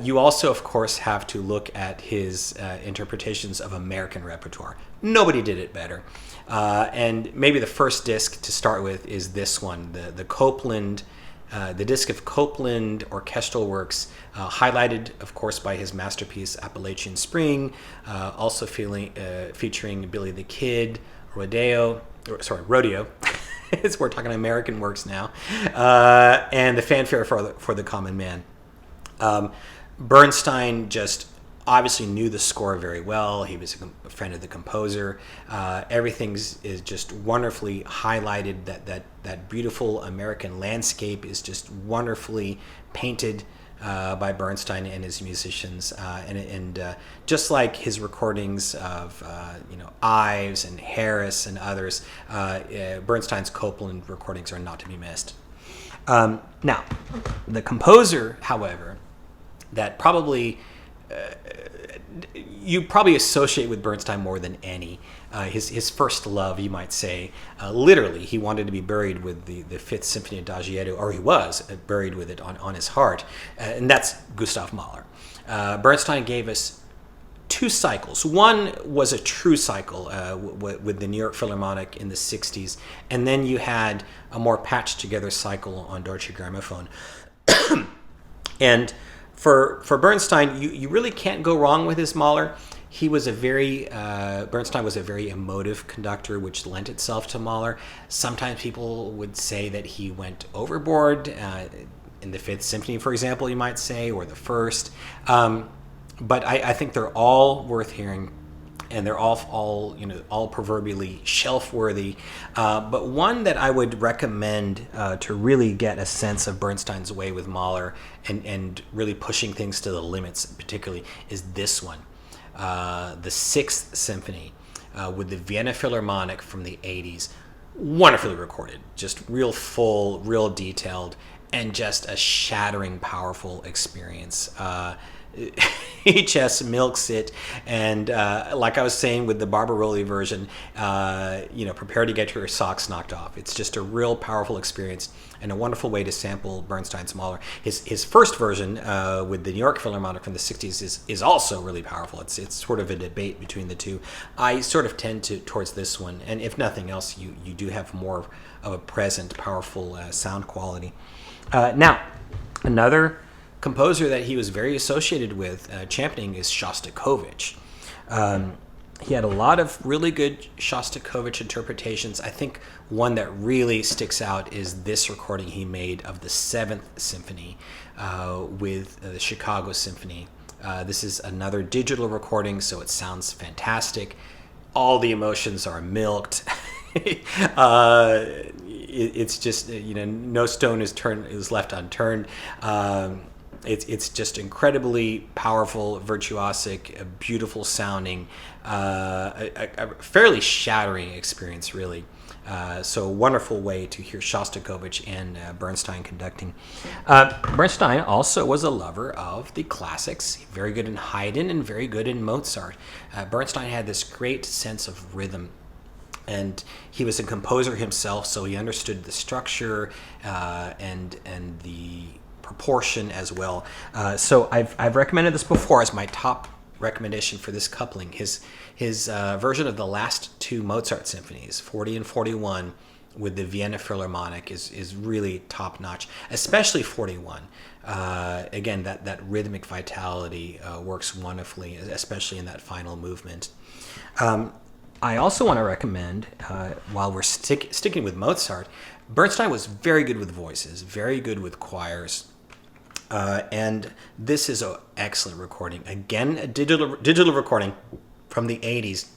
You also, of course, have to look at his interpretations of American repertoire. Nobody did it better. And maybe the first disc to start with is this one, the Copland, the disc of Copland orchestral works, highlighted, of course, by his masterpiece Appalachian Spring, also featuring Billy the Kid, Rodeo. We're talking American works now, and the Fanfare for the Common Man. Bernstein just obviously knew the score very well. He was a friend of the composer. Everything is just wonderfully highlighted. That beautiful American landscape is just wonderfully painted by Bernstein and his musicians, and just like his recordings of Ives and Harris and others, Bernstein's Copland recordings are not to be missed. Now, the composer, however, that probably you probably associate with Bernstein more than any. His first love, you might say. Literally, he wanted to be buried with the Fifth Symphony Adagietto, or he was buried with it on his heart, and that's Gustav Mahler. Bernstein gave us two cycles. One was a true cycle with the New York Philharmonic in the 60s, and then you had a more patched together cycle on Deutsche Grammophon. And for Bernstein, you really can't go wrong with his Mahler. He was Bernstein was a very emotive conductor, which lent itself to Mahler. Sometimes people would say that he went overboard in the Fifth Symphony, for example, you might say, or the First. But I think they're all worth hearing, and they're all proverbially shelf-worthy. But one that I would recommend to really get a sense of Bernstein's way with Mahler and really pushing things to the limits, particularly, is this one. The Sixth Symphony with the Vienna Philharmonic from the 80s. Wonderfully recorded, just real full, real detailed, and just a shattering, powerful experience. HS milks it, and like I was saying with the Barbirolli version, prepare to get your socks knocked off. It's just a real powerful experience and a wonderful way to sample Bernstein's Mahler. His first version with the New York Philharmonic from the 60s is also really powerful. It's sort of a debate between the two. I sort of tend towards this one, and if nothing else, you do have more of a present, powerful sound quality. Now, another composer that he was very associated with championing is Shostakovich. He had a lot of really good Shostakovich interpretations. I think one that really sticks out is this recording he made of the Seventh Symphony with the Chicago Symphony. This is another digital recording, so it sounds fantastic. All the emotions are milked. It's just no stone is left unturned. It's just incredibly powerful, virtuosic, beautiful sounding, a fairly shattering experience, really. So a wonderful way to hear Shostakovich and Bernstein conducting. Bernstein also was a lover of the classics, very good in Haydn and very good in Mozart. Bernstein had this great sense of rhythm. And he was a composer himself, so he understood the structure and the proportion as well. So I've recommended this before as my top recommendation for this coupling. His version of the last two Mozart symphonies, 40 and 41, with the Vienna Philharmonic is really top notch, especially 41. Again, that rhythmic vitality works wonderfully, especially in that final movement. I also want to recommend, while we're sticking with Mozart, Bernstein was very good with voices, very good with choirs. And this is an excellent recording. Again, a digital recording from the 80s.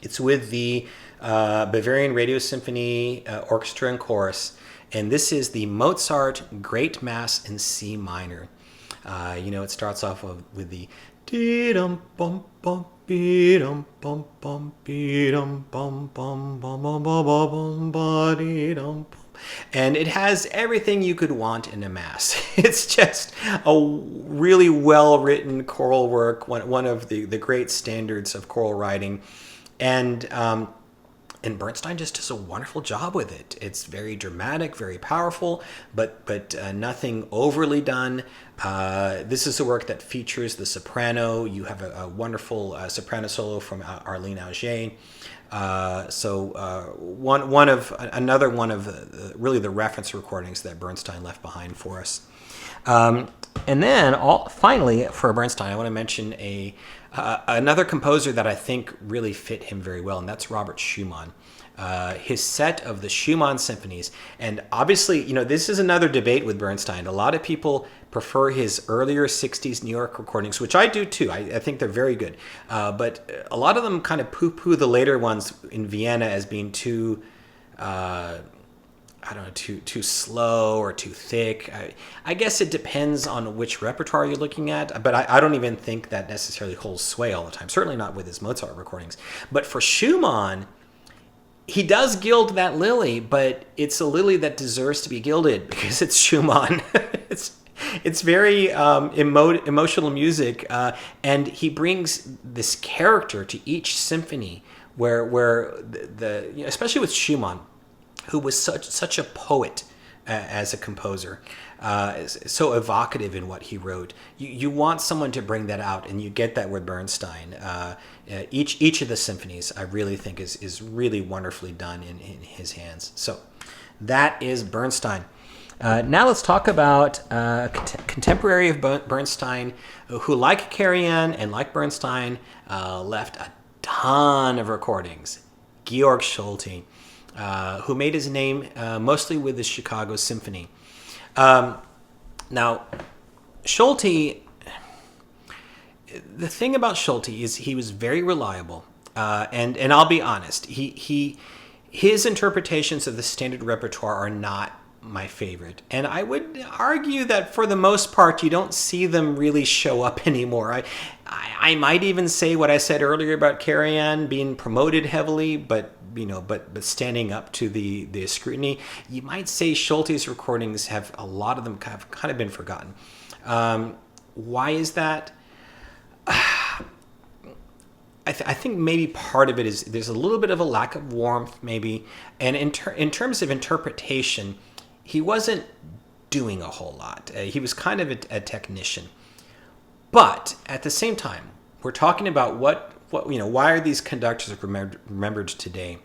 It's with the Bavarian Radio Symphony Orchestra and Chorus. And this is the Mozart Great Mass in C minor. It starts off with the dee-dum bum bum dee-dum bum bum dee-dum bum bum bum bum bum bum bum dee-dum. And it has everything you could want in a mass. It's just a really well-written choral work, one of the great standards of choral writing. And Bernstein just does a wonderful job with it. It's very dramatic, very powerful, but nothing overly done. This is a work that features the soprano. You have a wonderful soprano solo from Arlene Auger. Another one of really the reference recordings that Bernstein left behind for us. And then finally for Bernstein, I want to mention another composer that I think really fit him very well, and that's Robert Schumann. His set of the Schumann symphonies, and obviously, this is another debate with Bernstein. A lot of people prefer his earlier 60s New York recordings, which I do too. I think they're very good. But a lot of them kind of poo-poo the later ones in Vienna as being too too slow or too thick. I guess it depends on which repertoire you're looking at, but I don't even think that necessarily holds sway all the time. Certainly not with his Mozart recordings. But for Schumann, he does gild that lily, but it's a lily that deserves to be gilded because it's Schumann. It's very emotional music, and he brings this character to each symphony where especially with Schumann, who was such a poet as a composer, so evocative in what he wrote. You want someone to bring that out, and you get that with Bernstein. Each of the symphonies, I really think, is really wonderfully done in his hands. So that is Bernstein. Now let's talk about a contemporary of Bernstein who, like Karajan and like Bernstein, left a ton of recordings. Georg Solti, who made his name mostly with the Chicago Symphony. Now, Solti, the thing about Solti is he was very reliable, and I'll be honest, his interpretations of the standard repertoire are not my favorite, and I would argue that for the most part you don't see them really show up anymore. I might even say what I said earlier about Karajan being promoted heavily, but standing up to the scrutiny. You might say Solti's recordings have a lot of them have kind of been forgotten. Why is that? I think maybe part of it is there's a little bit of a lack of warmth, maybe, and in terms of interpretation, he wasn't doing a whole lot. He was kind of a technician, but at the same time, we're talking about why are these conductors remembered today?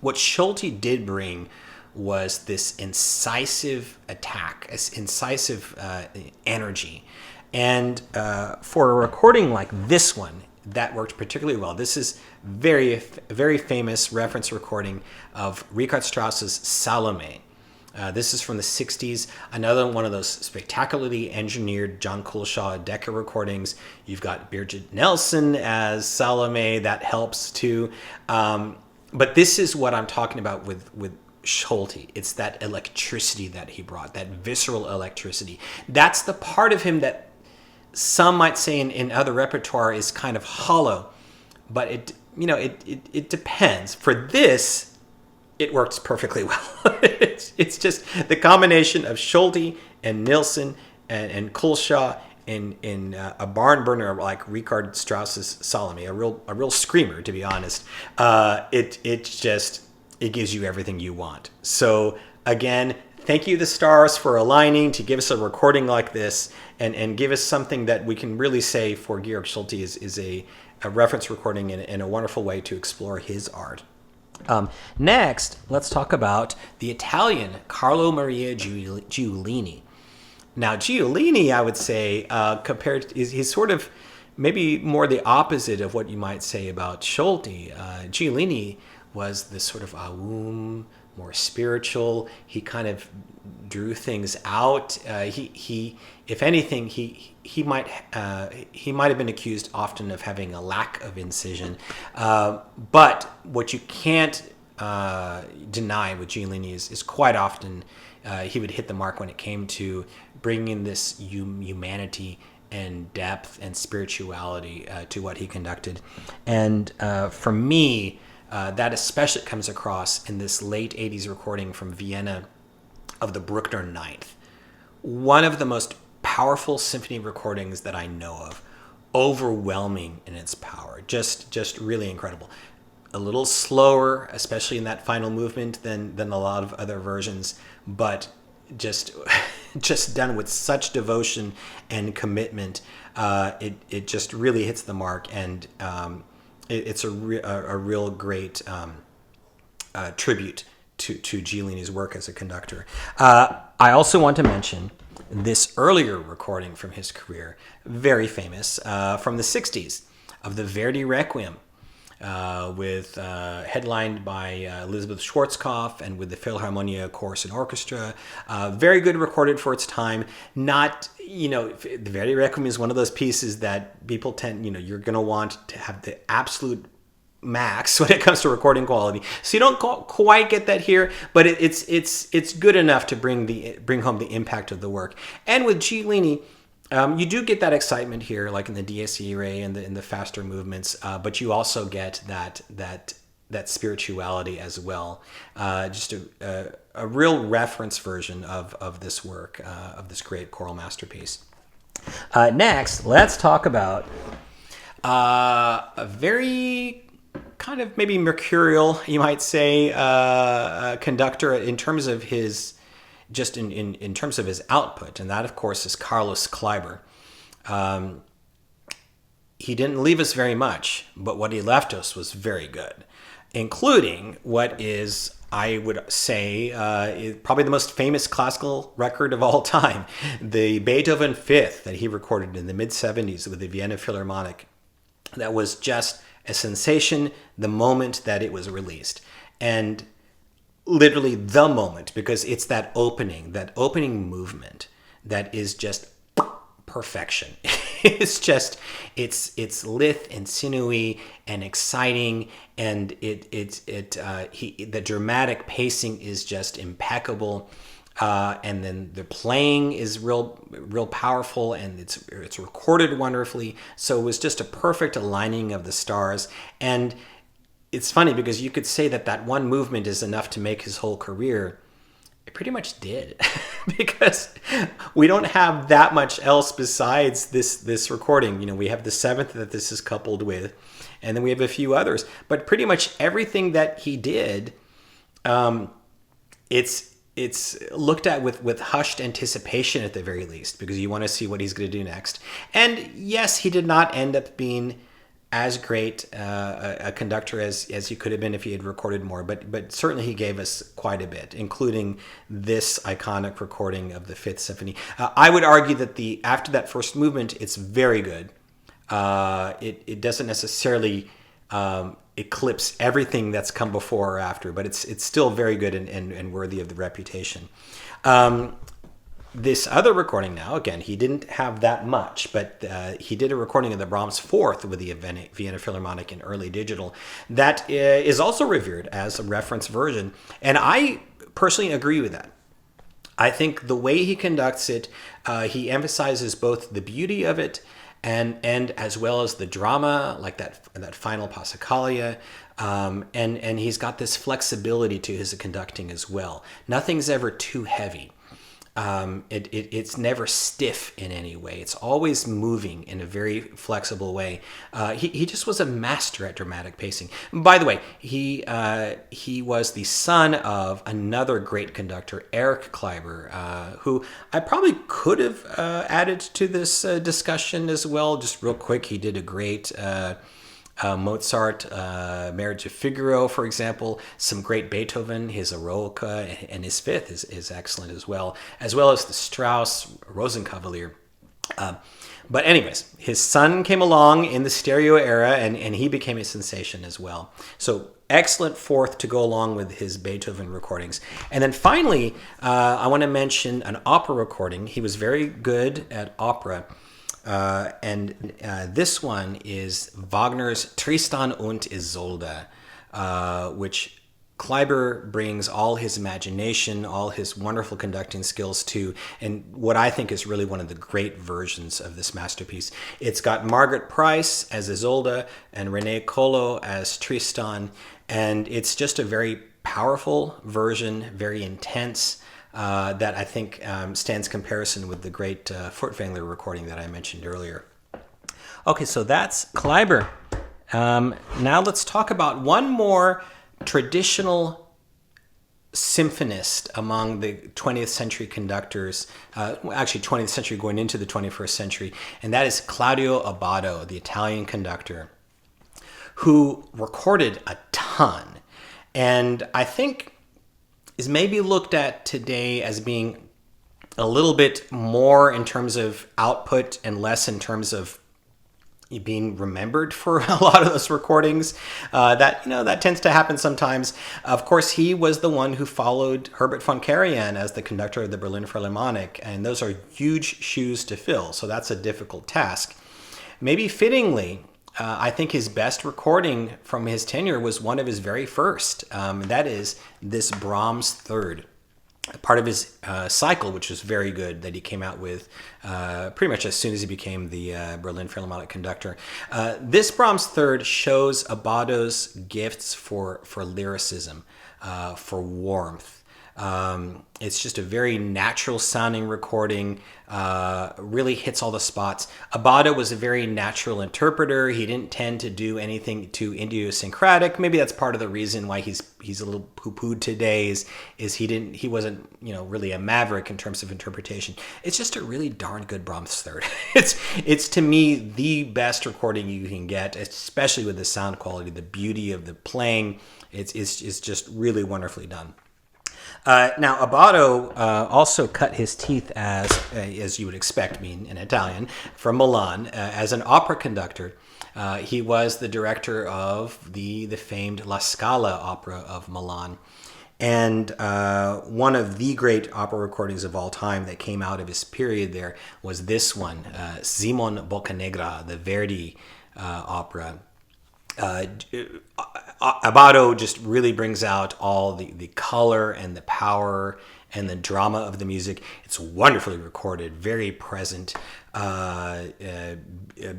What Solti did bring was this incisive attack, this incisive energy, and for a recording like this one, that worked particularly well. This is very famous reference recording of Richard Strauss's Salome. This is from the 60s. Another one of those spectacularly engineered John Culshaw Decca recordings. You've got Birgit Nilsson as Salome. That helps too. But this is what I'm talking about with Solti. It's that electricity that he brought, that visceral electricity. That's the part of him that some might say in other repertoire is kind of hollow. But it depends. For this, it works perfectly well. It's just the combination of Solti and Nilsson and Culshaw in a barn burner like Richard Strauss's Salome, a real screamer, to be honest. It gives you everything you want. So again, thank you, the stars, for aligning to give us a recording like this and give us something that we can really say for Georg Solti is a reference recording and a wonderful way to explore his art. Next, let's talk about the Italian Carlo Maria Giulini. Now, Giulini, I would say, he's sort of maybe more the opposite of what you might say about Solti. Giulini was this sort of aum, more spiritual. He kind of drew things out. If anything, he might have been accused often of having a lack of incision. But what you can't deny with Giulini is quite often he would hit the mark when it came to bringing in this humanity and depth and spirituality to what he conducted. And for me, that especially comes across in this late 80s recording from Vienna of the Bruckner Ninth. One of the most powerful symphony recordings that I know of. Overwhelming in its power. Just really incredible. A little slower, especially in that final movement than a lot of other versions, but just done with such devotion and commitment. It just really hits the mark, and it's a real great tribute to Giulini's work as a conductor. I also want to mention this earlier recording from his career, very famous, from the 60s, of the Verdi Requiem, headlined by Elizabeth Schwarzkopf and with the Philharmonia Chorus and Orchestra. Very good recorded for its time. Not, the Verdi Requiem is one of those pieces that people tend, you're going to want to have the absolute max when it comes to recording quality. So you don't quite get that here, but it's good enough to bring home the impact of the work. And with Giulini, you do get that excitement here, like in the Dies Irae and in the faster movements, but you also get that spirituality as well. Just a real reference version of this work, of this great choral masterpiece. Next, let's talk about a very kind of maybe mercurial, you might say, conductor in terms of his. Just in terms of his output, and that, of course, is Carlos Kleiber. He didn't leave us very much, but what he left us was very good, including what is, I would say, probably the most famous classical record of all time, the Beethoven Fifth that he recorded in the mid-70s with the Vienna Philharmonic. That was just a sensation the moment that it was released. And literally the moment, because it's that opening movement that is just perfection. It's lithe and sinewy and exciting, and the dramatic pacing is just impeccable, and then the playing is real powerful, and it's recorded wonderfully. So it was just a perfect aligning of the stars. And it's funny because you could say that one movement is enough to make his whole career. It pretty much did, because we don't have that much else besides this recording. We have the seventh that this is coupled with, and then we have a few others. But pretty much everything that he did, it's looked at with hushed anticipation at the very least, because you want to see what he's going to do next. And yes, he did not end up being as great a conductor as he could have been if he had recorded more, but certainly he gave us quite a bit, including this iconic recording of the Fifth Symphony. I would argue that after that first movement, it's very good. It doesn't necessarily eclipse everything that's come before or after, but it's still very good and worthy of the reputation. This other recording now, again, he didn't have that much, but he did a recording of the Brahms Fourth with the Vienna Philharmonic in early digital that is also revered as a reference version. And I personally agree with that. I think the way he conducts it, he emphasizes both the beauty of it and as well as the drama, like that final Passacaglia. And he's got this flexibility to his conducting as well. Nothing's ever too heavy. It's never stiff in any way. It's always moving in a very flexible way. He just was a master at dramatic pacing. By the way, he was the son of another great conductor, Erich Kleiber, who I probably could have added to this discussion as well. Just real quick, he did a great Mozart, Marriage of Figaro, for example, some great Beethoven, his Eroica and his Fifth is excellent as well as the Strauss Rosenkavalier. But anyways, his son came along in the stereo era, and he became a sensation as well. So excellent fourth to go along with his Beethoven recordings. And then finally, I want to mention an opera recording. He was very good at opera. And this one is Wagner's Tristan und Isolde, which Kleiber brings all his imagination, all his wonderful conducting skills to, and what I think is really one of the great versions of this masterpiece. It's got Margaret Price as Isolde and René Colo as Tristan, and it's just a very powerful version, very intense, that I think stands comparison with the great Furtwängler recording that I mentioned earlier. Okay, so that's Kleiber. Now let's talk about one more traditional symphonist among the 20th century conductors, actually 20th century going into the 21st century, and that is Claudio Abbado, the Italian conductor, who recorded a ton, and I think is maybe looked at today as being a little bit more in terms of output and less in terms of being remembered for a lot of those recordings. That tends to happen sometimes. Of course, he was the one who followed Herbert von Karajan as the conductor of the Berlin Philharmonic, and those are huge shoes to fill, so that's a difficult task. Maybe fittingly, I think his best recording from his tenure was one of his very first. That is this Brahms Third, part of his cycle, which was very good, that he came out with pretty much as soon as he became the Berlin Philharmonic conductor. This Brahms Third shows Abbado's gifts for lyricism, for warmth. It's just a very natural sounding recording, really hits all the spots. Abbado was a very natural interpreter. He didn't tend to do anything too idiosyncratic. Maybe that's part of the reason why he's a little poo-pooed today is he wasn't really a maverick in terms of interpretation. It's just a really darn good Brahms Third. It's to me the best recording you can get, especially with the sound quality, the beauty of the playing. It's just really wonderfully done. Now, Abbado also cut his teeth as you would expect, being an Italian, from Milan, as an opera conductor. He was the director of the famed La Scala opera of Milan. And one of the great opera recordings of all time that came out of his period there was this one, Simon Boccanegra, the Verdi opera. Abbado just really brings out all the color and the power and the drama of the music. It's wonderfully recorded, very present,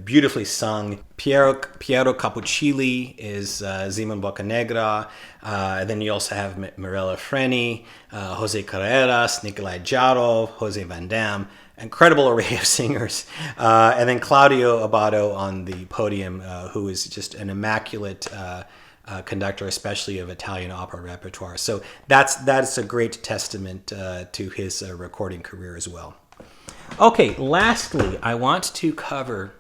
beautifully sung. Piero Capuccilli is Simon Boccanegra. Then you also have Mirella Freni, Jose Carreras, Nikolai Jarov, Jose Van Dam. Incredible array of singers. And then Claudio Abbado on the podium, who is just an immaculate conductor, especially of Italian opera repertoire. So that's a great testament to his recording career as well. Okay, lastly, I want to cover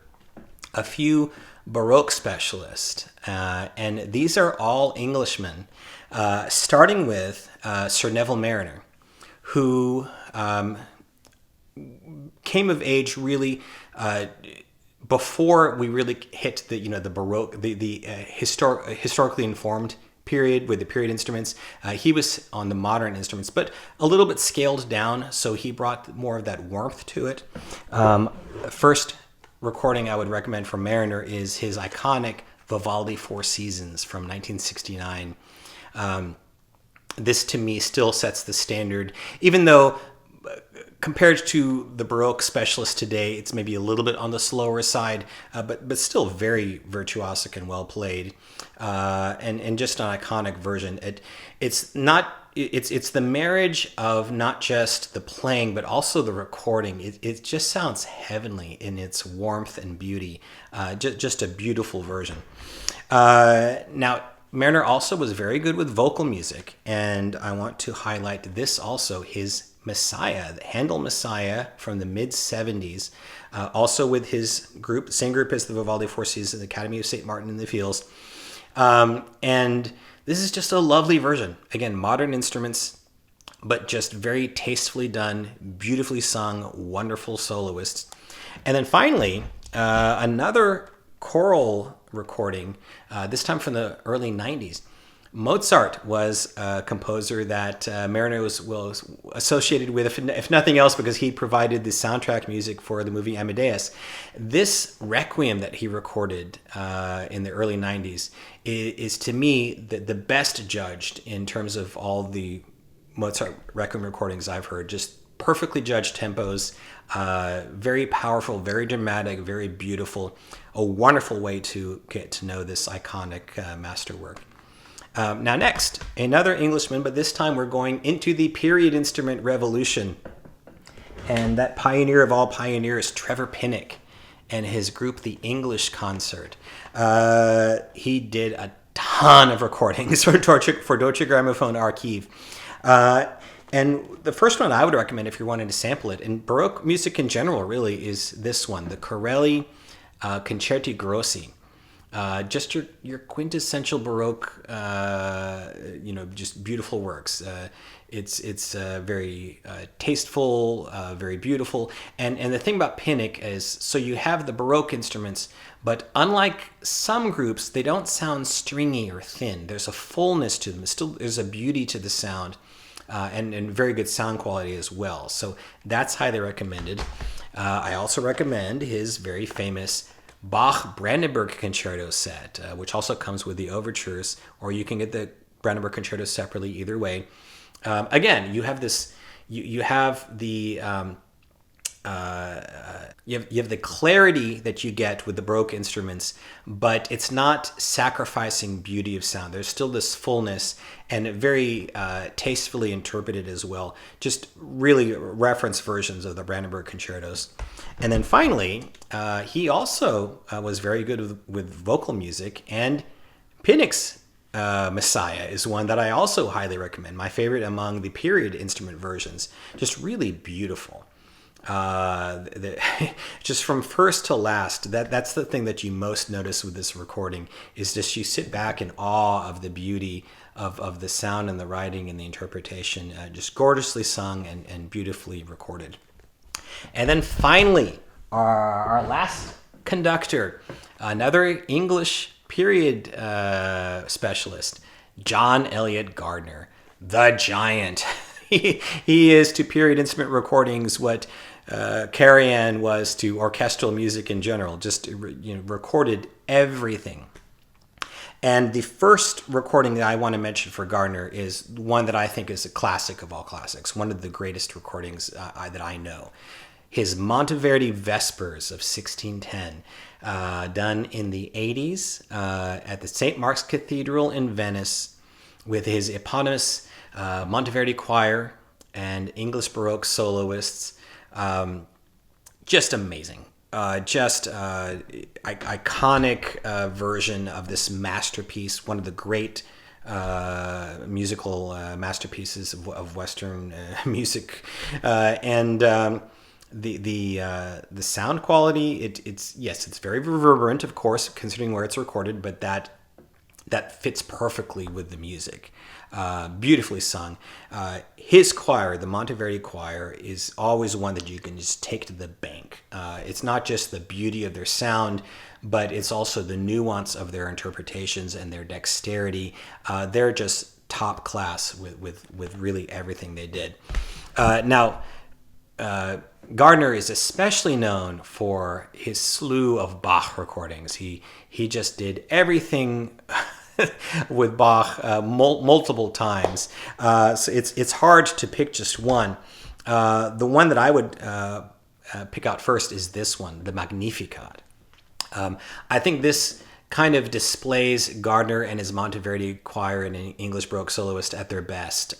a few Baroque specialists, and these are all Englishmen, starting with Sir Neville Marriner, who came of age really before we really hit the Baroque, the historically informed period with the period instruments. He was on the modern instruments, but a little bit scaled down, so he brought more of that warmth to it. First recording I would recommend from Marriner is his iconic Vivaldi Four Seasons from 1969. This to me still sets the standard, even though compared to the Baroque specialists today, it's maybe a little bit on the slower side, but still very virtuosic and well played, and just an iconic version. It's the marriage of not just the playing but also the recording. It just sounds heavenly in its warmth and beauty. Just a beautiful version. Now, Marriner also was very good with vocal music, and I want to highlight this also, his Messiah, the Handel Messiah from the mid-70s, also with his group, same group as the Vivaldi Four Seasons, the Academy of St. Martin in the Fields. And this is just a lovely version. Again, modern instruments, but just very tastefully done, beautifully sung, wonderful soloists. And then finally, another choral recording, this time from the early 90s. Mozart was a composer that Marriner was associated with, if nothing else, because he provided the soundtrack music for the movie Amadeus. This Requiem that he recorded in the early 90s is to me, the best judged in terms of all the Mozart Requiem recordings I've heard. Just perfectly judged tempos, very powerful, very dramatic, very beautiful. A wonderful way to get to know this iconic masterwork. Now next, another Englishman, but this time we're going into the period instrument revolution. And that pioneer of all pioneers, Trevor Pinnock, and his group, the English Concert. He did a ton of recordings for Deutsche Grammophon Archiv. And the first one I would recommend if you're wanting to sample it, and Baroque music in general really, is this one, the Corelli Concerti Grossi. Just your quintessential Baroque, just beautiful works. It's very tasteful, very beautiful. And the thing about Pinnock is, so you have the Baroque instruments, but unlike some groups, they don't sound stringy or thin. There's a fullness to them. There's a beauty to the sound, and very good sound quality as well. So that's highly recommended. I also recommend his very famous Bach Brandenburg Concerto set, which also comes with the overtures, or you can get the Brandenburg Concerto separately. Either way, again, you have this. You have the you have the clarity that you get with the Baroque instruments, but it's not sacrificing beauty of sound. There's still this fullness, and very tastefully interpreted as well. Just really reference versions of the Brandenburg concertos. And then finally, he also was very good with vocal music, and Pinnock's Messiah is one that I also highly recommend. My favorite among the period instrument versions. Just really beautiful. Just from first to last, that's the thing that you most notice with this recording, is just you sit back in awe of the beauty of the sound and the writing and the interpretation, just gorgeously sung and beautifully recorded. And then finally, our last conductor, another English period specialist, John Eliot Gardiner, the giant. He is to period instrument recordings what Karajan was to orchestral music in general. Just recorded everything. And the first recording that I want to mention for Gardiner is one that I think is a classic of all classics, one of the greatest recordings that I know. His Monteverdi Vespers of 1610, done in the 80s at the St. Mark's Cathedral in Venice, with his eponymous Monteverdi choir and English Baroque soloists. Just amazing. Iconic version of this masterpiece, one of the great musical masterpieces of Western music, and the sound quality. It's very reverberant, of course, considering where it's recorded, but that fits perfectly with the music. Beautifully sung. His choir, the Monteverdi choir, is always one that you can just take to the bank. It's not just the beauty of their sound, but it's also the nuance of their interpretations and their dexterity. They're just top class with really everything they did. Now, Gardiner is especially known for his slew of Bach recordings. He just did everything with Bach multiple times. So it's hard to pick just one. The one that I would pick out first is this one, the Magnificat. I think this kind of displays Gardiner and his Monteverdi choir and an English Baroque soloist at their best.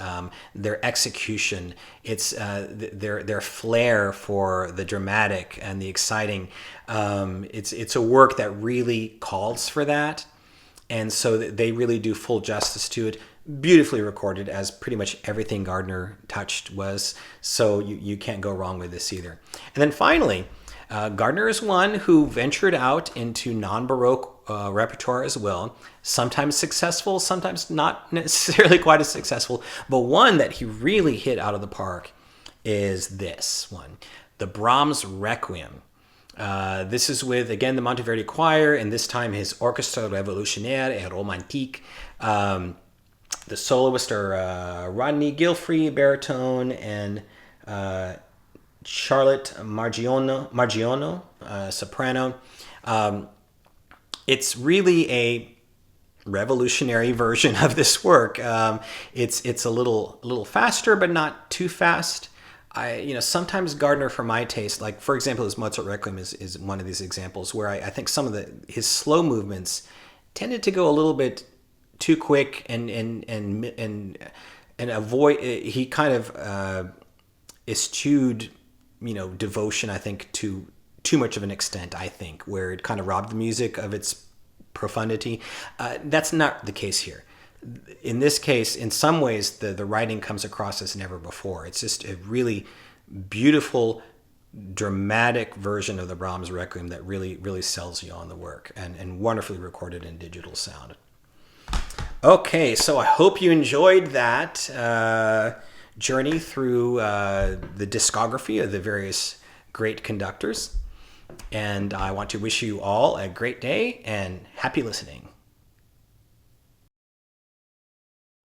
Their execution, it's their flair for the dramatic and the exciting. It's a work that really calls for that. And so they really do full justice to it. beautifully recorded, as pretty much everything Gardiner touched was. So you can't go wrong with this either. And then finally, Gardiner is one who ventured out into non-Baroque repertoire as well. Sometimes successful, sometimes not necessarily quite as successful. But one that he really hit out of the park is this one, the Brahms Requiem. This is with, again, the Monteverdi Choir, and this time his Orchestre Révolutionnaire et Romantique. The soloists are Rodney Gilfrey, baritone, and Charlotte Margiono, soprano. It's really a revolutionary version of this work. It's a little faster, but not too fast. Sometimes Gardiner, for my taste, like for example, his Mozart Requiem is one of these examples where I think some of his slow movements tended to go a little bit too quick and avoid. He kind of eschewed, devotion, I think, to too much of an extent, I think, where it kind of robbed the music of its profundity. That's not the case here. In this case, in some ways, the writing comes across as never before. It's just a really beautiful, dramatic version of the Brahms Requiem that really, really sells you on the work, and wonderfully recorded in digital sound. Okay, so I hope you enjoyed that journey through the discography of the various great conductors. And I want to wish you all a great day and happy listening.